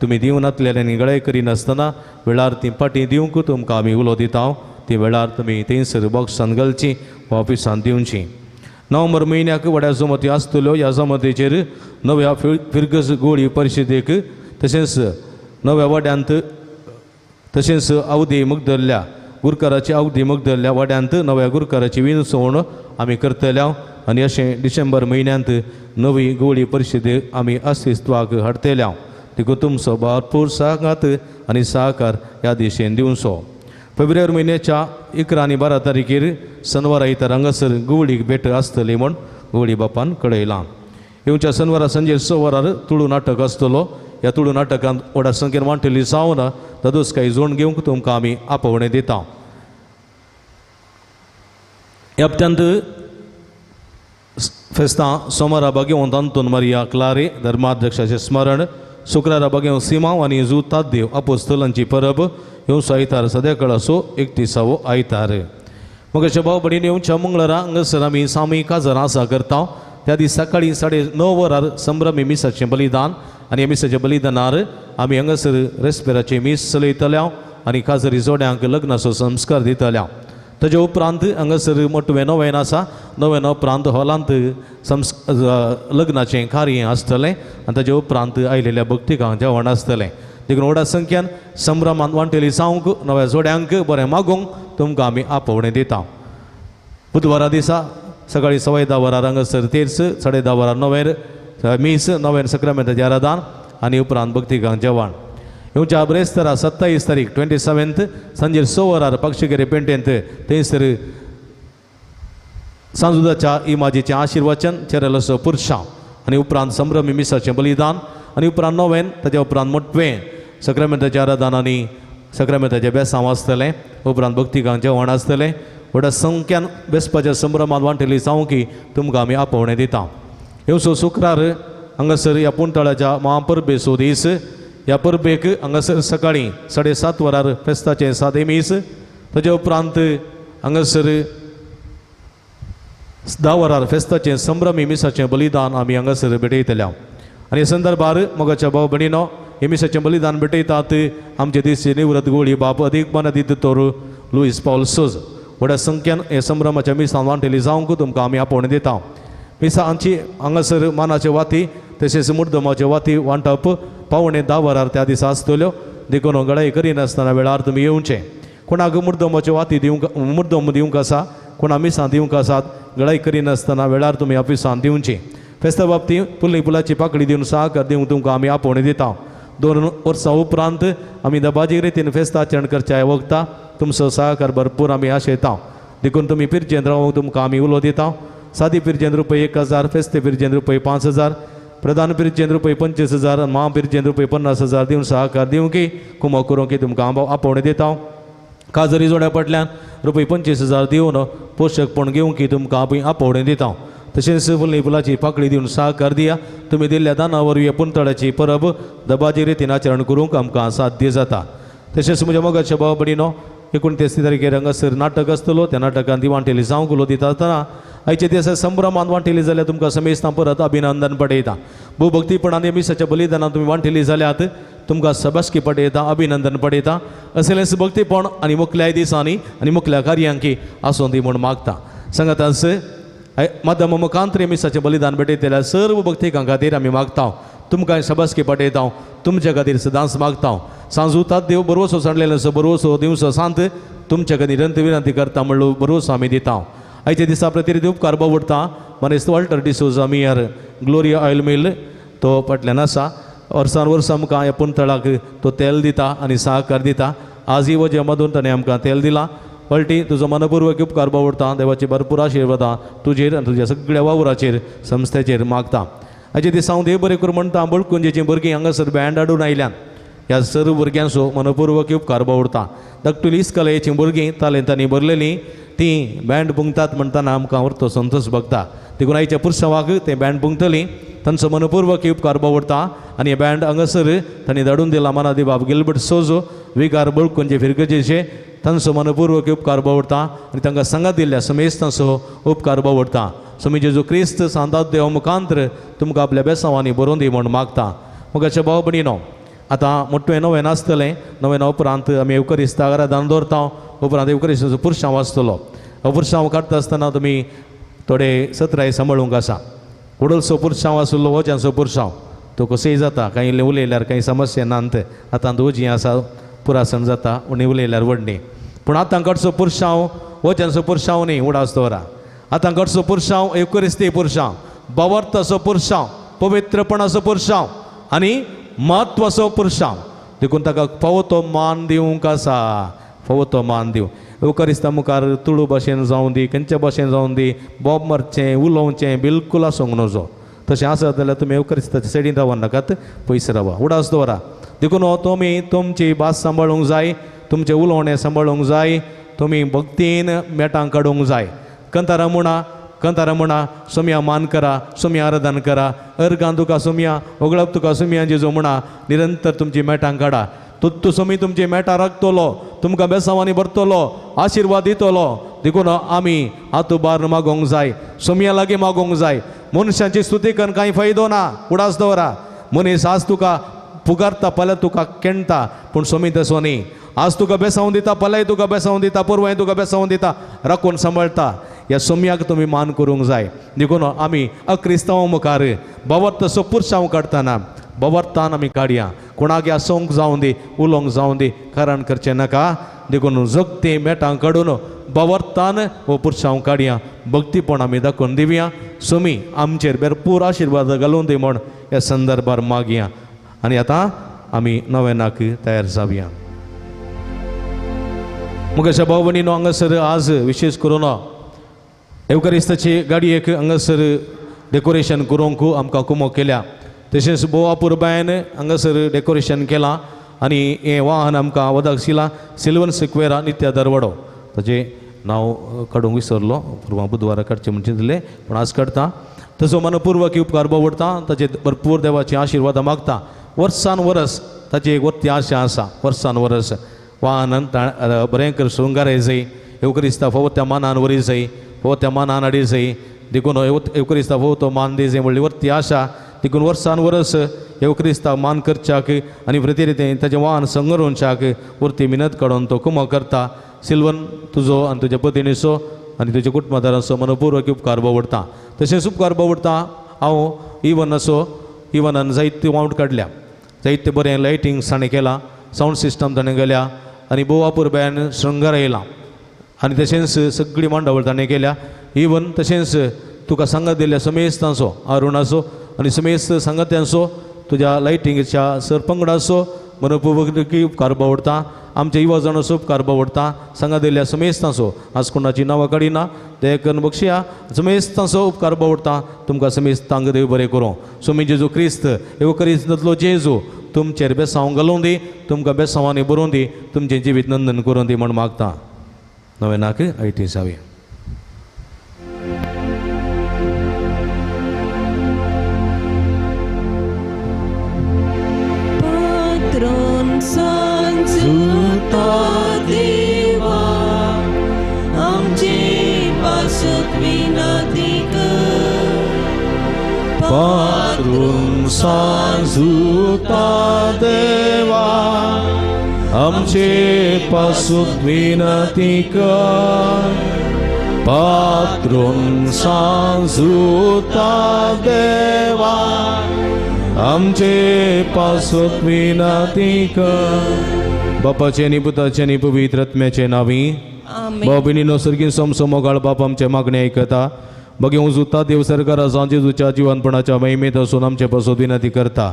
तुमी दिवनातलेल्यांनी गळाय करिनासतना वेळार ती फाटीं दिवंक तुमकां आमी उलो दिता. ती वेळार तुमी थंयसर बॉक्सान घालची वा ऑफिसांत दिवची. नोव्हेंबर म्हयन्याक व्हड्या जमती आसतल्यो. ह्या जमतीचेर नव्या फिरगस गोळी परिशदेक तशेंच नव्या वाड्यांत तशेंच अवधी मुगदल्ल्या गुरकाराची अवधी मुगदल्ल्या वाड्यांत नव्या गुरकाराची विंसवण आमी करतल्या. आनी अशें डिसेंबर म्हयन्यांत नवी गोळी परिशद आमी अस्तित्वाक हाडटल्या. देखून तुमचो भरपूर सांगात आनी सहकार ह्या दिशेन दिवचो. फेब्रुवारी म्हयन्याच्या 11 आनी 12 तारखेर शनवारा इतर हांगासर गोळीक भेट आसतली म्हूण गोळी बापान कळयलां. येवच्या शनवारा संजे 6 वरार तुळू नाटक आसतलो. ह्या तुळू नाटकांत व्हडा संख्येन वांटेली जावन तातूंत कांय जोड घेवंक तुमकां आमी आपोवणें दिता. ह्या हप्त्यांत फेस्तां सोमारा बागेवंत अंतोन मारिया क्लारे धर्माध्यक्षाचें स्मरण, शुक्रारा बागेवंत सिमांव आनी जू ताद्देव अपोस्तलांची परब येवचो आयतार सद्याकळ असो 31वो आयतार. मोगाचे भाव भयणीनो, येवच्या मंगळारा हांगासर आमी सामूहीक काजार आसा करता. त्या दीस सकाळीं 9:30 वरार संभ्रमी मिसाचें बलिदान आनी ह्या मिसाच्या बलिदानार आमी हांगासर रेस्पेराचें मीस चलयतल्या आनी काजरी जोड्यांक लग्नाचो संस्कार दितल्या. ताजे उपरांत हांगासर मोठवें नोवेन आसा. नोवेना उपरांत हॉलांत लग्नाचें कार्य आसतलें आनी ताजे उपरांत आयलेल्या भक्तिकांक जेवण आसतलें. देखून व्हडा संख्यान संभ्रमांत वांटेली जावंक नव्या जोड्यांक बरें मागोवंक तुमकां आमी आपोवणें दिता. बुधवारा दिसा सकाळीं 10:15 वरार हांगासर तेर्स, 10:30 वरार नोवेर मीस, नोवेन सक्रामेंताचें आराधन आनी उपरांत भक्तिकांक जेवण. येवच्या ब्रेस्तारा 27 तारीख 27 सांजे 6 वरार पक्षिकेरे पेंटेंत थंयसर सांजुदाच्या इमाजीचें आशिर्वचन चेरलसो पुरशां आनी उपरांत संभ्रमी मिसाचें बलिदान आनी उपरांत नोवेन ताच्या उपरांत मोठवें सक्रामेंताच्या आराधनांनी सक्रामेंताचे बेसांव आसतलें उपरांत भक्तिकांक जेवण आसतलें व्हडा संख्यान बेसपाच्या संभ्रमांत वांटेली सावकी तुमकां आमी आपोवणें दिता येवसो शुक्रार हांगासर ह्या पुंतळाच्या महापरबेचो दीस ह्या परबेक हांगासर सकाळीं 7:30 वरार फेस्ताचें सादेमीस ताचे उपरांत हांगासर 10 वरार फेस्ताचें संभ्रमी मिसाचें बलिदान आमी हांगासर भेटयतल्या आनी ह्या संदर्भार मोगाच्या भाव भयणीनो हे मिसाचें बलिदान भेटयतात आमचे दिसचे निवृत्त गोळी बाब अदीक मनदीत तोर लुईस पॉल सोज व्हड्या संख्यान हे संभ्रमाच्या मिसान वांटेली जावंक तुमकां आमी आपोवणें दिता मिसांची हांगासर मानाचे वाती तशेंच मुर्दमाचे वाती वांटप 9:15 वरार त्या दिसा आसतल्यो देखून गडाई करिनासतना वेळार तुमी येवचें कोणाक मुर्दमाचे वाती मुर्दम दिवंक आसा कोणा मिसां दिवंक आसात गडाई करिनासतना वेळार तुमी ऑफिसांत दिवची फेस्ता बाबतींत पुल्ली पुलाची पाकळी दिवन सहकार दिवंक तुमकां आमी आपोवणें दिता 2 वर्सां उपरांत आमी दबाजी रितीन फेस्त आचरण करच्या वखता तुमचो सहकार भरपूर आमी आशयता देखून तुमी पिरचेंत रावंक तुमकां आमी उलो दिता सादी पिरचेंत रुपये 1000 फेस्ते पिरचेंत रुपये 5000 प्रधान पिरचेंत रुपये 25,000 आनी महापिरचेंत रुपये 50,000 दिवन सहकार दिवंकी कुमो करूंक तुमकां आपोवणें दिता काजरी जोड्या फाटल्यान रुपये 25,000 दिवन पोशकपण घेवंकी तुमकां आमी आपोवणें दिता तशेंच फुल्ली फुलाची पाकळी दिवन सहकार दिया तुमी दिल्ल्या दाना वरवीं पुंतळाची परब दबाजी रितीन आचरण करूंक आमकां साध्य जाता तशेंच म्हज्या मोगाच्या भाव भयणीनो 29 तारखेर हांगासर नाटक आसतलो त्या नाटकांत ती वांटेली जावंक उलो दिता आसतना आयच्या दिसा संभ्रमांत वांटेली जाल्यार तुमकां समेस्तां परत अभिनंदन पटयता भूभक्तीपणान मिसाच्या बलिदानांत तुमी वांटेली जाल्यात तुमकां सबासकी पटयता अभिनंदन पटयता असलेंच भक्तीपण आनी मुखल्या दिसांनी आनी मुखल्या कार्यांकी आसूं दी म्हूण मागता सांगाताच माध्यम मुखांतरी मिसाचें बलिदान भेटयतल्या सर्व भक्तिकां खातीर आमी मागता तुमकां सबासकी पटयता तुमच्या खातीर सदांच मागता सांज उतात देव बरोसो सांडलेलो बरोसो दिवसो सांत तुमच्या खातीर निरंतर विनंती करता म्हणलो बरोसो आमी दिता आयच्या दिसा प्रतिरित उपकार बावडटा मनीस Walter D'Souza मियर Gloria oil mill तो फाटल्यान आसा वर्सान वर्स आमकां ह्या पुंतळाक तो तेल दिता आनी सहकार दिता आजय वजे मधून ताणें आमकां तेल दिलां पलटी तुजो मनपूर्वक उपकार बावडटा देवाची भरपूर आशिर्वादां तुजेर आनी तुज्या सगळ्या वावराचेर संस्थेचेर मागता आयच्या दिसा हांव देव बरें करूं म्हणटा बळकुंजेचीं भुरगीं हांगासर बँड हाडून आयल्यान ह्या सर्व भुरग्यांचो मनपूर्वक उपकार बावडटा धाकटुली इस्कॉलेचीं भुरगीं तालेंतांनी भरलेलीं ती बँड पुंगतात म्हणटाना आमकां व्हरतो संतोश भोगता देखून आयच्या पुरसावाक ते बँड पुंगतलीं तांचो मनपूर्वक उपकार बावडटा आनी हे बँड हांगासर तांणी धाडून दिला मानादी बाब गिल्बर्ट सोजो विकार बळकुंजे फिरगजेचे तांचो मनपूर्वक उपकार बावडटा आनी तांकां सांगात दिल्ल्या समेस्तांचो उपकार बावडटा समी जेजू क्रिस्त सांतांत देवा मुखांतर तुमकां आपल्या बेसांवांनी बरोवन दी म्हूण मागता मोगाच्या भाव भयणीनो आतां मोठें नवें आसतलें नवें उपरांत आमी एवकरिस्ताक आराधना दवरता उपरांत एवकरिस्ताचो पुरसांव आसतलो हो पुरसांव काडटा आसतना तुमी थोडे सत्राय सांबाळूंक आसा उडलसो पुरसांव आसलो वज्यांचो पुरसांव तो कसोय जाता कांय इल्लें उलयल्यार कांय समस्या नात आतां वजी आसा पुरासन जाता उणी उलयल्यार व्हडणी पूण आतां कडचो पुरसांव वज्यांचो पुरसांव न्ही उडास दवरा आतां कडचो पुरसांव एवकरिस्ती पुरसांव बावर्ताचो पुरसांव पवित्रपणाचो पुरसांव आनी म्हत्वाचो पुरसांव देखून ताका फावो तो मान दिवंक आसा फावो तो मान दिवं एवकरिस्ता मुखार तुळू भाशेन जावं दी खंयच्या भाशेन जावं दी बोब मारचें उलोवचें बिलकूल आसूंक नजो तशें आसत जाल्यार तुमी एवकरिस्ताच्या सायडीन रावा नाकात पयस रावा उडास दवरा देखून तुमी तुमची भास सांबाळूंक जाय तुमचें उलोवणें सांबाळूंक जाय तुमी भक्तीन मेटांक काडूंक जाय कंतारा म्हणा सोम्या मान करा सोम्या आराधन करा अर्गां तुका सोम्या ओगळप तुका सोम्या जेजो म्हणा निरंतर तुमची मेटांक काडा तुत्तू सोमी तुमची मेटां राखतलो तुमकां बेसांवांनी भरतलो आशिर्वाद दितलो देखून आमी हातूबार मागोंक जाय सोम्या लागीं मागोंक जाय मनशांची स्तुती करून कांय फायदो ना उडास दवरा मनीस आज तुका पुगारता फाल्यां तुका केणटा पूण सोमी तसो न्ही आज तुका बेसांव दिता फाल्यां तुका बेसांव दिता परवांय तुका बेसांव दिता राखून सांबाळटा ह्या सोम्याक तुमी मान करूंक जाय देखून आमी अक्रिस्तांव मुखार बावर्ताचो पुरसांव काडटना बावर्तान आमी काडया कोणाक आसोंक जावं दी उलोवंक जावं दी कारण करचें नाका देखून जगती मेटां काडून बावर्तान हो पुरसांव काडया भक्तीपण आमी दाखोवन दिवया सोमी आमचेर भरपूर आशिर्वाद घालून दी म्हूण ह्या संदर्भार मागया आनी आतां आमी नवेनाक तयार जावया मुखाच्या भाव भयणीनो हांगासर आज विशेश करून एवकरिस्ताची गाडयेक हांगासर डेकोरेशन करूंक आमकां कुमो केल्या तशेंच बोवापूर बायन हांगासर डेकोरेशन केलां आनी हें वाहन आमकां वदाक शिला सिल्वन सिक्वेरा नित्या दरवडो ताजें नांव काडूंक विसरलो पूर्वा बुधवारा काडचें म्हणचे दिलें पूण आज काडटा तसो मनपूर्वक उपकार भोगवडटा ताचे भरपूर देवाची आशिर्वाद मागता वर्सान वर्स ताची एक वर्ती आशा आसा वर्सान वर्स वाहन बरें कर शृंगार जाय एवकरिस्ता फोव त्या मानान वरी जाय फोव त्या मानान हाडी जाय देखून एवकरिस्ता फोव तो मान दी जाय व्हडली वर्ती आशा देखून वर्सान वर्स एवकरिस्ता मान करच्याक आनी प्रती रितीन ताचें वाहन संगरोवच्याक वर्ती मिनत काडून तो कुमो करता सिल्वन तुजो आनी तुज्या पत्नीचो आनी तुज्या कुटुंबदारांचो मनपूर्वक उपकार भोगवडटा तशेंच उपकार भोगवडटा हांव इवनान जायते वावट काडल्या जायते बरें लायटिंग्स ताणें केलां सावंड सिस्टम ताणें गेल्या आनी बोवापूर बॅन श्रृंगार येयला आनी तशेंच सगळीं मांडावळ ताणें केल्या इवन तशेंच तुका सांगत दिल्ल्या समेस्तांचो अरुणाचो आनी समेस्त सांगत्यांचो तुज्या लायटिंगेच्या सरपंगडाचो मनपूर्वक उपकार भोगवडटा आमच्या युवजनाचो उपकार भोगवडटा सांगत दिल्ल्या समेस्तांचो आज कोणाची नांवां काडिना देकन बक्षया समेस्तांचो उपकार भोगवडटा तुमकां समेस्तांक देव बरें करूं सोमी जेजू क्रिस्त एवकरिस्तांतलो जेजू तुमचेर बेसांव घालूं दी तुमकां बेसांवांनी बरोवन दी तुमचें जिवीत नंदन करून दी म्हण मागता नवेनाक आयटी सावी सांजुता देवा आमचे पासत विनती कर पात्रून सांजुता देवा आमचे पासून विनती कर पात्रून सांजुता देवा आमचे पासून विनती कर बापाचे नी पुताचे नी पवित्र आत्म्याचे नावी बाबिनीनो सर्गीन समसमोगाळ बाप आमचे मागणे आयकता बगे उजुता देव सरकारा जेजूच्या जिवनपणाच्या महिमेत असून आमचे पासून विनती करता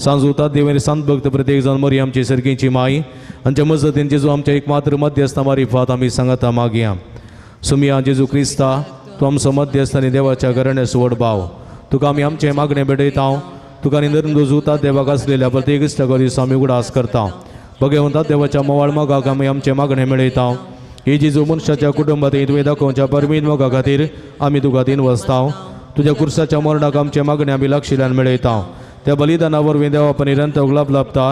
सांजुता देवानी संत भक्त प्रत्येक जण मरी आमची सर्गीची माई आमच्या मजतीन जेजू आमच्या एकमात्र मध्यस्था मारिफात आमी सांगता मागया सुमिया जेजू क्रिस्ता तूं आमचो मध्यस्थ आनी देवाच्या घराण्याचो व्हड भाव तुका आमी आमचे मागणे भेटयता तुका निर्मल जुता देवाक आसलेल्या प्रत्येक इश्टाको दिस आमी उगडास करता भगवंता देवाच्या मोवाळ मोगाक आमी आमचे मागणे मेळयता ही जेजू मनशाच्या कुटुंबात तुवें दाखोवच्या परमीत मोगा खातीर आमी तुका तीन वसता तुज्या कुर्साच्या मरणाक आमचे मागणे आमी लागशिल्ल्यान मेळयता त्या बलिदाना वरवीं देवा निरंतर गुलाब लाभता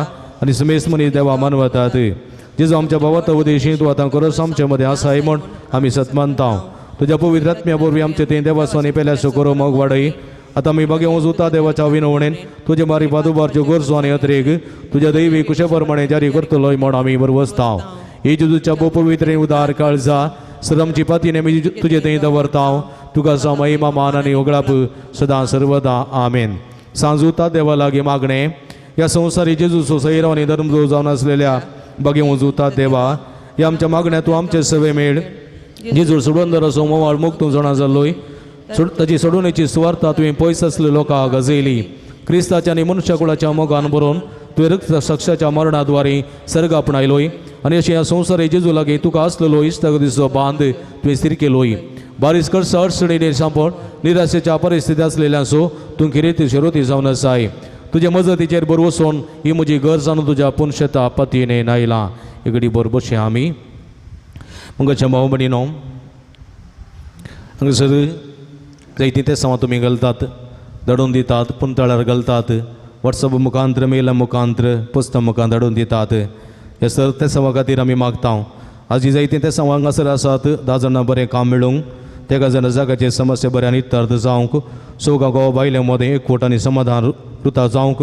आनी समेस्त मनीस देवा मानवतात जेजू आमच्या भावात उदेशी तूं आतां खरोच आमचे मदें आसाय म्हूण आमी सत मानता तुज्या पवित्र आत्म्या वरवीं आमचे तें देवास्वानी पेल्याचो करो मोग वाडय आतां आमी बगे उजुता देवाच्या विनवणेन तुजे मारी पादुबारच्यो गरजो आनी अत्रेक तुज्या दैवी कुशे प्रमाणे जारी करतलोय म्हूण आमी बरवसता ही जेजूच्या पवित्र उदार काळजा सर आमची पातीन आमी तुजे थंय दवरता तुका सा महिमा मान आनी ओगळाप सदां सर्वदा आमेन सांजुता देवा लागीं मागणे ह्या संवसारी जेजूचो सैराव आनी धर्मजो जावन आसलेल्या बगे उजुता देवा ह्या आमच्या मागण्या तूं आमचे सवे मेळ जेजू सोडून दर असो मोवाळ मुक्त जाणा जाल्लोय ताची सोडूनेची सुवार्ता तुवें पयस आसले लोकांक गजयली क्रिस्ताच्या आनी मनुश्य कुळाच्या मोगान बरोवन तुवें रक्त साक्षाच्या मरणाद्वारे सर्ग आपणायलोय आनी अशें ह्या संवसारी जेजू लागीं तुका आसलेलो इश्टाक दिसो बांद तुवें स्थिर केलोय बारीस करसा अडचणी सांपड निराशेच्या परिस्थिती आसलेल्यांचो तूं किरेती शिरोती जावन आसाय तुज्या मजतीचेर बरोबर वचोन ही म्हजी गरज आनी तुज्या पुनशता पतीने नायलां एगडी बरोबरशें आमी मंगळच्या भाव भयणीनो हांगासर जायतीं तें तुमी घालतात धाडून दितात पुंतळार घालतात वॉट्सअप मुखांतर मेला मुखांतर पुस्तक मुखांत धाडून दितात हे सर ते सवा खातीर आमी मागता हाजी जायतीं ते सवा हांगासर आसात 10 जाणां बरें काम मेळूंक तेका जाणां जागाचे समस्या बऱ्यान इत्तार्थ जावंक चौगा गांव बायले मदें एकवट आनी समाधान रुता जावंक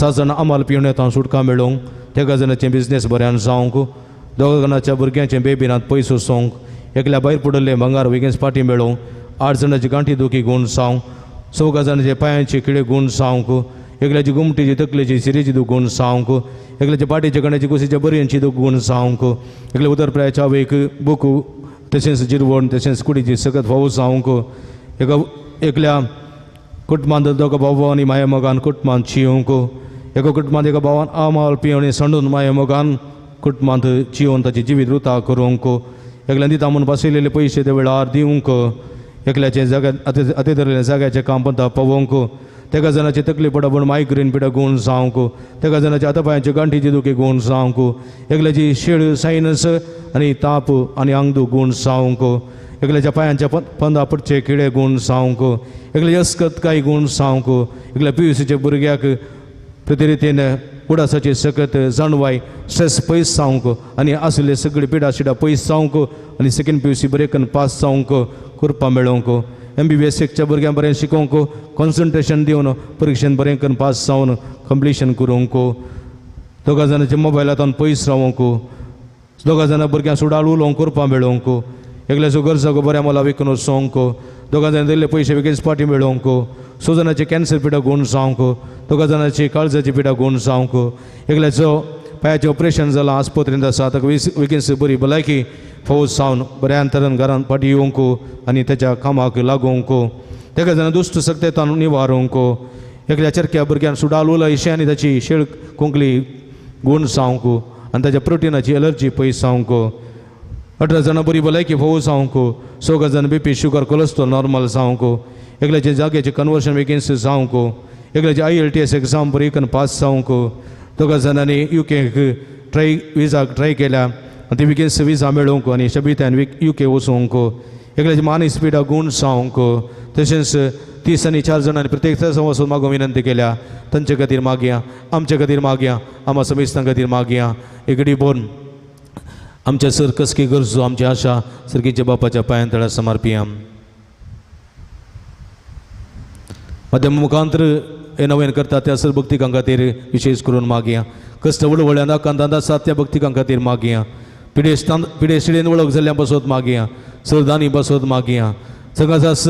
7 जाणां आमाल पिवून येता सुटका मेळोवंक तेका जाणांचें बिझनेस बऱ्यान जावंक 2 जाणांच्या भुरग्यांचें बेबिनांत पयसो सोंक एकल्या भायर पडले भांगार वेगेंच पाटी मेळोवंक 8 जाणांची गांठी दुखी गूण जावंक 4 जाणांचे पांयाचे किडे गूण जावंक एकल्याची गुमटीची तकलेची सिरेची दूख गूण जावंक एकल्याच्या पाटीच्या कण्याची कुशीच्या बरयांची दूख गूण जावंक एकल्या उदरप्रायाच्या वेक बुकू तशेंच जिरवण तशेंच कुडीची सगळ्यात फावो जावंक एकल्या कुटुंबांत दोगा भाव आनी माया मोगान कुटुंबांत जियोंक एका कुटुंबांत एका भावान आमाल पिवणी सांडून माया मोगान कुटुंबांत जियोन ताची जिवीत वृथा करूंक एकल्यान दिता म्हूण बसयलेले पयशे त्या वेळार दिवंक एकल्याचे जाग्या अते धरलेल्या जाग्याचें काम पंता पळोवंक तेका जाणांची तकली पडा पूण मायग्रेन पिडा गुण जावंक तेका जाणांची आतापायांची गांठीची दुखी गुण जावंक एकल्याची शेळ सायनस आनी ताप आनी आंगदूख गुण जावंक एकल्याच्या पांयांच्या पंदा पडचे किडे गुण जावंक एकल्याची अस्कतकाय गुण जावंक एकल्या PUCच्या भुरग्याक प्रतिरितीन उडासाची सकत जाणवाय स्ट्रेस पयस जावंक आनी आसले सगळी पिडा शिडा पयस जावंक आनी सेकंड PUC बरें करून पास जावंक करपा मेळोंक MBBS भुरग्यांक बरें शिकोवंक कॉन्सन्ट्रेशन दिवन परिक्षेन बरें करून पास जावन कंप्लिशन करूंक दोगा जाणांच्या मोबायलांतल्यान पयस रावंक दोगा जाणां भुरग्यांक सुडाल उलोवंक करपा मेळोंक एकल्याचो गरजाको बऱ्या मोला विकून वचोंक दोगा जाणां दिल्ले पयशे विकेच पाटी मेळोंक 6 जाणांची कॅन्सर पिडा गुण जावंक दोगा जाणांची काळजाची पिडा गुण जावंक एकल्याचो पांयाचें ऑपरेशन जालां आस्पत्रेंत आसा ताका विकेन्स बरी भलायकी फौज जावन बऱ्या अंतरान घरांत पाटी येवंक आनी तेच्या कामाक लागोवंक तेका जाणां दुश्ट सक्तेतान निवारोवंक एकल्या चरक्या भुरग्यान सुडाल उला इशे आनी ताची शेळ कोंकली गुण जावंक आनी ताच्या प्रोटिनाची एलर्जी पयस जावंक 18 जाणां बरी भलायकी फौज जावंक 6 जाणां BP शुगर कोलेस्ट्रॉल नॉर्मल जावंक एकल्याचे जाग्याचे कन्वर्शन वेकेन्सी जावंक एकल्याचे IELTS एग्जाम बरी करून पास जावंक दोगा जाणांनी UK विजाक ट्राय केल्या आनी ती वेकेन्सी विजा मेळोवंक आनी शबित्यान UK वचोवंक एकल्याची मानस पिडा गुण जावंक तशेंच 30 आनी 4 जाणांनी प्रत्येक वचून मागो विनंती केल्या तांचे खातीर मागया आमचे खातीर मागया आमा समेस्तां खातीर मागया एकडी बोन आमच्या सर कसकी गरजो आमची आशा सर्गीच्या बापाच्या पांयां तळा समर्पिया माध्यम मुखांतर हे नवें करता त्या सर भक्तिकां खातीर विशेष करून मागया कश्ट वळवळ्या नाकांत आसात त्या भक्तिकां खातीर मागया पिडे शिडेन वळख जाल्ल्या बसोत मागया सरदानी बसोत मागया सगळ्यास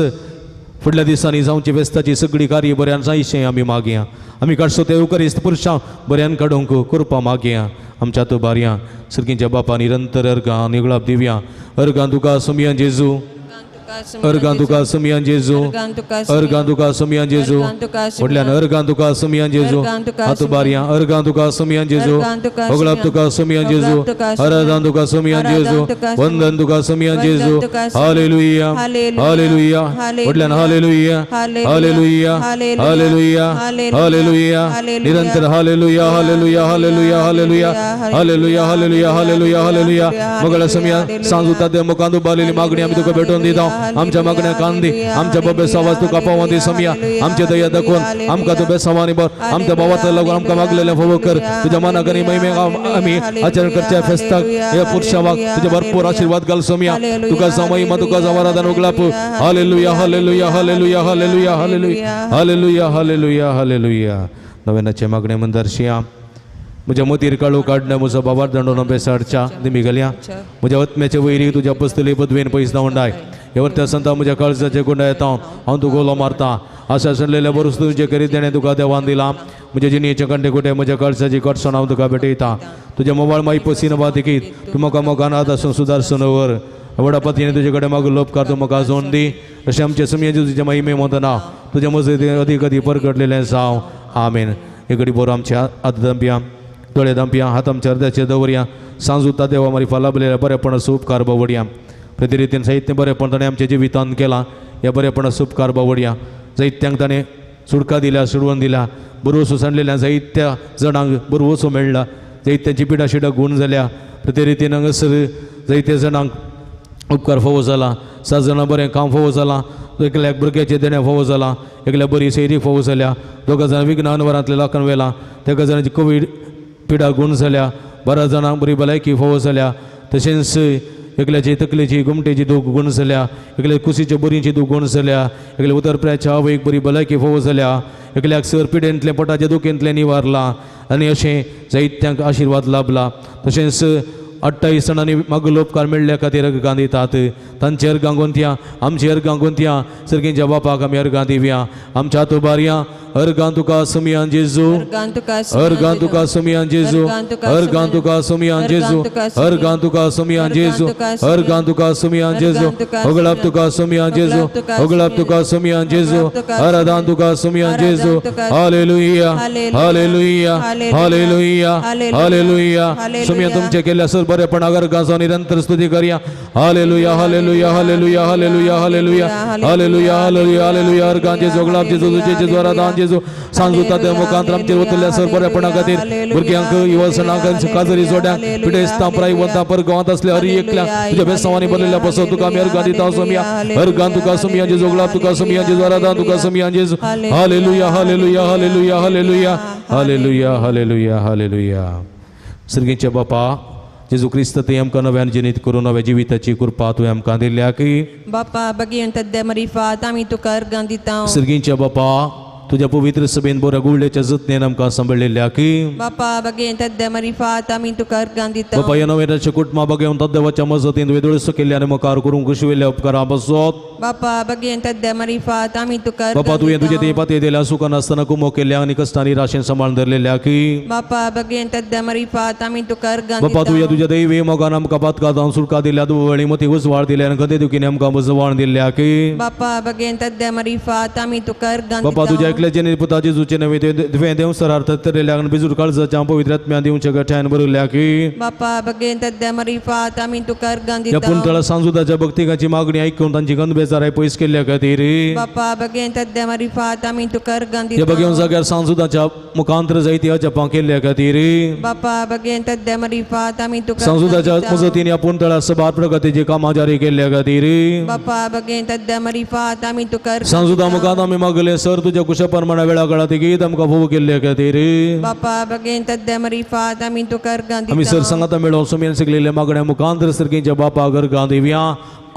फुडल्या दिसांनी जावची वेस्ताची सगळी कार्य बऱ्यान जायशें आमी मागया आमी काडसो ते उकरिस्त पुरुशां बऱ्यान काडूंक करपा मागया आमच्या तो बारया सर्गीच्या बापा निरंतर अर्गां निगळाप दिव्या अर्गां तुका सुमिया जेजू अर्गां तुका सुमिया जेजू अर्गां तुका सुमिया जेजू फुडल्यान अर्गां तुका सुमिया जेजू हात बारया अर्गां तुका सुमिया जेजू होगळाप तुका सुमिया जेजू आराधना तुका सुमिया जेजू वंदन तुका सुमिया जेजू हालेलुया हालेलुया फुडल्यान हालेलुया हालेलुया हालेलुया हालेलुया निरंतर hallelujah hallelujah hallelujah hallelujah hallelujah hallelujah hallelujah hallelujah मंगळ सुमिया सांजुता दे मुखांदू बालेली मागणी आमी तुका भेटून दिता आमच्या मागण्या कांदी आमच्या बबे सवाज तुका पावोन दी समया आमचे दया दाखोवन आमकां तूं बेसवानी बर आमच्या भावातल्या लागून आमकां मागलेलें फोव कर तुज्या मनाक आनी महिमेक आमी आचरण करच्या फेस्ताक हे पुरुषावाक तुजे भरपूर आशीर्वाद घाल समया तुका महिमा तुका आराधन उगलाप hallelujah hallelujah hallelujah hallelujah hallelujah hallelujah hallelujah hallelujah नव्यानाचे मागणे मंदर्शिया म्हज्या मतीर काळू काडण्या म्हजो बाबार दंडोन बेसाडच्या दिमी घालया म्हज्या आत्म्याचे वैरी तुज्या पस्तली पदवेन पयस धांवडाय ह्या त्या संता म्हज्या काळजाचे गुंडा येता हांव तूं गोलो मारता आशा सणलेल्या बरोस तुजे करीत तेणें तुका देवान दिला म्हज्या जिणेचे कंटे कुटे म्हज्या काळजाची कटसण हांव तुका भेटयता तुज्या मोबायल माई पसीन बातिकीत तूं म्हाका मोगानात आसून सुदारसून वर व्हडा पतीने तुजे कडेन मागो लोपकार तूं म्हाका जोड दी अशें आमचे सुमयेचे तुजे महिमे वंदना तुज्या मजती अदीक अदीक परगटलेलें जावं आमेन एकडी बोर आमच्या हात दंप्या दोळे दंप्या हात आमच्या हृदयाचेर दवरया सांजुता देवा मारी फालाबलेल्या बरेपणाचो उपकार बावडया प्रतिरितीन साहित्य बरेपण ताणें आमच्या जिवितांत केलां ह्या बरेपणाचो उपकार बावडया जायत्यांक ताणें सुडका दिल्या सोडवून दिल्या बरोवसो सांडलेल्या जायत्या जणांक बरोवसो मेळ्ळा जायत्यांची पिडा शिडा गूण जाल्या प्रतिरितीन हांगासर जायत्या जणांक उपकार फोव जाला 7 जाणां बरें काम फोव जालां एकल्याक भुरग्याचें देणें फोव जालां एकल्या बरी सैरी फोव जाल्या 2 जाणां विघ्नान वरांतल्या लोकांक वेला 3 जाणांची कोवीड पिडा गूण जाल्या 12 जाणांक बरी भलायकी फोव जाल्या तशेंच एकल्याची तकलेची गुमटेची दूख गूण जाल्या एकल्या कुशीच्या बोरींची दूख गूण जाल्या एकल्या उदरप्र्याच्या आवयक बरी भलायकी फोव जाल्या एकल्याक सर पिडेंतले पोटाच्या दुखेंतले निवारला आनी अशें जायत्यांक आशिर्वाद लाभला तशेंच 28 जाणांनी मागो लोपकार मेळ्ळ्या खातीर अर्गां दितात तांचे अर्गां गोंथया आमचे अर्गां गोंथया सर्गीच्या बापाक आमी अर्गां दिवया आमच्या हातू बारया अर्गां तुका सुमियान जेजू अर्गां तुका सुमियान जेजू अर्गां तुका सुमियान जेजू अर्गां तुका सुमियान जेजू अर्गां तुका सुमियान जेजू होगळाप तुका सुमियान जेजू होगळाप तुका सुमियान जेजू आराधना तुका सुमियान जेजू हालेलुया हालेलुया हालेलुया हालेलुया सुमियान तुमचे केल्या सर बरेपणाक अर्गांचो निरंतर स्तुती करया hallelujah hallelujah hallelujah hallelujah hallelujah hallelujah hallelujah hallelujah अर्गां जेजू होगळाप जेजू तुजे जेजू आराधना जेजू सांगता त्या मुखांतर आमचे वतल्या सर बरेपणा खातीर भुरग्यांक युवसनांक काजरी जोड्यांक पिडेस्तां प्रायवंतां परगांवांत असले हर एकल्या तुज्या बेसांवांनी भरलेल्या बसो तुका आमी अर्गां दिता सोमिया अर्गां तुका सोमिया जेजू गुलाब तुका सोमिया जेजू आराधना तुका सोमिया जेजू hallelujah hallelujah hallelujah hallelujah hallelujah hallelujah hallelujah सर्गीच्या बापा जेजू क्रिस्त ते आमकां नव्यान जिनीत करून नव्या जिविताची कृपा तुवें आमकां दिल्या की बापा बगीन तद्दे मरिफात आमी तुका अर्गां दिता सर्गीच्या बापा तुझ्या पवित्र सभेन बऱ्या गुळ्याच्या जतनेन आमकां सांबाळलेल्या की बापा बगीन तद्दे मरिफात आमी तुका अर्गां दिता बापा ह्या नव्या कुटुंबा बगेवन तद्देवाच्या मजतीन वेदोळसो केल्ल्याने मुखार करूंक खुशी वेल्या उपकारा बसोत बापा बगीन तद्दे मरिफात आमी तुका बापा तुवें तुजे ते पातये दिल्या सुखान आसतना कुमो केल्या आनी कश्टांनी राशेन सांबाळून धरलेल्या की बापा बगीन तद्दे मरिफात आमी तुका अर्गां बापा तुझ्या दैवी मोगान आमकां पातकां जावन सुटका दिल्या दुवळी मती उजवाड दिल्या आनी गदे दुखीने आमकां उजवाड दिल्या की बापा बगीन तद्दे मरिफात आमी तुका अर्गां बापा तुज्या एकल्याचे पुता जेजूचे नवे तुवें देव सरार्थ तरेल्या आनी बिजूर काळजाच्या पवित्र आत्म्या दिवच्या गठ्यान भरल्या की बापा बगीन तद्दे मरिफात आमी तुका अर्गां या दिता पुंतळा सांजुदाच्या भक्तिकाची मागणी ऐकून तांची गंध बेजाराय पयस केल्ल्या खातीर बापा बगीन तद्दे मरिफात आमी तुका अर्गां या दिता बगेवन जाग्यार सांजुदाच्या मुखांतर जायती अजपां केल्ल्या खातीर बापा बगीन तद्दे मरिफात आमी तुका सांजुदाच्या मजतीन या पुंतळा सभा प्रगतीची कामां जारी केल्ल्या खातीर बापा बगीन तद्दे मरिफात आमी तुका अर्गां सांजुदा मुखांत आमी मागले सर तुज्या कुशा प्रमाणे वेळा काळात गीत आमकां फोव केल्ल्या खातीर बापा बगीन तद्दे मरिफात आमी तुका अर्गां आमी दिता सर सांगाता मेळोवन सुमेन शिकलेल्या मागण्या मुखांतर सर्गींच्या बापाक अर्गां दिवया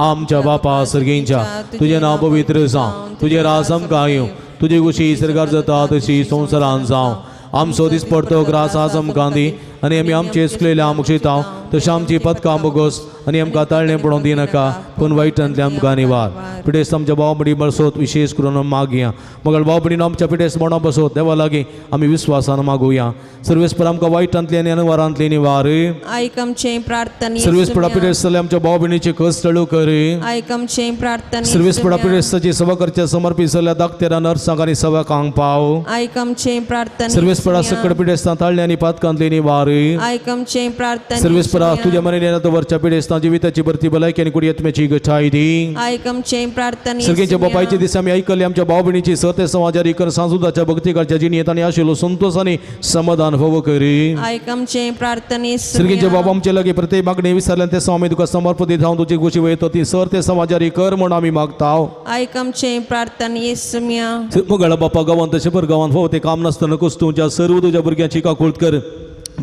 आमच्या बापा सर्गींच्या तुजें नांव पवित्र जावं तुजें राज आमकां येवं तुजी कुशी सर्गार जाता तशी संवसारांत जावं आमचो दिसपडतो ग्रास आज आमकां दी आनी आमी आमचे चुकलेले आमकां शिताव तशें आमची पदकां बोगोस आनी आमकां ताळणें पडोवंक दिनाका पूण वायटांतल्यान आमकां निवार पिडेस्त आमच्या भावबडी बसोत विशेष करून मागया मगळ भावबडीन आमच्या पिडेस्त म्हणा बसोत देवा लागीं आमी विस्वासान मागुया सर्वेस्पर आमकां वायटांतल्यान आनी अनवरांतली निवार आयक आमचें प्रार्थना सर्वेस्परा पिडेस्त जाल्यार आमच्या भावबणीची कस टळू कर आयक आमचें प्रार्थना सर्वेस्परा पिडेस्ताची सभा करच्या समर्पीत जाल्यार दाखतेरां नर्सांक आनी सवाकांक पाव आयक आमचें प्रार्थना सर्वेस्परा सकड पिडेस्तां ताळ्ळें आनी पातकांतली निवार आयक आमचें प्रार्थना सर्वेस्परा तुझ्या मनेन येता वरच्या पिडेस्तां जिविताची भरती भलायकी आनी कुडी आत्म्याची गठाय दी आयक आमचें प्रार्थना सर्गेच्या बापायचे दिसा आमी आयकले आमच्या भाव भयणीची सते समाजारी कर सांजुदाच्या भक्तीकारच्या जिणेंत आनी आशिल्लो संतोष आनी समाधान फोव करी आयक आमचें प्रार्थना सर्गेच्या बाबा आमचे लागीं प्रत्येक मागणी विसरल्यान ते स्वामी तुका समर्पित हांव तुजी गोशी वयतो ती सर ते समाजारी कर म्हूण आमी मागताव आयक आमचें प्रार्थना येसुम्या मुगाळा बापा गांवांत तशें भर गांवांत फोव ते काम नासतना कुस्तूंच्या सर्व तुज्या भुरग्यांची काकूळट कर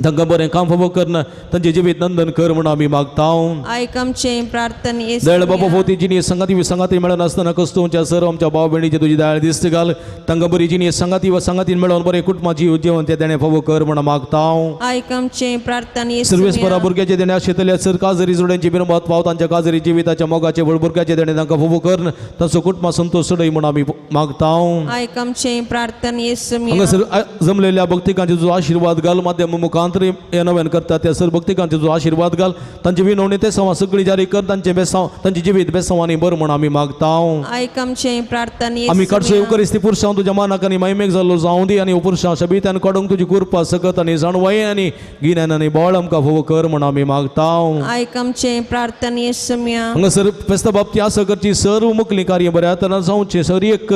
तांकां बरें काम फोव करना तांचे जिवीत नंदन कर म्हूण आमी मागताव आयक आमचें प्रार्थना दयाळ बाबा फोव ती जिणी संगाती मेळना आसतना कस्तूंच्या सर्व आमच्या भाव भयणीचे तुजी दयाळ दिश्ट घाल तांकां बरी जिणी संगातीन मेळोन बरें कुटुंबाची जेवण ते देणे फोव कर म्हूण मागताव आयक आमचें प्रार्थना सर्वेस्परा भुरग्याचे देणे आशिल्ल्या सर काजरी जोड्यांची बिनबाद पाव तांच्या काजरी जिविताच्या मोगाचे व्हड भुरग्याचे देणे तांकां फोव कर तांचो कुटुंबा संतोष सडय म्हूण आमी मागताव आयक आमचें प्रार्थना येसुम्या हांगासर जमलेल्या भक्तिकांचे जो आशीर्वाद घाल माध्यम मुखांतर हे नव्यान करता त्या सर भक्तिकांचे जो आशीर्वाद घाल तांची विनवणी ते संवाद सगळी जारी कर तांचे बेसांव तांची जिवीत बेसांवांनी बर म्हूण आमी मागताव आयक आमचें प्रार्थना आमी काडसो येवकरिस्ती पुरुशां तुज्या मानाक आनी महिमेक जाल्लो जावं दी आनी पुरुशां शबित्यान काडूंक तुजी कृपा सकत आनी जाणवाय आनी गिन्यान आनी बळ आमकां फोव कर म्हूण आमी मागताव आयक आमचें प्रार्थना येसुम्या हांगासर फेस्त बाबती आसा करची सर्व मुखली कार्य बऱ्या तरेन जावचें सर एक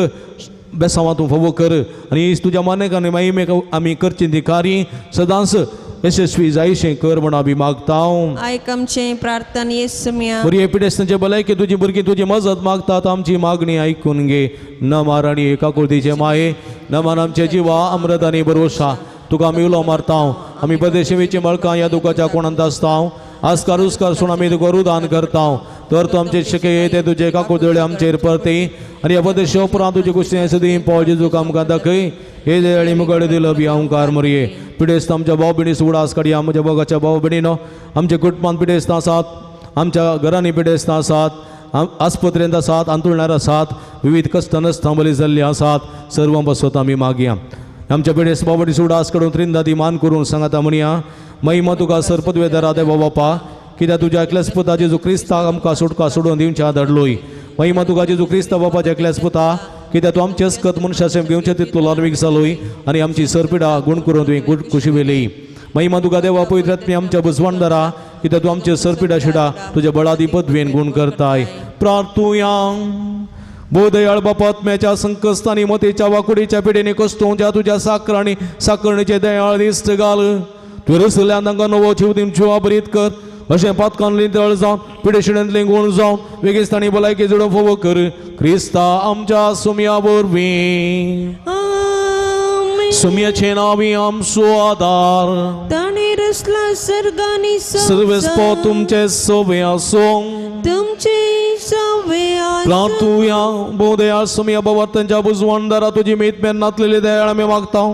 बेसांवां तूं फोव कर आनी तुज्या मानेक आनी महिमेक आमी करची ती कार्य सदांच यशस्वी जायशें कर म्हूण आमी मागताव आयक आमचें प्रार्थना येसुम्या बरी पिडेस्तांचे भलायकी तुजी भुरगीं तुजी मजत मागतात आमची मागणी आयकून घे न माराणी एका कुळतीचे माये नमान आमचे जिवा अमृत आनी भरोसा तुका आमी उलो मारताव आमी परदेशेची मळकां ह्या दुखाच्या कोणांत आसताव आस्कार उस्कार सुण आमी तुका रुदान करताव तर तूं आमचे शक्य येते तुजे एका कुळदळे आमचेर परते आनी ह्या परदेश उपरांत तुजी कुस्तें सदी पाव जेजूक आमकां दाखय हे देळी मुगड दिलो बी अहंकार मरये पिडेस्त आमच्या भाव भयणी सुडास काडया आमच्या बोगाच्या भाव भयणीनो आमच्या कुटुंबांत पिडेस्त आसात आमच्या घरांनी पिडेस्त आसात आस्पत्रेंत आसात अंतरुणार आसात विविध कश्ट नसतां बली जाल्लीं आसात सर्व बसत आमी मागया आमच्या पिडेस्त भाव भयणी सुडास कडून त्रिंदा ती मान करून सांगाता म्हणया महिमा तुका सरपदवे दरा देवा बापा कित्याक तुज्या एकल्याच पुता जेजू क्रिस्ताक आमकां सुटका सोडून दिवच्या धाडलोय महिमा तुका जेजू क्रिस्त बापाच्या एकल्याच पुता कित्याक तूं आमचेच कत मनशाचें घेवचें तितलो लार्मीक जालोय आनी आमची सरपिडा गूण करून तुवें खुशी वेली महिमा तुका देवा पवित्र आत्मे आमच्या बुजवणदारा कित्याक तूं आमचे सरपिडा शिडा तुज्या बळादी पदवेन गूण करताय प्रार्थुया बोधयाळ बापा आत्म्याच्या संकस्तानी मतेच्या वाकुडीच्या पिढीने कस्तून ज्या तुझ्या साखराणी साखरणीचे दयाळ दिसत घाल तू रसल्या तांकां नवो जीव दिमच्यो बरीत कर अशें पातकान नितळ जावन पिडेशिड्यांतले गुण जावन वेगिस्तानी भलायकी जोडो फोव कर क्रिस्ता आमच्या सुमया वरवीं सुमयाचे नावी आमचो आदार ताणे रचला सर्गानी सर्वेस्पो तुमचे सोबे आसो तुमचे सवे प्रार्थूया बोधयाळ सुमया भवार्थांच्या बुजवणदारा तुझी मीत नातलेली दयाळ आमी मागता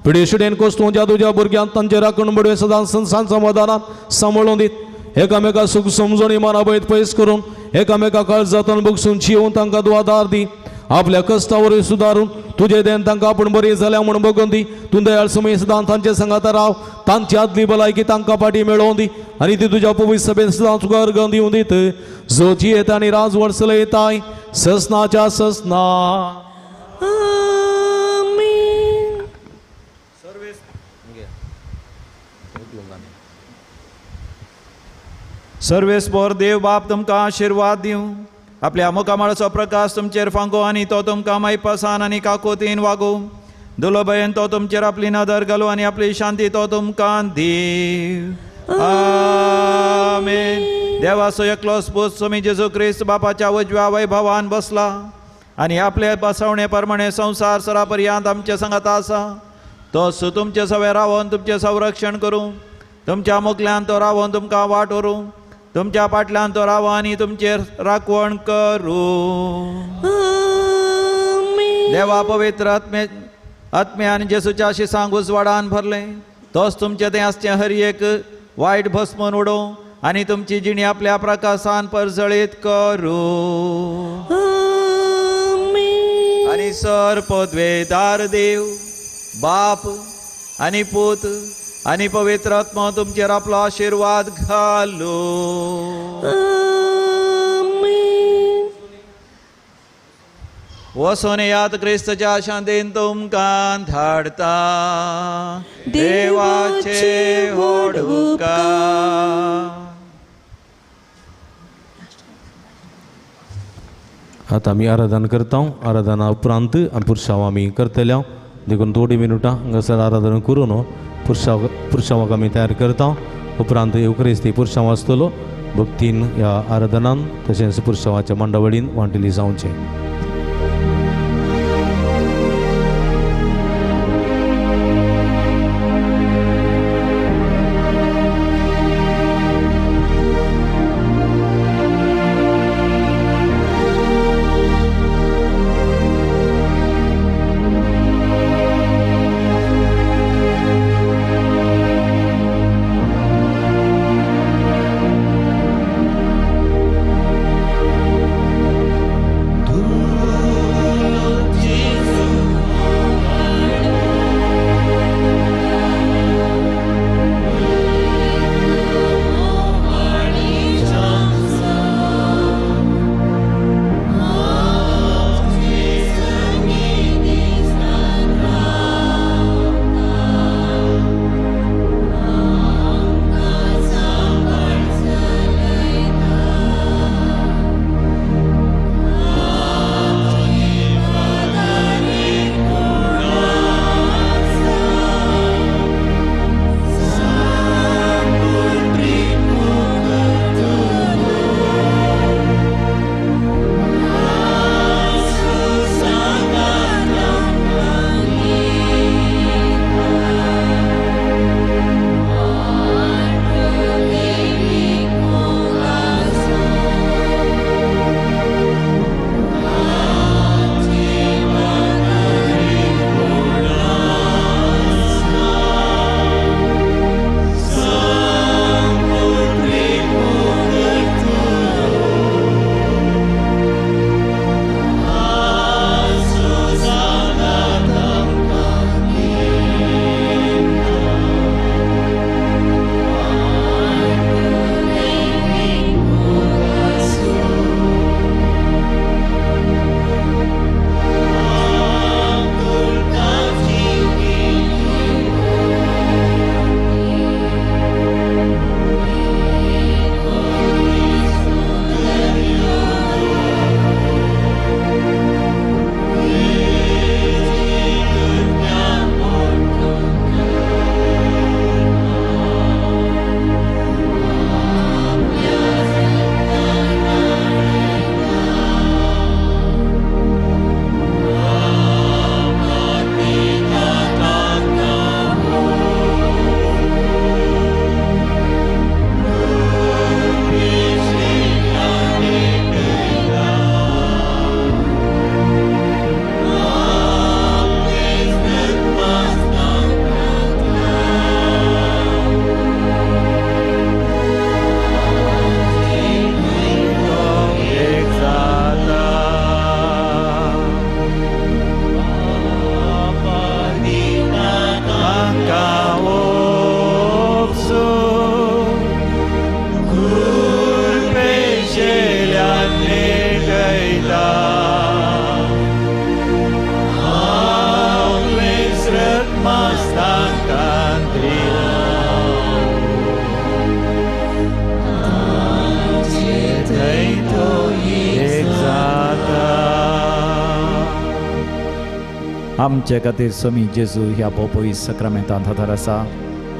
पिडेशिडेन कोस्तू ज्या तुझ्या भुरग्यांक तांचे राखण बडवे सदां संसार समाधानात सांबाळून दीत एकामेका सुख समजून मनाबैत पयस करून एकामेका काळजातन बगसून शिवून तांकां दुआदार दी आपल्या कश्टावर सुदारून तुझे देन तांकां आपण बरी जाल्या म्हूण बगून दी तूं दयाळ सुमय सदां तांचे संगात राव तांची आदली भलायकी तांकां फाटी मेळोवन दी आनी ती तुज्या पवित्र सभेन सदां तुका अर्घ दिवून दीत जोची येता आनी राज वर्सले येताय ससनाच्या ससना सर्वेस्पोर देव बाप तुमकां आशिर्वाद दिवं आपल्या मुखामळाचो प्रकाश तुमचेर फांको आनी तो तुमकां मैपासान आनी काकोतीन वागो दुलो भयन तो तुमचेर आपली नदर घालू आनी आपली शांती तो तुमकां दीव आमेन. देवाचो एकलो स्पूत स्वामी जेजू क्रिस्त बापाच्या उजव्या वैभवान बसला आनी आपले बसवणे प्रमाणे संसार सरापर्यंत आमचे सांगात आसा तोच तुमचे सवे रावोन तुमचे संरक्षण करूं तुमच्या मुखल्यान तो रावोन तुमकां वाट व्हरूं तुमच्या फाटल्यान तो राव आनी तुमचेर राखवण करूं. देवा पवित्र आत्म्यान जेसूच्या शिसांक उजवाडान भरले तोच तुमचे तें आसचें हर एक वायट भस्मून उडोवं आनी तुमची जिणी आपल्या प्रकाशान परजळीत करूं. आनी सर पदवेदार देव बाप आनी पूत आनी पवित्र आत्मा तुमचेर आपलो आशिर्वाद घालो. वसोन यात क्रिस्तच्या शांतीन तुमकां धाडता देवाचे व्हड उपकार. आतां आमी आराधना करता आराधना उपरांत पुरुषांक आमी करतल्या देखून थोडी मिनटां हांगासर आराधना करून पुरुषांक आमी तयार करता उपरांत युक्रिस्ती पुरुषांक आसतलो भक्तीन ह्या आराधनान तशेंच पुरुषांच्या मंडळीन वांटिली जावचें. तुम आमचे खातीर सोमी जेजू ह्या पोपोई सक्रामेंतांत हजर आसा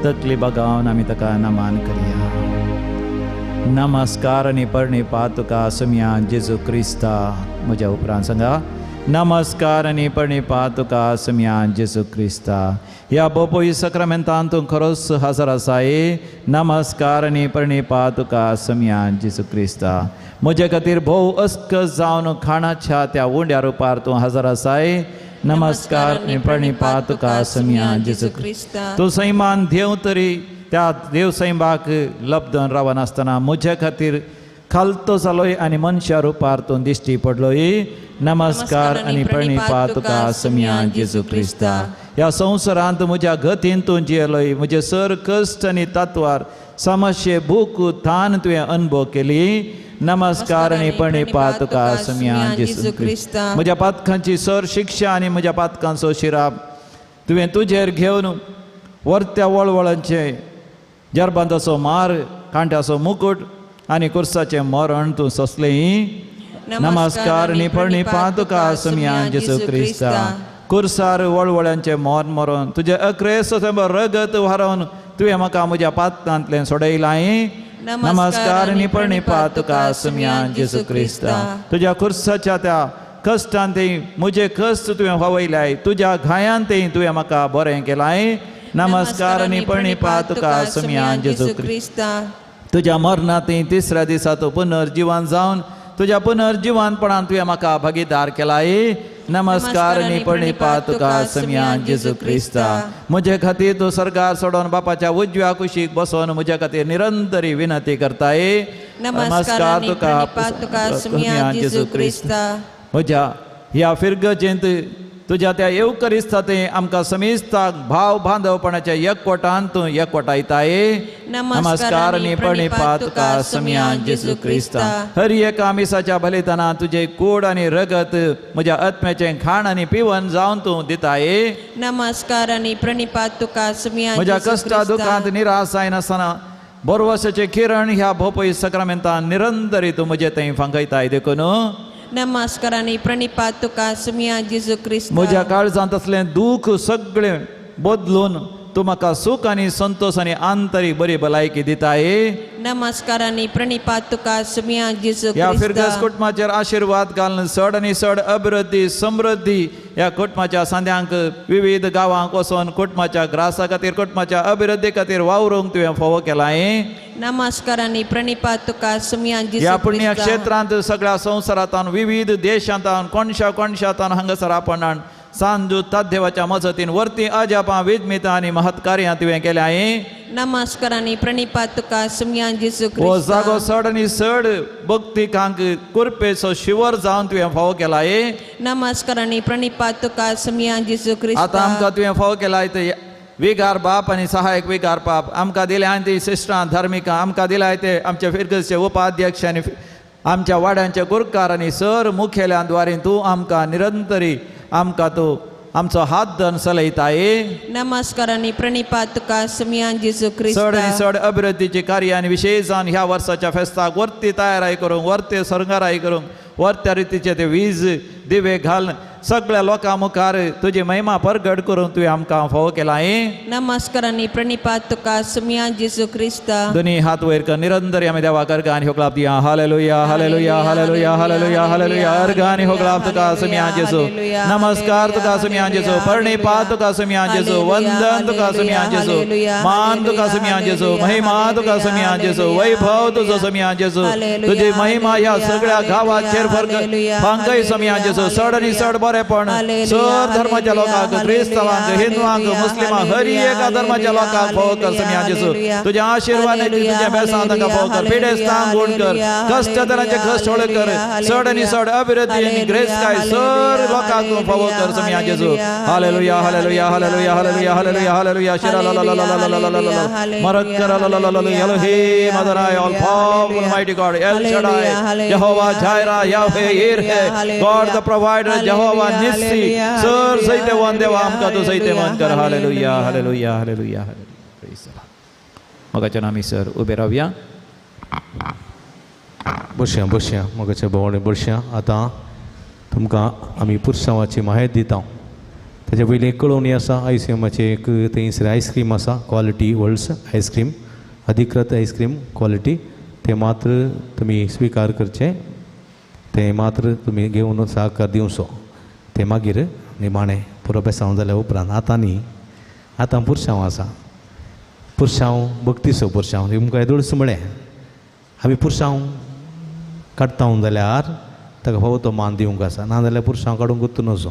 तकली बगावन आमी ताका नमान करया. नमस्कार आनी प्रणिपात तुका सोम्या जेजू क्रिस्ता. म्हज्या उपरांत सांगा. नमस्कार आनी प्रणिपात तुका सोम्या जेजू क्रिस्ता. ह्या पोपोई सक्रामेंतांत तूं खरोच हजर आसाय. नमस्कार आनी प्रणिपात तुका सोम्या जेजू क्रिस्ता. म्हजे खातीर भोव अस्कस जावन खाणाच्या त्या उंड्या रुपार तूं हजर आसाय. नमस्कार आनी प्रणिपात तुका सोम्या जेजू क्रिस्ता. तूं सैमान देव तरी त्या देव सैमाक लब्धन रावनासतना म्हजे खातीर खालतो जालोय आनी मनशा रुपार तूं दिश्टी पडलोय. नमस्कार आनी प्रणिपात तुका सोम्या जेजू क्रिस्ता. ह्या संवसारांत म्हज्या गतीन तूं जियेलोय. म्हजे सर कश्ट आनी तत्वार समस्ये भूक तान तुवें अनुभव केली. नमस्कार आनी प्रणिपात तुका सोम्या जेजू क्रिस्ता. म्हज्या पातकांची सर शिक्षा आनी म्हज्या पातकांचो शिराप तुवें तुजेर घेवन वर्त्या वळवळांचे जरबंदाचो मार कांट्याचो मुकुट आनी कुर्साचें मरण तूं सोंसलें. नमस्कार आनी प्रणिपात तुका सोम्या जेजू क्रिस्ता. कुर्सार वळवळ्यांचें मोर मरून तुजे अक्रेस रगत व्हारोवन तुवें म्हाका म्हज्या पातकांतल्यान सोडयलां. नमस्कार आनी प्रणिपात तुका सोम्या जेजू क्रिस्ता. तुज्या कुर्साच्या त्या कश्टांतय म्हजे कश्ट तुवें व्हावयलाय. तुज्या घायांतय तुवें म्हाका बरें केलां. नमस्कार आनी प्रणिपात तुका सोम्या जेजू क्रिस्ता. तुज्या मरणांतय तिसऱ्या दिसा तूं पुनर्जीवन जावन तुज्या पुनर्जीवनपणान तुवें म्हाका भागीदार केलाय. नमस्कार आनी प्रणिपात तुका सोम्या जेजू क्रिस्ता. म्हजे खातीर तूं सर्गार सोडून बापाच्या उजव्या कुशीक बसोन म्हजे खातीर निरंतरी विनंती करताय. नमस्कार तुका सोम्या जेजू क्रिस्ता. म्हज्या ह्या फिरगजेंत तुज्या त्या येवकरिस्तांतय आमकां समेस्ताक भाव बांदवपणाच्या एकवटान तूं एकवटायताय. नमस्कार आनी प्रणिपात तुका सोम्या जेजू क्रिस्ता. हर एका मिसाच्या बलिदानां तुजे कूड आनी रगत म्हज्या आत्म्याचें खाण आनी पिवण जावन तूं दिताय. नमस्कार आनी प्रणिपात तुका सोम्या म्हज्या कश्टा दुखांत निराश जायनासतना बरवसाचें किरण ह्या भोपई सक्रामेंतान निरंतरी तूं म्हजे थंय फांकयताय देखून. नमस्कार आनी प्रणिपात तुका सोम्या जेजू क्रिस्ता. म्हज्या काळजांत असलें दूख सगळें बदलून तूं म्हाका सूख आनी संतोष आनी आंतरीक बरी भलायकी दिताय. नमस्कार आनी प्रणिपात तुका सोम्या जेजू ह्या क्रिस्ता. फिरगस कुटुंबाचेर आशिर्वाद घालून चड आनी चड अभिवृद्धी समृद्धी ह्या कुटुंबाच्या सांद्यांक विविध गांवांक वचोन कुटुंबाच्या ग्रासा खातीर कुटुंबाच्या अभिवृद्धी खातीर वावरूंक तुवें फोव केलाय. नमस्कार आनी प्रणिपात तुका सोम्या जेजू ह्या पुण्य क्रिस्ता. क्षेत्रांत सगळ्या संवसारांत विविध देशांत कोणशांत हांगासर आपणान सांजू तद्देवाच्या मजतीन वर्ती अजापां विजमितां आनी महत्कार्यां तुवें केल्याय. नमस्कार आनी प्रणिपात तुका सोम्या जेजू हो क्रिस्ता. जागो चड आनी चड भक्तिकांक कुरपेचो शिवर जावन तुवें फोव केलाय. नमस्कार आनी प्रणिपात तुका सोम्या जेजू क्रिस्ता. आतां आमकां तुवें फोव केलाय ते विगार बाप आनी सहायक विगार बाप आमकां दिल्या ती सिस्टरां धार्मिकां आमकां दिलाय ते आमचे फिरगसचे उपाध्यक्ष आनी आमच्या वाड्यांचे गुरकार आनी सर मुखेल्यां द्वारे तूं आमकां निरंतरी आमकां तूं आमचो हात धन चलयताय. नमस्कार आनी प्रणिपात तुका सोम्या जेजू चड क्रिस्ता. आनी चड अभिवृद्धीची कार्यां आनी विशेश जावन ह्या वर्साच्या फेस्ताक वर्ती तयाराय करूंक वर्ते सरंगाराय करूंक वर्त्या रितीचे ते वीज दिवे घालून सगळ्या लोकां मुखार तुजी महिमा परगट करूंक तुवें आमकां फोव केलाय. नमस्कार आनी प्रणिपात तुका सोम्या जेजू क्रिस्ता. दोनी हात वयर कर निरंतरी आमी देवा अर्घ आनी होगलाप दिया. Hallelujah hallelujah hallelujah hallelujah hallelujah. अर्घ आनी होगलाप तुका सोम्या जेजू. नमस्कार तुका सोम्या जेजू. प्रणिपात तुका सोम्या जेजू. वंदन तुका सोम्या जेजू. मान तुका सोम्या जेजू. महिमा तुका सोम्या जेजू. वैभव तुजो सोम्या जेजू. तुजी महिमा ह्या सगळ्या गांवाचेर फांकय सोम्या जेजू. चड आनी चड बरेपण सर धर्माच्या लोकांक क्रिस्तवांक हिंदुवांक मुस्लिमांक हर एका धर्माच्या लोकांक फोव कर सोम्या जेजू. तुज्या आशिर्वादाची तुज्या बेसांत तांकां फोव कर. पिडेस्तांक गूण कर. कश्टदरांचे कश्ट हळ कर. चड आनी चड अभिवृद्धी आनी ग्रेसकाय सर लोकांक फोव कर सोम्या जेजू. Hallelujah hallelujah hallelujah hallelujah hallelujah hallelujah. शिरा ला ला ला ला ला ला ला ला मरक्कर ला ला ला ला Elohim Adonai all powerful mighty God El Shaddai Jehovah Jireh Yahweh Yireh God the provider Jehovah Nissi सर सैते वन देवा आमकां तूं सैते वन कर. Hallelujah hallelujah hallelujah hallelujah. मोगाच्या नामी सर उबे रावया. बसया मोगाच्या भोंवडे बसया. आतां तुमकां आमी पुरसांवाची माहेत दिता. तेजे पयलीं एक कळोवणी आसा ICMचे एक थंयसर आयस्क्रीम आसा क्वॉलिटी वर्ल्ड्स आयस्क्रीम अधिकृत आयस्क्रीम क्वॉलिटी ते मात्र तुमी स्विकार करचे ते मात्र तुमी घेवन सहकार दिवचो ते मागीर निमाणें पुरो बेसांव जाल्या उपरांत आतां न्ही आतां पुरशांव आसा पुरशांव भक्तीचो पुरशांव तुमकां येदोळस म्हळें आमी पुरशांव काडटा जाल्यार ताका फावो तो मान दिवंक आसा नाजाल्यार पुरशांव काडूंक गुत्तू नजो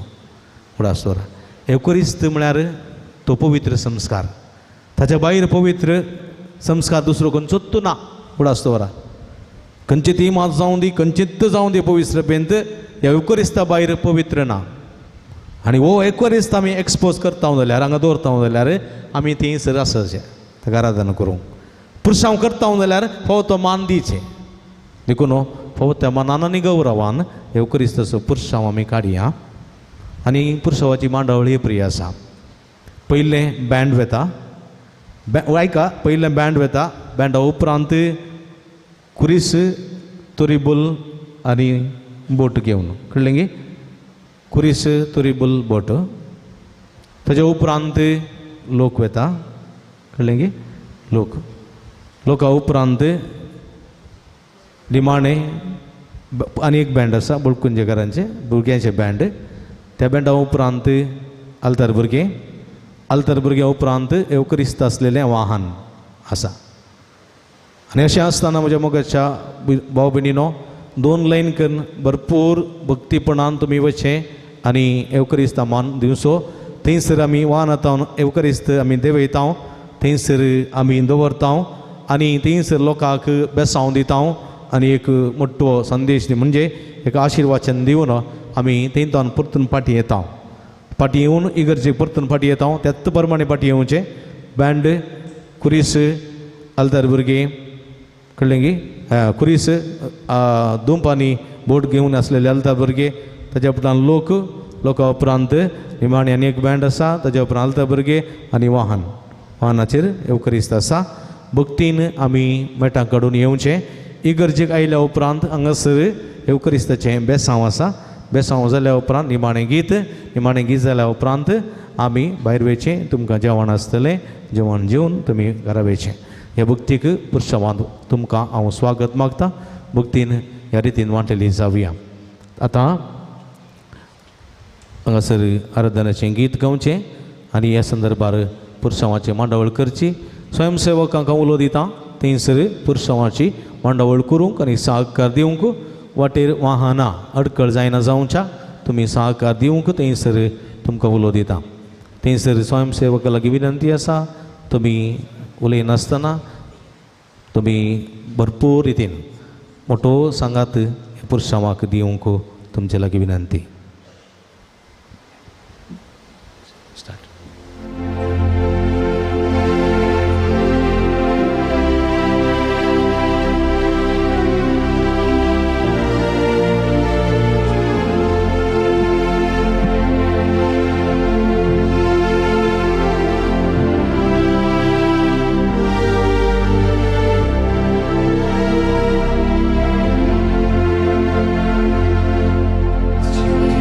उडासोर एवकरिस्त म्हळ्यार तो पवित्र संस्कार ताच्या भायर पवित्र संस्कार दुसरो खंयचोच ना उडासोरा खंयचे ती मात जावं दी खंयचीत जावं दी पवित्र पेंत ह्या एवकरिस्ता भायर पवित्र ना आनी हो एवकरिस्त आमी एक्सपोज करता जाल्यार हांगा दवरता जाल्यार आमी थंयसर आसाचे ताका आराधना करूंक पुरसांव करता जाल्यार फावो तो मान दिचे देखून फावो त्या मानान आनी गौरवान एवकरिस्ताचो पुरसांव आमी काडया आनी पुरसांवाची मांडावळ ही प्रिय आसा पयलें बँड वेता आयका पयलें बँड वेता बँडा उपरांत कुरीस तुरिबुल आनी बोट घेवन कळ्ळें गे कुरीस तुरिबुल बोट ताच्या उपरांत लोक वेता कळ्ळें गे लोका उपरांत निमाणें आनी एक बँड आसा बुळकुंजेकारांचे भुरग्यांचे बँड त्या बँडा उपरांत आल्तार भुरग्यां उपरांत एवकरिस्त आसलेलें वाहन आसा आनी अशें आसतना म्हज्या मोगाच्या भाव भयणीनो 2 लायन करून भरपूर भक्तीपणान तुमी वचचें आनी एवकरिस्त मान दिवचो थंयसर आमी वाहन येता एवकरिस्त आमी देवयता थंयसर आमी दवरता आनी थंयसर लोकांक बेसांव दिता आनी एक मोठो संदेश म्हणजे एक आशिर्वाचन दिवन आमी थंयच्यान परतून फाटीं येता फाटीं येवन इगर्जेक परतून फाटीं येता त्याच प्रमाणे फाटीं येवचें बँड कुरीस आल्तार भुरगीं कळ्ळें गी कुरीस दुंप आनी बोट घेवन आसलेले आल्तार भुरगे ताच्या उपरांत लोका उपरांत निमाणे आनी एक बँड आसा ताच्या उपरांत आल्तार भुरगे आनी वाहनाचेर एवकरिस्त आसा भक्तीन आमी मेटां काडून येवचें इगर्जेक आयल्या उपरांत हांगासर एवकरिस्ताचें बेसांव आसा बेसांव जाल्या उपरांत निमाणें गीत जाल्या उपरांत आमी भायर वयचें तुमकां जेवण आसतलें जेवण जेवन तुमी घरा वयचें ह्या भक्तीक पुरशांवान तुमकां हांव स्वागत मागतां भक्तीन ह्या रितीन वांटलेली जावया आतां हांगासर आराधनाचें गीत गावचें आनी ह्या संदर्भार पुरशांवाची मांडावळ करची स्वयंसेवकांक हांव उलो दितां थंयसर पुरशांवाची मांडावळ करूंक आनी सहकार दिवंक वाटेर वाहनां अडखळ जायना जावच्या तुमी सहकार दिवंक थंयसर तुमकां उलो दिता थंयसर स्वयंसेवका लागीं विनंती आसा तुमी उलयनासतना तुमी भरपूर रितीन मोठो सांगात पुरशांवाक दिवंक तुमचे लागीं विनंती Thank you.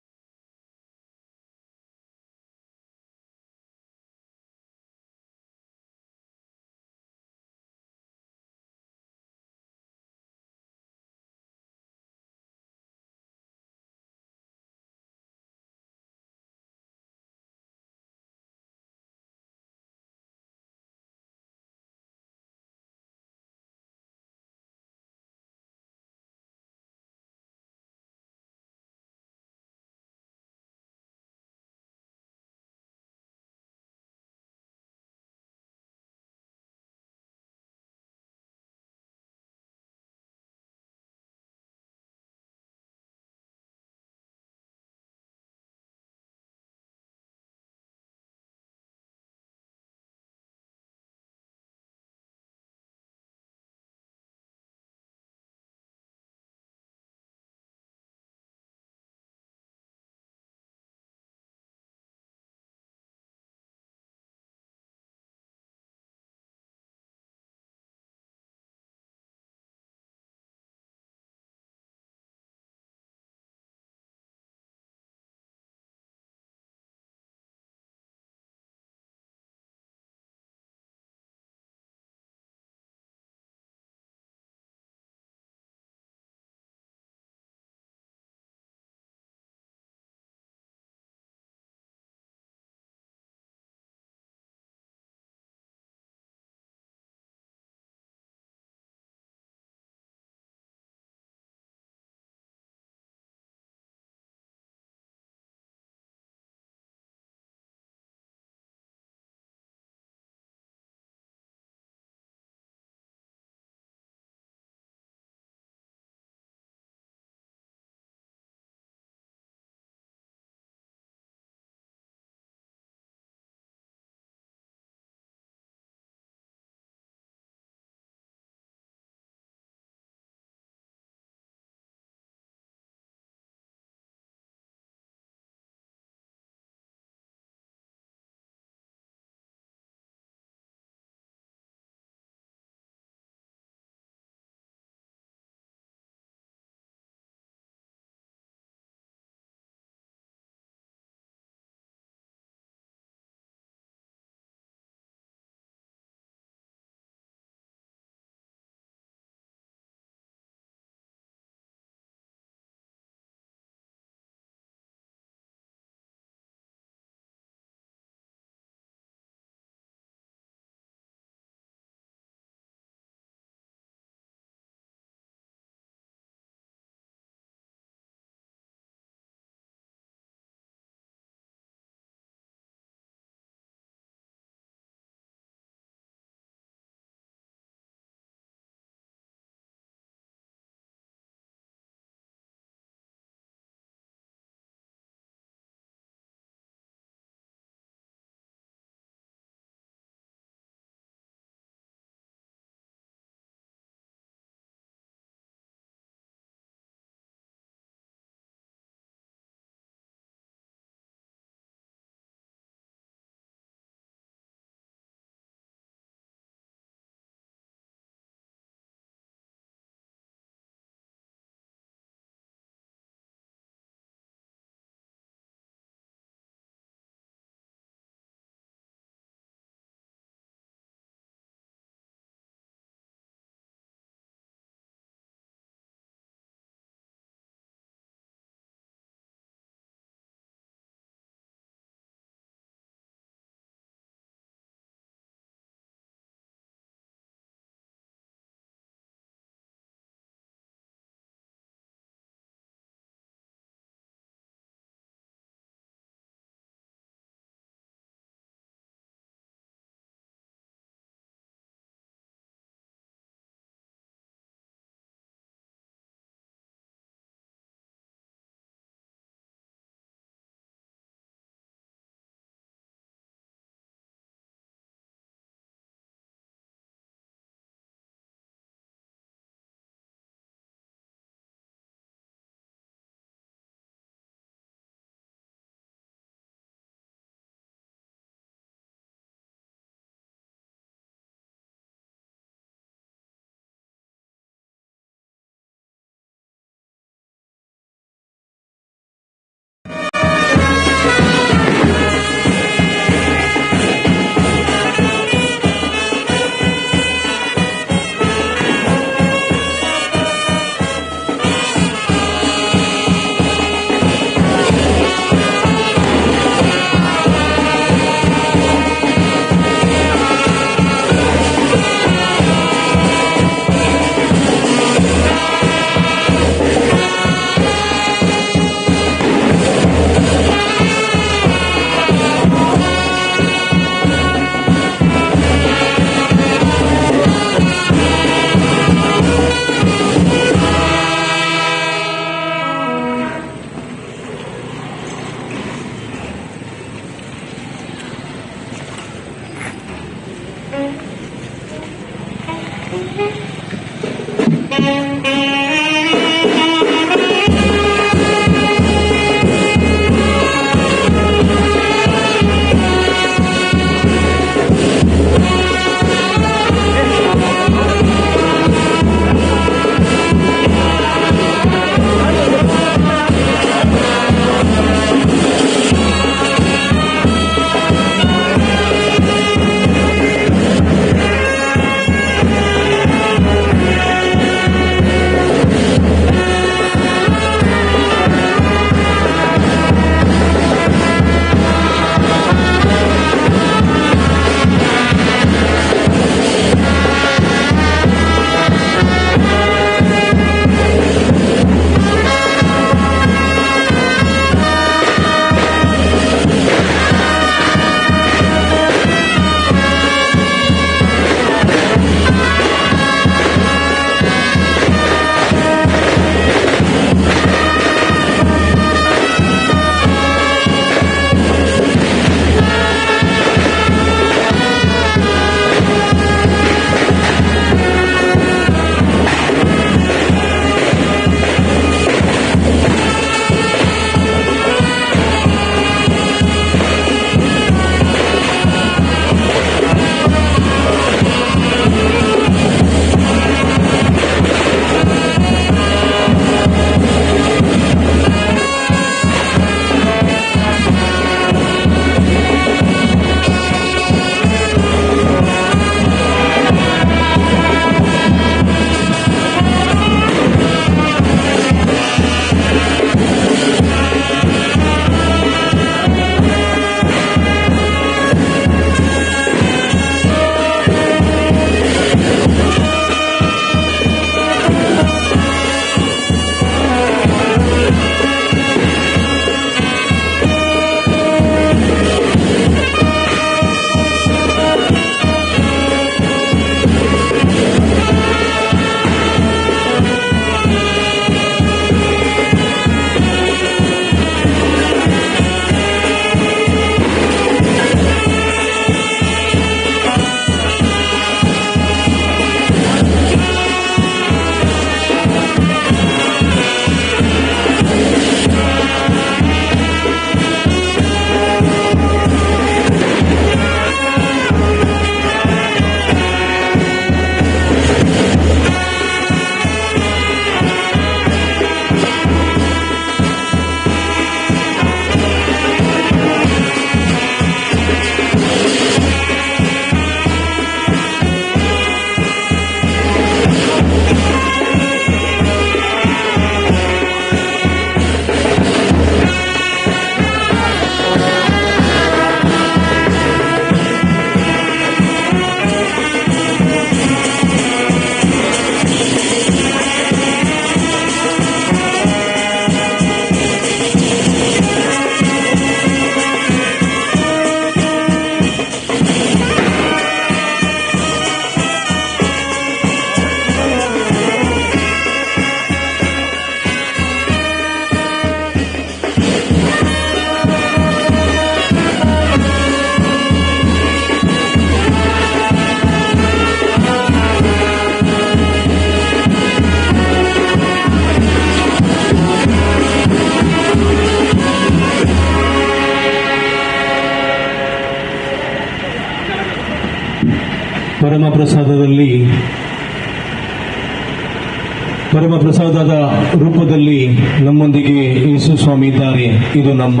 ಪರಮ ಪ್ರಸಾದದ ರೂಪದಲ್ಲಿ ನಮ್ಮೊಂದಿಗೆ ಯೇಸು ಸ್ವಾಮಿ ಇದ್ದಾರೆ. ಇದು ನಮ್ಮ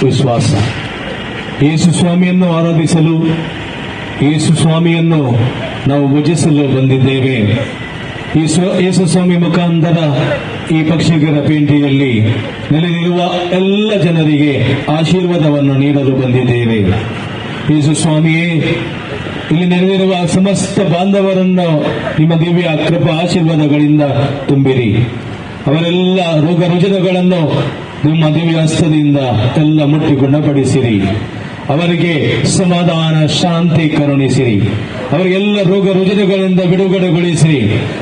ವಿಶ್ವಾಸ. ಯೇಸು ಸ್ವಾಮಿಯನ್ನು ಆರಾಧಿಸಲು, ಯೇಸು ಸ್ವಾಮಿಯನ್ನು ನಾವು ಭಜಿಸಲು ಬಂದಿದ್ದೇವೆ. ಯೇಸು ಸ್ವಾಮಿ ಮುಖಾಂತರ ಈ ಪಕ್ಷಿಗರ ಪೇಂಟಿಯಲ್ಲಿ ನೆಲೆದಿರುವ ಎಲ್ಲ ಜನರಿಗೆ ಆಶೀರ್ವಾದವನ್ನು ನೀಡಲು ಬಂದಿದ್ದೇವೆ. ಯೇಸು ಸ್ವಾಮಿಯೇ, ಇಲ್ಲಿ ನೆರೆದಿರುವ ಸಮಸ್ತ ಬಾಂಧವರನ್ನು ನಿಮ್ಮ ದಿವ್ಯ ಕೃಪಾ ಆಶೀರ್ವಾದಗಳಿಂದ ತುಂಬಿರಿ. ಅವರೆಲ್ಲ ರೋಗ ರುಜಿನಗಳನ್ನು ನಿಮ್ಮ ದಿವ್ಯ ಹಸ್ತದಿಂದ ಎಲ್ಲ ಮುಟ್ಟಿ ಗುಣಪಡಿಸಿರಿ. ಅವರಿಗೆ ಸಮಾಧಾನ, ಶಾಂತಿ ಕರುಣಿಸಿರಿ. ಅವರಿಗೆಲ್ಲ ರೋಗ ರುಜಿನಗಳಿಂದ ಬಿಡುಗಡೆಗೊಳಿಸಿರಿ.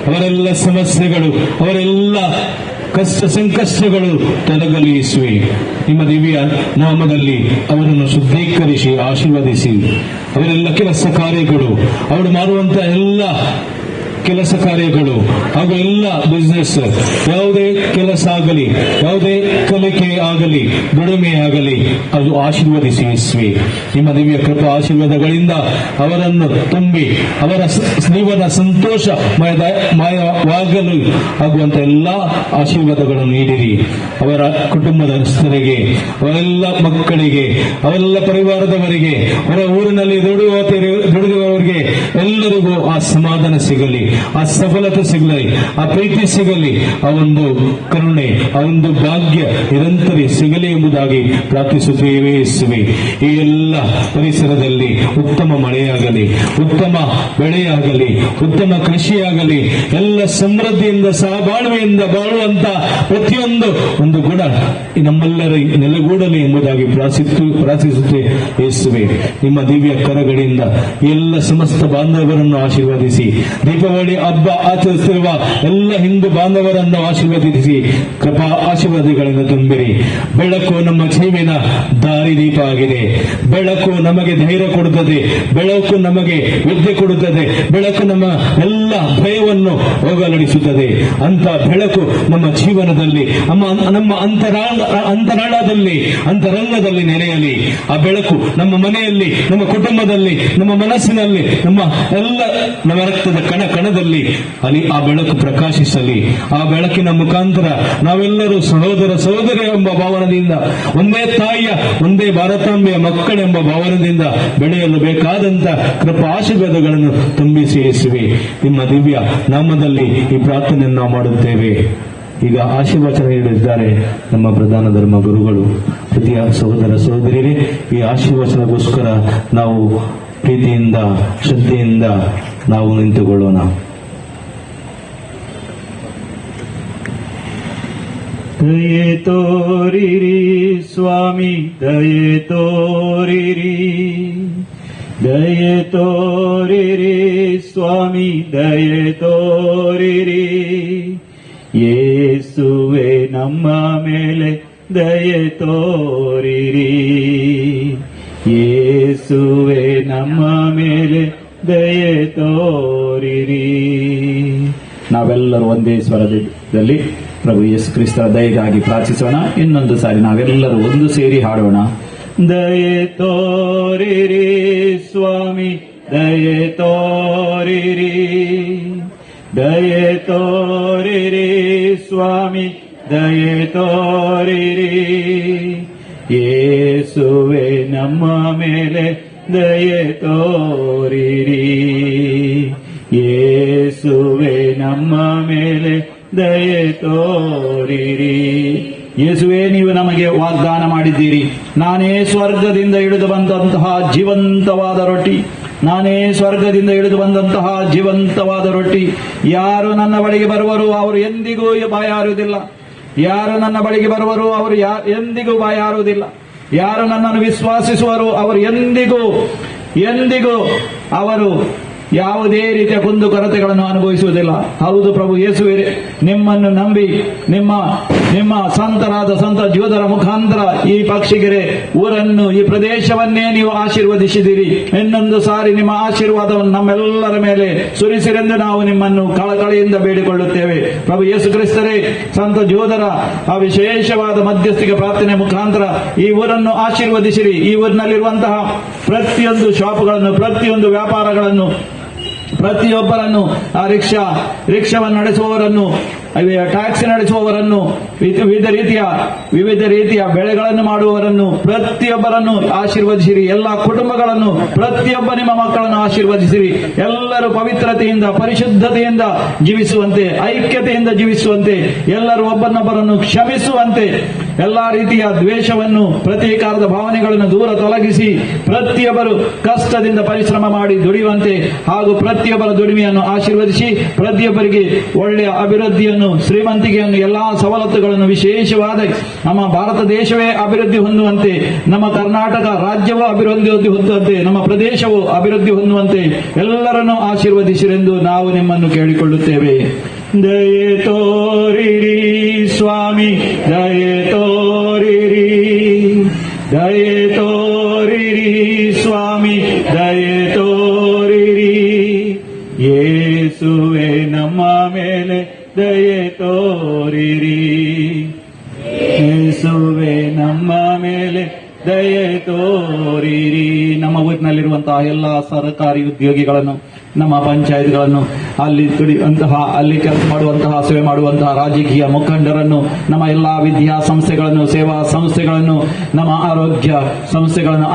ಅವರೆಲ್ಲ ಸಮಸ್ಯೆಗಳು, ಅವರೆಲ್ಲ ಕಷ್ಟ ಸಂಕಷ್ಟಗಳು ತೊಲಗಲಿಸುವೆ. ನಿಮ್ಮ ದಿವ್ಯ ನಾಮದಲ್ಲಿ ಅವರನ್ನು ಶುದ್ಧೀಕರಿಸಿ ಆಶೀರ್ವದಿಸಿ. ಅವರೆಲ್ಲ ಕೆಲಸ ಕಾರ್ಯಗಳು, ಅವರು ಮಾಡುವಂತಹ ಎಲ್ಲ ಕೆಲಸ ಕಾರ್ಯಗಳು ಹಾಗೂ ಎಲ್ಲ ಬಿಸ್ನೆಸ್, ಯಾವುದೇ ಕೆಲಸ ಆಗಲಿ, ಯಾವುದೇ ಕಲಿಕೆ ಆಗಲಿ, ದುಡಿಮೆ ಆಗಲಿ, ಅದು ಆಶೀರ್ವದಿಸಿ ಯೇಸುವೆ. ನಿಮ್ಮ ದಿವ್ಯ ಕೃಪಾ ಆಶೀರ್ವಾದಗಳಿಂದ ಅವರನ್ನು ತುಂಬಿ ಅವರ ಜೀವನ ಸಂತೋಷಮಯವಾಗಲು ಆಗುವಂತ ಎಲ್ಲ ಆಶೀರ್ವಾದಗಳನ್ನು ನೀಡಿರಿ. ಅವರ ಕುಟುಂಬದಸ್ಥರಿಗೆ, ಅವರೆಲ್ಲ ಮಕ್ಕಳಿಗೆ, ಅವರೆಲ್ಲ ಪರಿವಾರದವರಿಗೆ, ಅವರ ಊರಿನಲ್ಲಿ ದುಡಿಯುವವರಿಗೆ ಎಲ್ಲರಿಗೂ ಆ ಸಮಾಧಾನ ಸಿಗಲಿ, ಆ ಸಫಲತೆ ಸಿಗಲಿ, ಆ ಪ್ರೀತಿ ಸಿಗಲಿ, ಆ ಒಂದು ಕರುಣೆ, ಆ ಒಂದು ಭಾಗ್ಯ ನಿರಂತರ ಸಿಗಲಿ ಎಂಬುದಾಗಿ ಪ್ರಾರ್ಥಿಸುತ್ತೇವೆ ಯೇಸುವೆ. ಈ ಎಲ್ಲ ಪರಿಸರದಲ್ಲಿ ಉತ್ತಮ ಮಳೆಯಾಗಲಿ, ಉತ್ತಮ ಬೆಳೆಯಾಗಲಿ, ಉತ್ತಮ ಕೃಷಿಯಾಗಲಿ, ಎಲ್ಲ ಸಮೃದ್ಧಿಯಿಂದ ಸಹಬಾಳ್ವೆಯಿಂದ ಬಾಳುವಂತ ಪ್ರತಿಯೊಂದು ಒಂದು ಗುಣ ನಮ್ಮೆಲ್ಲರ ನೆಲೆಗೂಡಲಿ ಎಂಬುದಾಗಿ ಪ್ರಾರ್ಥಿಸುತ್ತೇವೆ ಯೇಸುವೆ. ನಿಮ್ಮ ದಿವ್ಯ ಕರಗಳಿಂದ ಎಲ್ಲ ಸಮಸ್ತ ಬಾಂಧವರನ್ನು ಆಶೀರ್ವದಿಸಿ, ದೀಪಾವಳಿ ಹಬ್ಬ ಆಚರಿಸುತ್ತಿರುವ ಎಲ್ಲ ಹಿಂದೂ ಬಾಂಧವರನ್ನು ಆಶೀರ್ವದಿಸಿ ಕೃಪಾ ಆಶೀರ್ವಾದಗಳಿಂದ ತುಂಬಿರಿ. ಬೆಳಕು ನಮ್ಮ ಜೀವನ ದಾರಿದೀಪ ಆಗಿದೆ. ಬೆಳಕು ನಮಗೆ ಧೈರ್ಯ ಕೊಡುತ್ತದೆ, ಬೆಳಕು ನಮಗೆ ವಿದ್ಯೆ ಕೊಡುತ್ತದೆ, ಬೆಳಕು ನಮ್ಮ ಎಲ್ಲ ಭಯವನ್ನು ಹೋಗಲಾಡಿಸುತ್ತದೆ. ಅಂತ ಬೆಳಕು ನಮ್ಮ ಜೀವನದಲ್ಲಿ, ನಮ್ಮ ಅಂತರಂಗದಲ್ಲಿ ನೆಲೆಯಲಿ. ಆ ಬೆಳಕು ನಮ್ಮ ಮನೆಯಲ್ಲಿ, ನಮ್ಮ ಕುಟುಂಬದಲ್ಲಿ, ನಮ್ಮ ಮನಸ್ಸಿನಲ್ಲಿ, ನಮ್ಮ ರಕ್ತದ ಕಣದಲ್ಲಿ ಅಲ್ಲಿ ಆ ಬೆಳಕು ಪ್ರಕಾಶಿಸಲಿ. ಆ ಬೆಳಕಿನ ಮುಖಾಂತರ ನಾವೆಲ್ಲರೂ ಸಹೋದರ ಸಹೋದರಿ ಎಂಬ ಭಾವನದಿಂದ, ಒಂದೇ ತಾಯಿಯ, ಒಂದೇ ಭಾರತಾಂಬೆಯ ಮಕ್ಕಳೆಂಬ ಭಾವನದಿಂದ ಬೆಳೆಯಲು ಬೇಕಾದಂತ ಕೃಪಾ ಆಶೀರ್ವಾದಗಳನ್ನು ತುಂಬಿಸಿ ಯೇಸುವೆ. ನಿಮ್ಮ ದಿವ್ಯ ನಾಮದಲ್ಲಿ ಈ ಪ್ರಾರ್ಥನೆಯನ್ನು ನಾವು ಮಾಡುತ್ತೇವೆ. ಈಗ ಆಶೀರ್ವಚನ ನೀಡಿದ್ದಾರೆ ನಮ್ಮ ಪ್ರಧಾನ ಧರ್ಮ ಗುರುಗಳು. ಪ್ರೀತಿಯ ಸಹೋದರ ಸಹೋದರಿಯರೇ, ಈ ಆಶೀರ್ವಚನಗೋಸ್ಕರ ನಾವು ಪ್ರೀತಿಯಿಂದ, ಶ್ರದ್ಧೆಯಿಂದ ನಾವು ನಿಂತುಕೊಳ್ಳೋಣ. ದಯೆ ತೋರಿರಿ ಸ್ವಾಮಿ, ದಯೆ ತೋರಿರಿ, ದಯೆ ತೋರಿರಿ ಸ್ವಾಮಿ, ದಯೆ ತೋರಿರಿ. ಯೇಸುವೆ ನಮ್ಮ ಮೇಲೆ ದಯೆ ತೋರಿರಿ, ಯೇಸುವೆ ನಮ್ಮ ಮೇಲೆ ದಯೆ ತೋರಿರಿ. ನಾವೆಲ್ಲರೂ ಒಂದೇ ಸ್ವರದಲ್ಲಿ ಪ್ರಭು ಯೇಸು ಕ್ರಿಸ್ತರ ದಯೆಗಾಗಿ ಪ್ರಾರ್ಥಿಸೋಣ. ಇನ್ನೊಂದು ಸಾರಿ ನಾವೆಲ್ಲರೂ ಒಂದು ಸೇರಿ ಹಾಡೋಣ. ದಯೆ ತೋರಿರಿ ಸ್ವಾಮಿ, ದಯೆ ತೋರಿರಿ, ದಯೆ ತೋರಿರಿ ಸ್ವಾಮಿ, ದಯೆ ತೋರಿರಿ. ಯೇಸುವೆ ನಮ್ಮ ಮೇಲೆ ದಯೆ ತೋರಿರಿ, ಯೇಸುವೆ ನಮ್ಮ ಮೇಲೆ ದಯೆ ತೋರಿರಿ. ಯೇಸುವೆ, ನೀವು ನಮಗೆ ವಾಗ್ದಾನ ಮಾಡಿದ್ದೀರಿ, ನಾನೇ ಸ್ವರ್ಗದಿಂದ ಇಳಿದು ಬಂದಂತಹ ಜೀವಂತವಾದ ರೊಟ್ಟಿ, ನಾನೇ ಸ್ವರ್ಗದಿಂದ ಇಳಿದು ಬಂದಂತಹ ಜೀವಂತವಾದ ರೊಟ್ಟಿ. ಯಾರು ನನ್ನ ಬಳಿಗೆ ಬರುವರು ಅವರು ಎಂದಿಗೂ ಬಾಯಾರುವುದಿಲ್ಲ, ಯಾರು ನನ್ನ ಬಳಿಗೆ ಬರುವರು ಅವರು ಎಂದಿಗೂ ಬಾಯಾರುವುದಿಲ್ಲ. ಯಾರು ನನ್ನನ್ನು ವಿಶ್ವಾಸಿಸುವರು ಅವರು ಎಂದಿಗೂ ಅವರು ಯಾವುದೇ ರೀತಿಯ ಕುಂದುಕೊರತೆಗಳನ್ನು ಅನುಭವಿಸುವುದಿಲ್ಲ. ಹೌದು ಪ್ರಭು ಯೇಸುವೆ, ನಿಮ್ಮನ್ನು ನಂಬಿ ನಿಮ್ಮ ಸಂತರಾದ ಸಂತ ಜೋದರ ಮುಖಾಂತರ ಈ ಪಕ್ಷಿಗೆರೆ ಊರನ್ನು, ಈ ಪ್ರದೇಶವನ್ನೇ ನೀವು ಆಶೀರ್ವದಿಸಿದಿರಿ. ಇನ್ನೊಂದು ಸಾರಿ ನಿಮ್ಮ ಆಶೀರ್ವಾದವನ್ನು ನಮ್ಮೆಲ್ಲರ ಮೇಲೆ ಸುರಿಸಿರೆಂದು ನಾವು ನಿಮ್ಮನ್ನು ಕಳಕಳಿಯಿಂದ ಬೇಡಿಕೊಳ್ಳುತ್ತೇವೆ. ಪ್ರಭು ಯೇಸು ಕ್ರಿಸ್ತರೇ, ಸಂತ ಜೋದರ ಆ ವಿಶೇಷವಾದ ಮಧ್ಯಸ್ಥಿಕೆ ಪ್ರಾರ್ಥನೆ ಮುಖಾಂತರ ಈ ಊರನ್ನು ಆಶೀರ್ವದಿಸಿರಿ. ಈ ಊರಿನಲ್ಲಿರುವಂತಹ ಪ್ರತಿಯೊಂದು ಶಾಪುಗಳನ್ನು, ಪ್ರತಿಯೊಂದು ವ್ಯಾಪಾರಗಳನ್ನು ಪ್ರತಿಯೊಬ್ಬರನ್ನು ಆ ರಿಕ್ಷಾವನ್ನು ನಡೆಸುವವರನ್ನು, ಟ್ಯಾಕ್ಸಿ ನಡೆಸುವವರನ್ನು, ವಿವಿಧ ರೀತಿಯ ಬೆಳೆಗಳನ್ನು ಮಾಡುವವರನ್ನು ಪ್ರತಿಯೊಬ್ಬರನ್ನು ಆಶೀರ್ವದಿಸಿರಿ. ಎಲ್ಲ ಕುಟುಂಬಗಳನ್ನು, ಪ್ರತಿಯೊಬ್ಬ ನಿಮ್ಮ ಮಕ್ಕಳನ್ನು ಆಶೀರ್ವದಿಸಿರಿ. ಎಲ್ಲರೂ ಪವಿತ್ರತೆಯಿಂದ, ಪರಿಶುದ್ಧತೆಯಿಂದ ಜೀವಿಸುವಂತೆ, ಐಕ್ಯತೆಯಿಂದ ಜೀವಿಸುವಂತೆ, ಎಲ್ಲರೂ ಒಬ್ಬರನ್ನೊಬ್ಬರನ್ನು ಕ್ಷಮಿಸುವಂತೆ, ಎಲ್ಲಾ ರೀತಿಯ ದ್ವೇಷವನ್ನು, ಪ್ರತೀಕಾರದ ಭಾವನೆಗಳನ್ನು ದೂರ ತೊಲಗಿಸಿ ಪ್ರತಿಯೊಬ್ಬರು ಕಷ್ಟದಿಂದ ಪರಿಶ್ರಮ ಮಾಡಿ ದುಡಿಯುವಂತೆ ಹಾಗೂ ಪ್ರತಿಯೊಬ್ಬರ ದುಡಿಮೆಯನ್ನು ಆಶೀರ್ವದಿಸಿ ಪ್ರತಿಯೊಬ್ಬರಿಗೆ ಒಳ್ಳೆಯ ಅಭಿವೃದ್ಧಿಯನ್ನು, ಶ್ರೀಮಂತಿಕೆಯನ್ನು, ಎಲ್ಲಾ ಸವಲತ್ತುಗಳನ್ನು, ವಿಶೇಷವಾದ ನಮ್ಮ ಭಾರತ ದೇಶವೇ ಅಭಿವೃದ್ಧಿ ಹೊಂದುವಂತೆ, ನಮ್ಮ ಕರ್ನಾಟಕ ರಾಜ್ಯವೂ ಅಭಿವೃದ್ಧಿ ಹೊಂದುವಂತೆ, ನಮ್ಮ ಪ್ರದೇಶವು ಅಭಿವೃದ್ಧಿ ಹೊಂದುವಂತೆ ಎಲ್ಲರನ್ನೂ ಆಶೀರ್ವದಿಸಿರೆಂದು ನಾವು ನಿಮ್ಮನ್ನು ಕೇಳಿಕೊಳ್ಳುತ್ತೇವೆ. ದಯೆ ತೋರಿರಿ ಸ್ವಾಮಿ, ದಯೆ ತೋರಿರಿ, ದಯೆ ತೋರಿರಿ ಸ್ವಾಮಿ, ದಯೆ ತೋರಿರಿ. ಯೇಸುವೆ ನಮ್ಮ ಮೇಲೆ ದಯೆ ತೋರಿರಿ, ಯೇಸುವೆ ನಮ್ಮ ಮೇಲೆ ದಯೆ ತೋರಿರಿ. ನಮ್ಮ ಊರಿನಲ್ಲಿರುವಂತಹ ಎಲ್ಲ ಸರ್ಕಾರಿ ಉದ್ಯೋಗಿಗಳನ್ನು, ನಮ್ಮ ಪಂಚಾಯತ್ಗಳನ್ನು, ಅಲ್ಲಿ ಕೆಲಸ ಮಾಡುವಂತಹ, ಸೇವೆ ಮಾಡುವಂತಹ ರಾಜಕೀಯ ಮುಖಂಡರನ್ನು, ನಮ್ಮ ಎಲ್ಲಾ ವಿದ್ಯಾಸಂಸ್ಥೆಗಳನ್ನು, ಸೇವಾ ಸಂಸ್ಥೆಗಳನ್ನು, ನಮ್ಮ ಆರೋಗ್ಯ ಸಂಸ್ಥೆಗಳನ್ನು,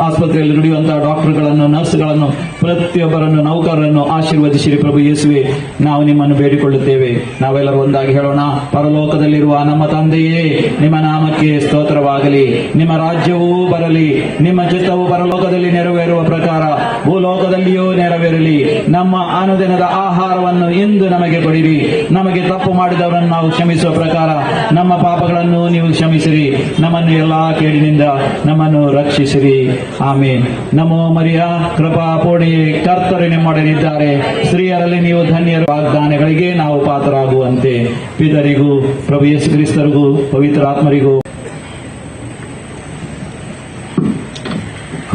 ಆಸ್ಪತ್ರೆಯಲ್ಲಿ ದುಡಿಯುವಂತಹ ಡಾಕ್ಟರ್ಗಳನ್ನು, ನರ್ಸ್ಗಳನ್ನು, ಪ್ರತಿಯೊಬ್ಬರನ್ನು, ನೌಕರರನ್ನು ಆಶೀರ್ವದಿಸಿರಿ ಪ್ರಭು ಯೇಸುವೆ. ನಾವು ನಿಮ್ಮನ್ನು ಬೇಡಿಕೊಳ್ಳುತ್ತೇವೆ. ನಾವೆಲ್ಲರೂ ಒಂದಾಗಿ ಹೇಳೋಣ. ಪರಲೋಕದಲ್ಲಿರುವ ನಮ್ಮ ತಂದೆಯೇ, ನಿಮ್ಮ ನಾಮಕ್ಕೆ ಸ್ತೋತ್ರವಾಗಲಿ. ನಿಮ್ಮ ರಾಜ್ಯವೂ ಬರಲಿ. ನಿಮ್ಮ ಚಿತ್ತವು ಪರಲೋಕದಲ್ಲಿ ನೆರವೇರುವ ಪ್ರಕಾರ ಭೂಲೋಕದಲ್ಲಿಯೂ ನೆರವೇರಲಿ. ನಮ್ಮ ಅನುದಿನದ ಆಹಾರವನ್ನು ಇಂದು ನಮಗೆ ಕೊಡಿರಿ. ನಮಗೆ ತಪ್ಪು ಮಾಡಿದವರನ್ನು ನಾವು ಕ್ಷಮಿಸುವ ಪ್ರಕಾರ ನಮ್ಮ ಪಾಪಗಳನ್ನು ನೀವು ಕ್ಷಮಿಸಿರಿ. ನಮ್ಮನ್ನು ಎಲ್ಲಾ ಕೇಡಿನಿಂದ ನಮ್ಮನ್ನು ರಕ್ಷಿಸಿರಿ. ಆಮೇನ್. ನಮೋ ಮರಿಯ, ಕೃಪಾ ಪೂರ್ಣಿಯೇ, ಕರ್ತರು ನಿಮ್ಮೊಡನಿದ್ದಾರೆ. ಸ್ತ್ರೀಯರಲ್ಲಿ ನೀವು ಧನ್ಯರು. ವಾಗ್ದಾನಗಳಿಗೆ ನಾವು ಪಾತ್ರರಾಗುವಂತೆ ಪಿತರಿಗೂ ಪ್ರಭು ಯೇಸು ಕ್ರಿಸ್ತರಿಗೂ ಪವಿತ್ರಾತ್ಮರಿಗೂ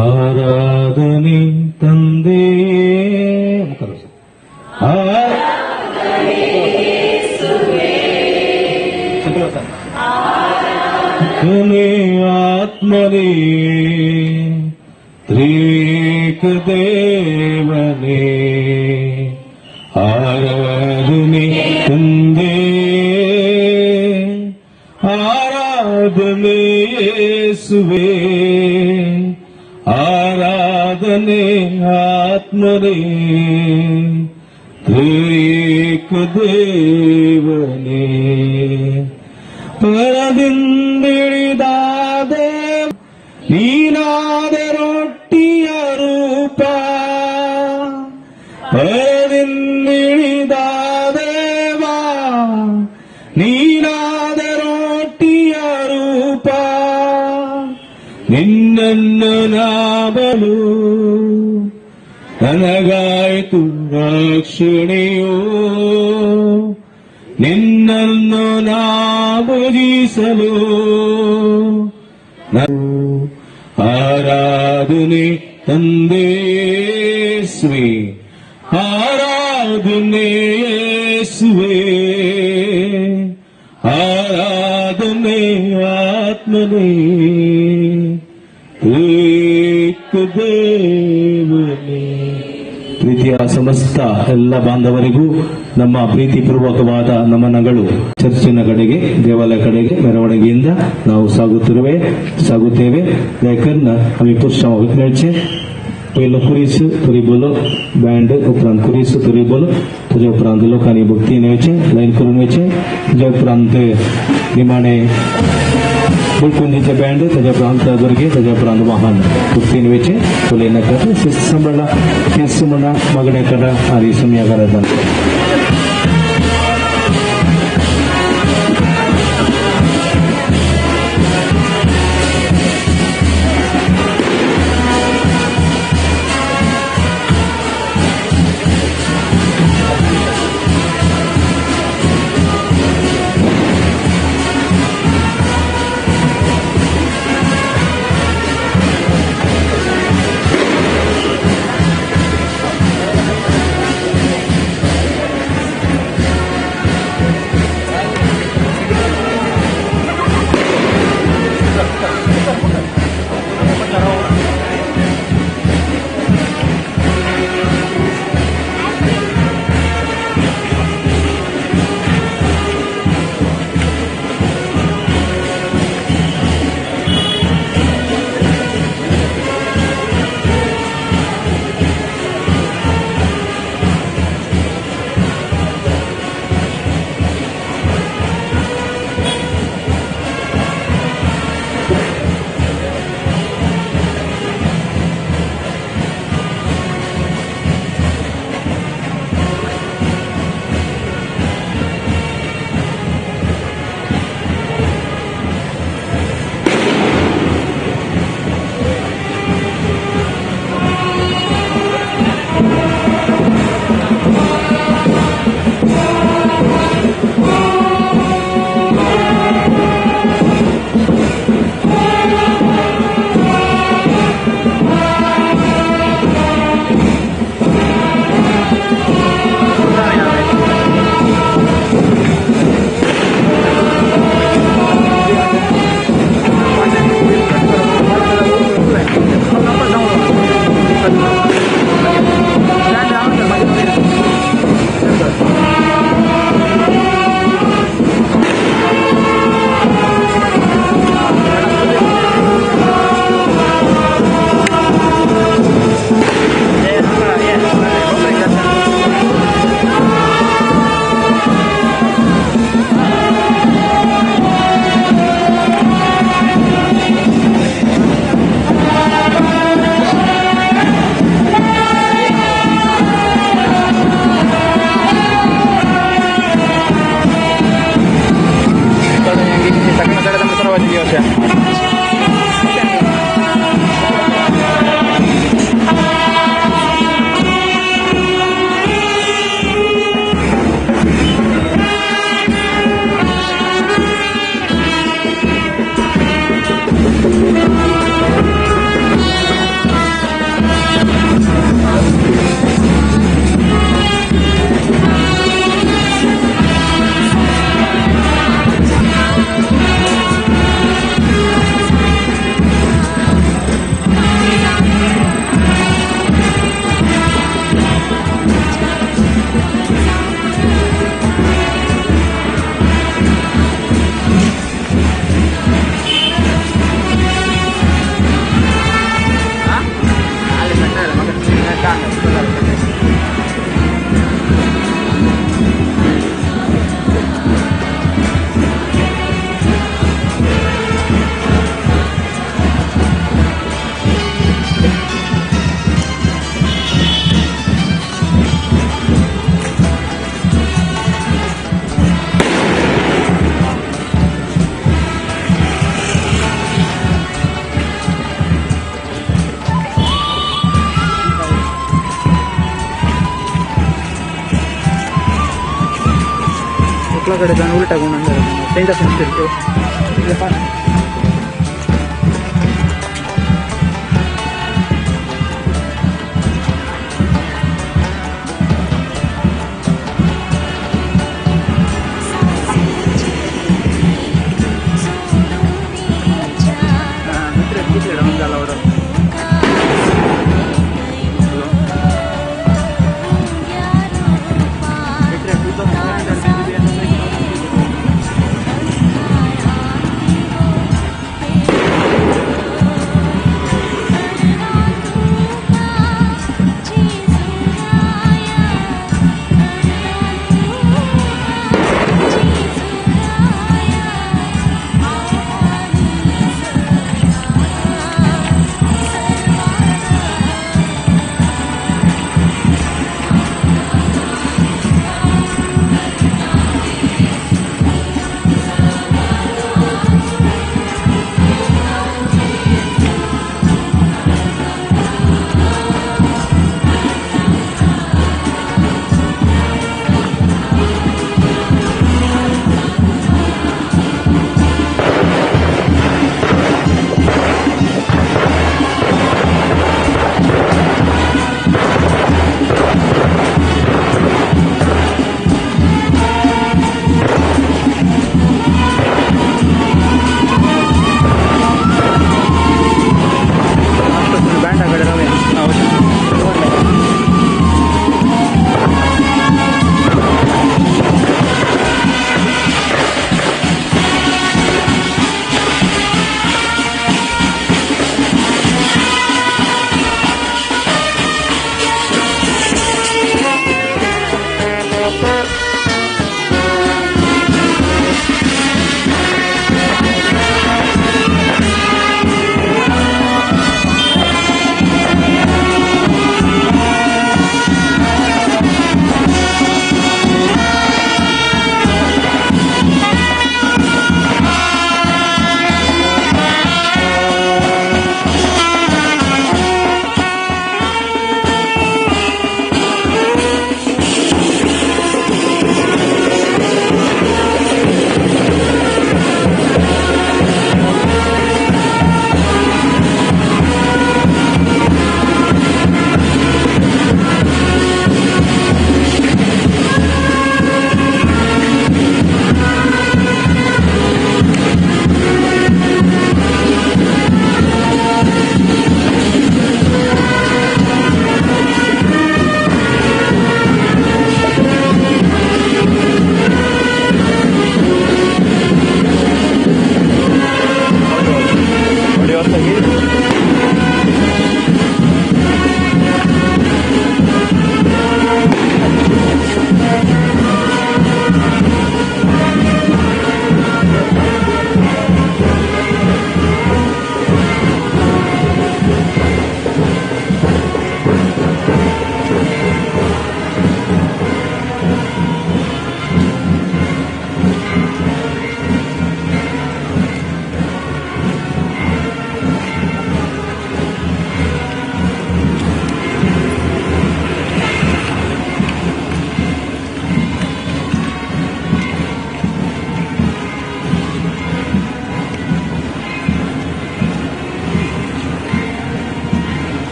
ಆರಾಧನೆ ತಂದೆ. ಆತ್ಮನೇ, ತ್ರಿಕ ದೇವನೇ, ಆರಾಧನೆ ತಂದೆ, ಆರಾಧನೆ ಯೇಸುವೇ, ಆರಾಧನೆ ಆತ್ಮನೇ, ತ್ರಿಕ ದೇವನೇ. ಪರದಿಂದಿಳಿದ ದೇವ ನೀನಾದ ರೊಟ್ಟಿಯ ರೂಪ, ಪರದಿಂದಿಳಿದ ದೇವ ನೀನಾದ ರೊಟ್ಟಿಯ ರೂಪ, ನಿನ್ನನ್ನು ನಾಬಲು ನನಗಾಯಿತು ರಕ್ಷಣೆಯೋ, ನಿನ್ನನ್ನು ನಾ ಭಜಿಸಲು ಆರಾಧನೆ ತಂದೆ ಯೇಸುವೇ, ಆರಾಧನೆ ಯೇಸುವೇ, ಆರಾಧನೆ ಆತ್ಮನೇ, ಏಕ ದೇವನೇ. ಪ್ರೀತಿಯ ಸಮಸ್ತ ಎಲ್ಲ ಬಾಂಧವರಿಗೂ ನಮ್ಮ ಪ್ರೀತಿಪೂರ್ವಕವಾದ ನಮನಗಳು. ಚರ್ಚಿನ ಕಡೆಗೆ, ದೇವಾಲಯ ಕಡೆಗೆ ಮೆರವಣಿಗೆಯಿಂದ ನಾವು ಸಾಗುತ್ತೇವೆ. लेकर आम्ही पुष्ट मेळचे पहिलं कुरीस तुरी बोलो बँड उपरांत कुरीस तुरी बोलो तुझ्या उपरांत लोकांनी भक्ती न्यायचे लाईन करून न्यायचे. तुझ्या उपरांत निमाणे बुलकुंजीचे बँड, त्याच्या उपरांत दुर्गे, त्याच्या उपरांत वाहन भक्ती न्यायचे. तुला नका संबळा केस म्हणा मागण्या करा आणि समया करायचा. बाटलाकडे जाऊन उलटा गुण त्यांच्या संस्कृती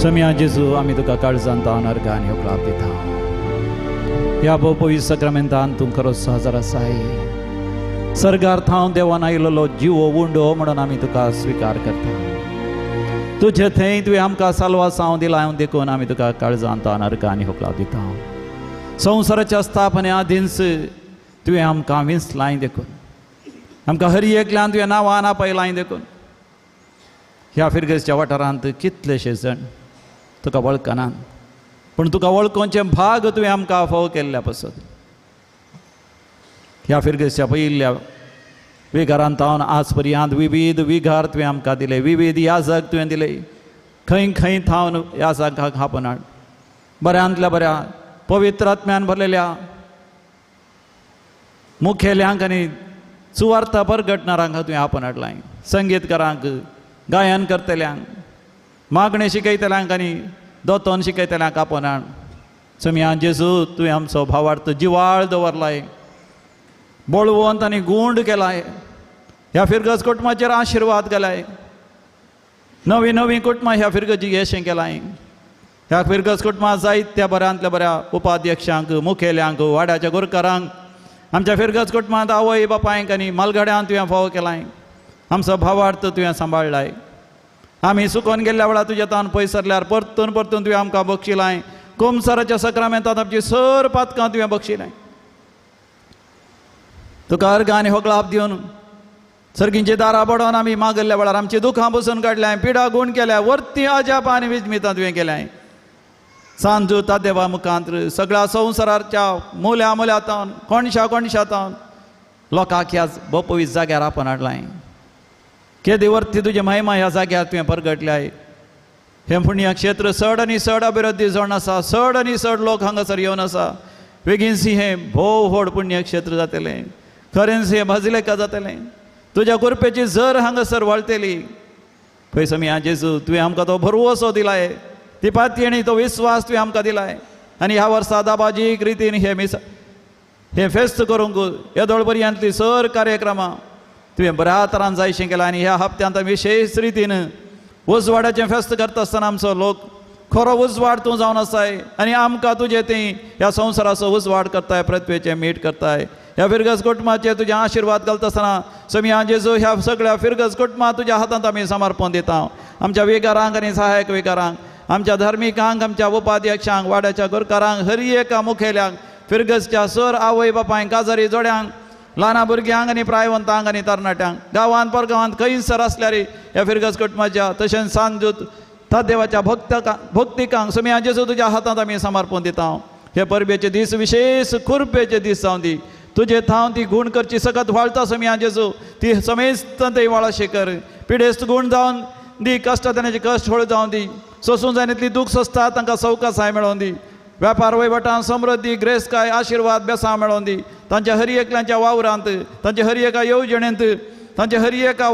सम्या जेजू आमी तुका काळजांत नरकांनी होकळाप दिता ह्या पवित्र सक्रामेंतान तूं खरोच हजर आसाय सर्गार थांव देवान आयिल्लो जीव उंडो म्हणून आमी तुका स्विकार करता तुझे थंय तुवें आमकां साल्वासांव दिला देखून आमी तुका काळजांत नरकांनी होकळाप दिता संवसाराच्या स्थापने आदींच तुवें आमकां विंसलाय देखून आमकां हर एकल्यान तुवें नांवां आपयलाय देखून ह्या फिरगेसच्या वाठारांत कितलेशे जाण तुका वळखनात पूण तुका वळखोवचे भाग तुवें आमकां फावो केल्ल्या पासून ह्या फिरगेसच्या पयल्या विघारांत हांव आज पर्यंत विविध विघार तुवें आमकां दिले विविध याजक तुवें दिले खंय खंय थावन याजकाक आपणाड बऱ्यांतल्या बऱ्या पवित्र आत्म्यान भरलेल्या मुखेल्यांक आनी सुवार्थ परगटणारांक तुवें आपणाडलाय संगीतकारांक गायन करतल्यांक मागणें शिकयतल्यांक आनी दोतोन शिकयतल्यांक आपणाड सम्या जेजू तुवें आमचो भावार्थ जिवाळ दवरलाय बळवंत आनी गुंड केलाय ह्या फिरगज कुटुंबाचेर आशिर्वाद केलाय नवी नवी कुटुंबां ह्या फिरगजी येशें केलाय ह्या फिरगज कुटुंबां जायत्या बऱ्यांतल्या बऱ्या उपाध्यक्षांक मुखेल्यांक वाड्याच्या गोरकारांक आमच्या फिरगज कुटुंबांत आवय बापायक आनी मालगाड्यांक तुवें फावो केलाय आमचो भावार्थ तुवें सांबाळलाय आमी सुकोन गेल्ल्या वेळार तुज्या तान पयस सरल्यार परतून परतून तुवें आमकां बक्षिलाय कोमसाराच्या सक्रामेंतांत आमची सर पातकां तुवें बक्षिलाय तुका अर्घ आनी होकळाप दिवन सर्गींची दारां बडोवन आमी मागल्ल्या वेळार आमची दुखां बसून काडल्याय पिडा गूण केल्या वर्ती अजाप आनी विजमितां तुवें केल्याय सांजू तादेवा मुखांत सगळ्या संवसाराच्या मुल्या मुल्यातावन कोणशा कोणशातावन लोकांक ह्या पवित्र जाग्यार आपण हाडलाय केदी वर्ती तुजे महिमा ह्या जाग्यार तुवें परगटल्याय हे पुण्य क्षेत्र चड आनी चड अभिवृद्धी जावन आसा चड आनी चड लोक हांगासर येवन आसा बेगीनसी हें भोव व्हड पुण्य क्षेत्र जातलें खरेंच हें भजलेका जातलें तुज्या कृपेची जर हांगासर वळटली पळय सम्या जेजू तुवें आमकां तो भरवोसो दिलाय ती पाती आनी तो विस्वास तुवें आमकां दिलाय आनी ह्या वर्सा दाबाजीक रितीन हे फेस्त करूंक येदोळ पर्यंतली सर कार्यक्रमां तुवें बऱ्या तरान जायशें केलां आनी ह्या हप्त्यांत विशेश रितीन उजवाडाचें फेस्त करता आसतना आमचो लोक खरो उजवाड तूं जावन आसाय आनी आमकां तुजें तें ह्या संवसाराचो उजवाड करताय पृथ्वेचें मीठ करताय ह्या फिरगज कुटुंबाचेर तुजें आशिर्वाद घालता आसतना सम्या जेजू ह्या सगळ्या फिरगज कुटुंबां तुज्या हातांत आमी समर्पण दिता आमच्या विकारांक आनी सहायक विकारांक आमच्या धर्मिकांक आमच्या उपाध्यक्षांक वाड्याच्या गोरकारांक हर एका मुखेल्यांक फिरगजच्या सर आवय बापायक काजारी जोड्यांक ल्हान भुरग्यांक आनी प्रायवंतांक आनी तरणाट्यांक गांवांत परगांवांत खंयसर आसल्यार ह्या फिरगज कुटुंबाच्या तशेंच सांजूत त्या देवाच्या भक्तिकांक सम्या जेजू तुज्या हातांत आमी समर्पण दिता हे परबेचे दीस विशेष खुरपेचे दीस जावन दी तुजे थांव ती गुण करची सकत वाळटा सम्या जेजू ती समेस्त थंय वाळशे कर पिडेस्त गुण जावन दी कश्टदानाचे कश्ट हळ जावन दी सोसूं जाय इतली दूख सोंसता तांकां सवकासाय मेळोवन दी वेपार वैवटांत समृद्धी ग्रेसकाय आशिर्वाद बेसांव मेळोवन दी तांच्या हर एकल्याच्या वावरांत तांच्या हर एका येवजणेंत तांच्या हर एका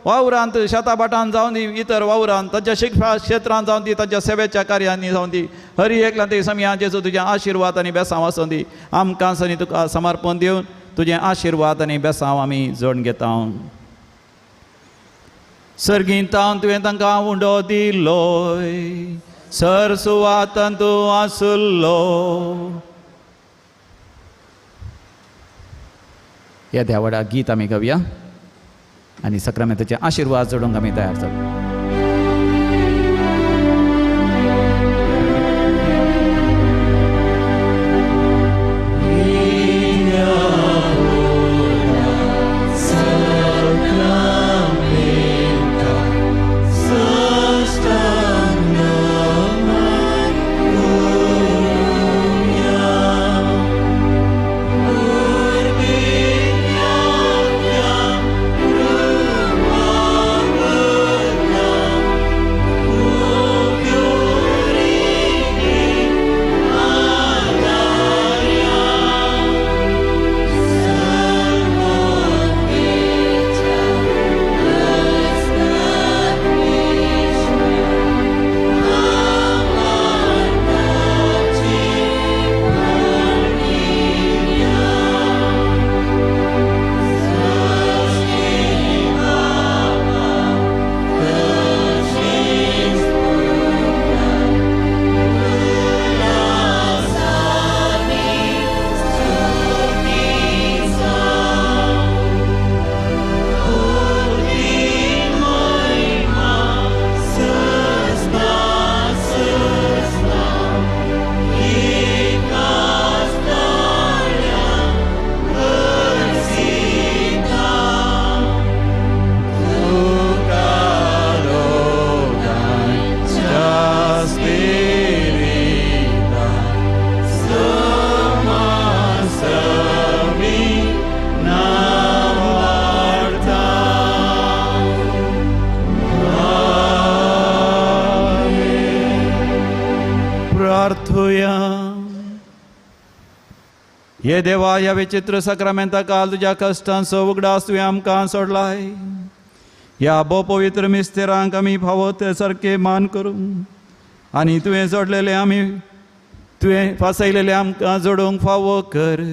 वावरांत शेताबाटांत जावन दी इतर वावरांत तांच्या शिक्षा क्षेत्रांत जावन दी तांच्या सेवेच्या कार्यांनी जावन दी हर एकल्यान ते सम्या जेजू तुजें आशिर्वाद आनी बेसांव आसूं दी आमकां सनी तुका समर्पण दिवन तुजें आशिर्वाद आनी बेसांव आमी जोडून घेता सर्गींतान तुवें तांकां उंडो दिलोय सर सुवातान तूं आसुल्लो ह्या देवाडा गीत आमी गावया आनी सक्रामेंताचे आशिर्वाद जोडूंक आमी तयार जावया Yeah. ये देवा ह्या विचित्र सक्रामेंता काल तुझ्या कश्टांचो उगडास तुवें आमकां सोडलाय. ह्या बो पवित्र मिस्तेरांक आमी फावो ते सारके मान करूं आनी तुवें जोडलेले आमी तुवें फासयलेले आमकां जोडूंक फावो कर.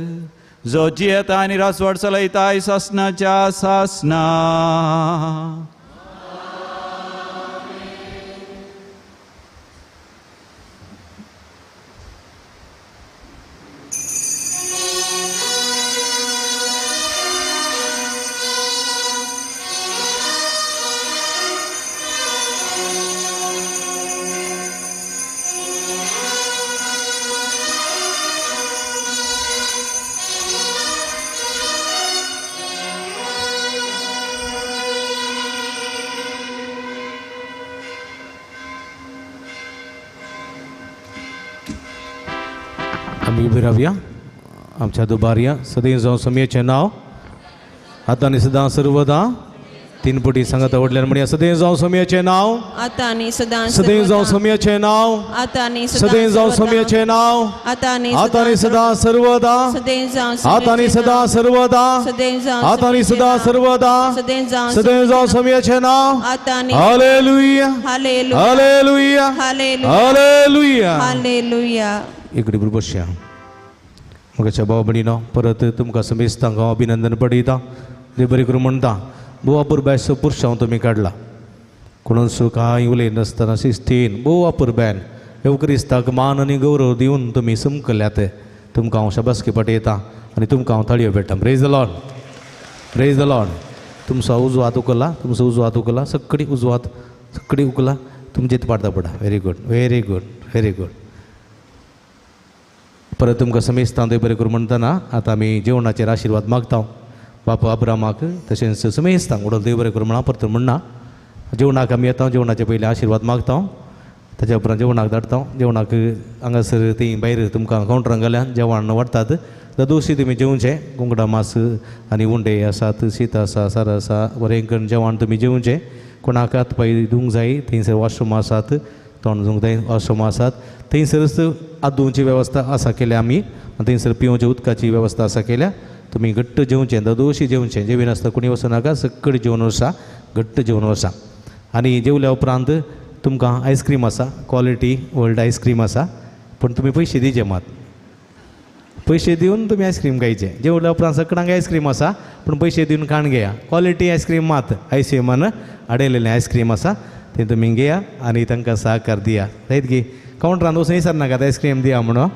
जो जियेता आनी रासवड चलयताय सासनाच्या सासना. आम्ही उभे राहूया. आमच्या दुबार्या सदैव जाऊन समयाचे नाव आता आणि सदा सर्वदा तीन पटी सांगत आवडल्यान म्हणूया. सदैव जाऊन समयाचे नाव आता आणि सदा सदैव जाऊन समयाचे नाव आता आणि सदैव जाऊन समयाचे नाव आता आणि सदा सर्वदा सदैव जाऊन आता आणि सदा सर्वदा सदैव जाऊन आता आणि सदा सर्वदा सदैव जाऊन समयाचे नाव. आता आणि hallelujah hallelujah hallelujah hallelujah hallelujah. Hallelujah. इकडे बरोबर बसया. मगाच्या भाव भयणीनो परत तुमकां समेस्तांक हांव अभिनंदन पडयतां. देव बरें करूं म्हणटा. भोव अपुरबायचो पुरुश हांव तुमी काडला. कोणाचो कांय उलयनासतना शिस्तीन भोव अपुरबायन एवक्रिस्ताक मान आनी गौरव दिवन तुमी समकल्यात. तुमकां हांव शाबासकी पटयतां आनी तुमकां हांव ताळयो भेटता. Praise the Lord praise the Lord. तुमचो उजो हात उखला तुमचो उजो हात उखला सगळी उजो हात सगळी उखला तुमचे पाडता पडा. Very good very good very good. परत तुमकां समेस्तां देव बरें करूं म्हणटना आतां आमी जेवणाचेर आशिर्वाद मागता. बापा अब्रामाक तशेंच समेस्तांक उडोवन देव बरें करूं म्हणा. परत म्हणना जेवणाक आमी येता. जेवणाचे पयलीं आशिर्वाद मागता. ताच्या उपरांत जेवणाक धाडटा. जेवणाक हांगासर ती भायर तुमकां कावंटरांक घाल्यान जेवण वाडटात. दोशी तुमी जेवचें. कुंकडा मास आनी उंडे आसात शीत आसा सार आसा बरें करून जेवण तुमी जेवचें. कोणाक हात पांय धुवंक जाय थंयसर वॉशरूम आसात. तोंड धुवंक जाय वॉशरूम आसात. थंयसरच हात धुवची वेवस्था आसा केल्या आमी. थंयसर पिवच्या उदकाची वेवस्था आसा केल्या. तुमी घट्ट जेवचें दोशी जेवचें. जेवी नासता कोणी वचनाका सगळी जेवण वसा घट्ट जेवण वसा. आनी जेवल्या उपरांत तुमकां आयस्क्रीम आसा क्वॉलिटी वर्ल्ड आयस्क्रीम आसा. पूण तुमी पयशे दिवचे मात. पयशे दिवन तुमी आयस्क्रीम खायचें. जेवल्या उपरांत सगळ्यांक आयस्क्रीम आसा पूण पयशे दिवन खाण घेया. क्वॉलिटी आयस्क्रीम मात आयसीएमान हाडयलेलें आयस्क्रीम आसा तें तुमी घेया आनी तांकां सहकार दिया. जायत गी कावंटरांत वचून विसरनाकात आयस्क्रीम दिया म्हणून.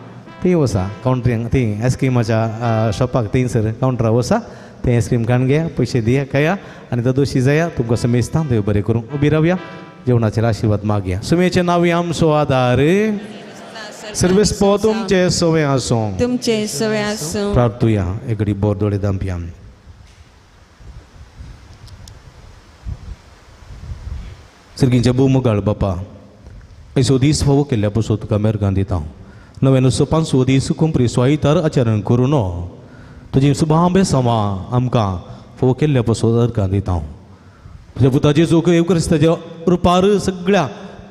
थंय वसा कावंटरांक थंय आयस्क्रीमाच्या शॉपाक थंयसर कावंटरार वसा तें आयस्क्रीम खाण घेया पयशे दिया खाया आनी तो दोशी जाया. तुमकां समेस्तां देव बरें करूं. उबी रावया जेवणाचेर आशिर्वाद मागया. सुमेचें नांव आमचो आदार सर्वेस्पो तुमचे सवे आसूं तुमचे सवे आसूं. प्रार्थुया एकडी बोर दोळे दांपया. सर्गींच्या भूमुगाळ बापा ऐसो दीस फावो केल्ल्या पासून तुका मेरगां दिता. नव्यान असो 5 दीस कुंपरी स्वायतार आचरण करून तुजी सुभांबे समा आमकां फावो केल्ल्या पासून अर्गां दिता. तुज्या पुताचे जोक क्रिस्ताच्या रुपार सगळ्या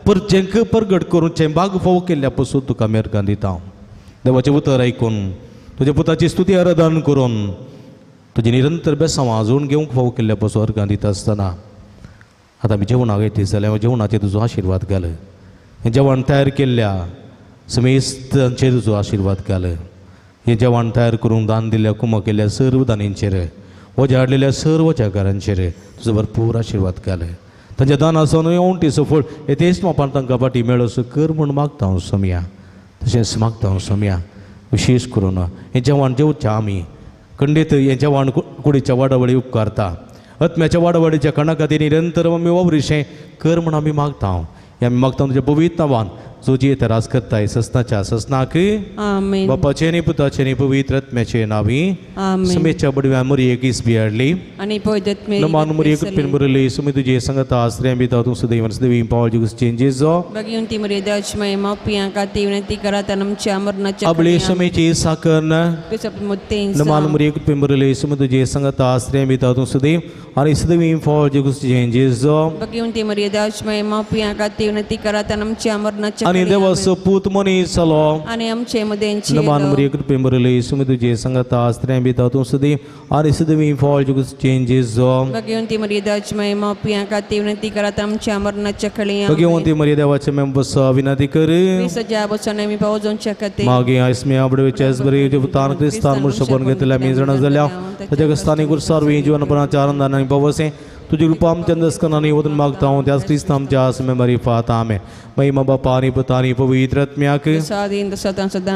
परजेंक परगट करूंचे भाग फावो केल्ल्या पासून तुका मेरगां दिता. देवाचें उतर आयकून तुज्या पुताची स्तुती आराधन करून तुजी निरंतर बेसांव आजून घेवंक फावो केल्ल्या पासून अर्गां दिता आसतना आतां आमी जेवणाक येता जाल्यार जेवणाचेर तुजो आशिर्वाद घाल. हें जेवण तयार केल्ल्या समेस्तांचेर तुजो आशिर्वाद घाल. हें जेवण तयार करून दान दिल्ल्या कुमो केल्ल्या सर्व दानींचेर वजा हाडलेल्या सर्व जागारांचेर तुजो भरपूर आशिर्वाद घाल. तांच्या दानासन येवंटीचो फळ हे तेच मोपान तांकां फाटी मेळोसो कर म्हूण मागता हांव सोम्या. तशेंच मागता हांव सोम्या विशेश करून हें जेवण जेवच्या आमी खंडीत हें जेवण कुडीच्या वाडावळी उपकारता. आत्म्याच्या वाडवडीच्या कणा खातीर निरंतर आमी वावरिशें कर म्हूण आमी मागता. हें आमी मागता तुज्या पवित्र नांवान जो जी तरास करताय ससनाच्या ससनाक आमीन. बापाचे नी पुताचे नी पवित्र आत्म्याचे नांवी आमीन. समेच्या बडव्या मरयेक इसबी हाडली आनी पवित्र नमान मरयेक पिन बरली सुमी तुजे संगत आश्रय बिता तूं सदैव सदैवी पावल जुगस चेंजेस जो भगवंती मरे दशमय मापियां का तीव्रती करत नमच्या मरणाच्या अबले समेची साकरन मुत्तेन नमान मरयेक पिन बरली सुमी तुजे संगत आश्रय बिता तूं सदैव आनी सदैवी पावल जुगस चेंजेस जो भगवंती मरे दशमय मापियां का तीव्रती करत नमच्या मरणाच्या आणि देवाचो पूत मनीस जालो आणि आमचे मदेंची नमान मरिये कृपे बरले सुमी तुजे संगता स्त्रियां भितर तूं सुदी आणि सुदवी फळ जुगस चेंजेस जो भगवंती मरिये देवाची महिमा पिया खातीर विनंती करात आमच्या मरणाच्या खळी भगवंती मरिये देवाचे मेंबर्स विनंती कर सजा बसोन आमी पावजोनच्या खातीर मागे आयस्मे आबडवेच्यास बरे जेवतान क्रिस्तान मुर्शपण घेतल्या मी जण जाल्या ताच्या गस्तानी गुरसारवी जीवनपणाच्या आनंदान आणि पवसे तुझी कृपा आमच्या दस्कनाने वदन मागता हूँ त्यास क्रिस्त आमच्या आसमे मरी फाता आमे महिमा बापा आणि पुतानी पवित्र आत्म्याक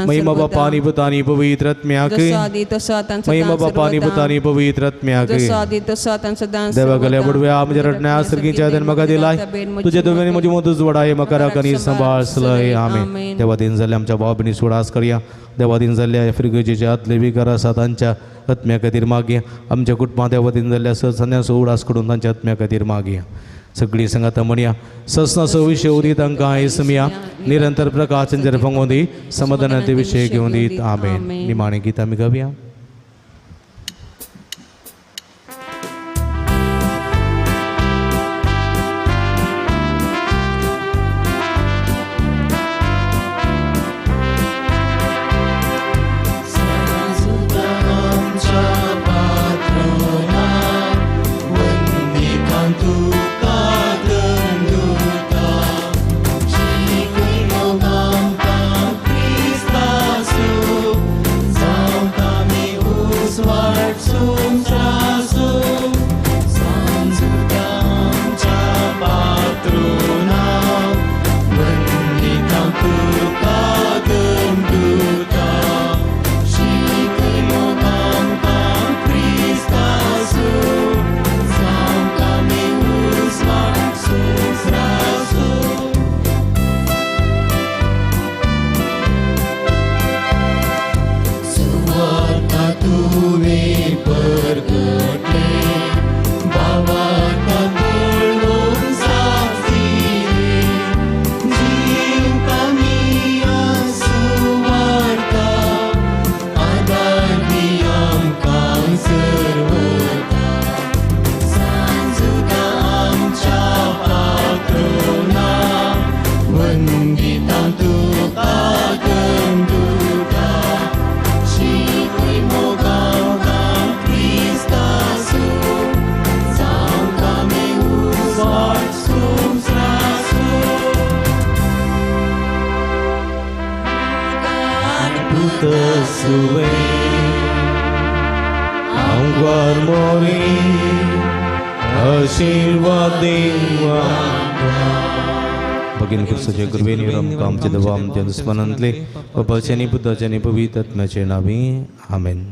महिमा बापा आणि पुतानी पवित्र आत्म्याक महिमा बापा आणि पुतानी पवित्र आत्म्याक देवा गल्या बुडव्या आमच्या रटण्या सर्गीच्या जन्मका दिलाय तुझे दोघांनी म्हजी मधूच वडाय मकारा कनी सांभाळसलय आमे देवा दिन जाल्ल्या आमच्या भावबिणी सोडास करया देवा दिन जाल्ल्या फिरगजेच्या आतले विकारा सातांच्या आत्म्या खातीर मागया आमच्या कुटुंबात देवा दिन जाल्ल्या सत्सन्यास उडास कडून तांच्या आत्म्या खातीर मागया सगळी संगाता म्हणया ससनाचो विषय उदी तांकां आयसमिया निरंतर प्रकाश जर फंगों दी समाधानाचे विषय घेवन दीत आमेन निमाणे गीत आमी गावया भगिनी कृष्णाचे कृपेने आमचे दवा आमच्या दुश्मनांतले व पवित्र आत्म्याचे नावे आमेन.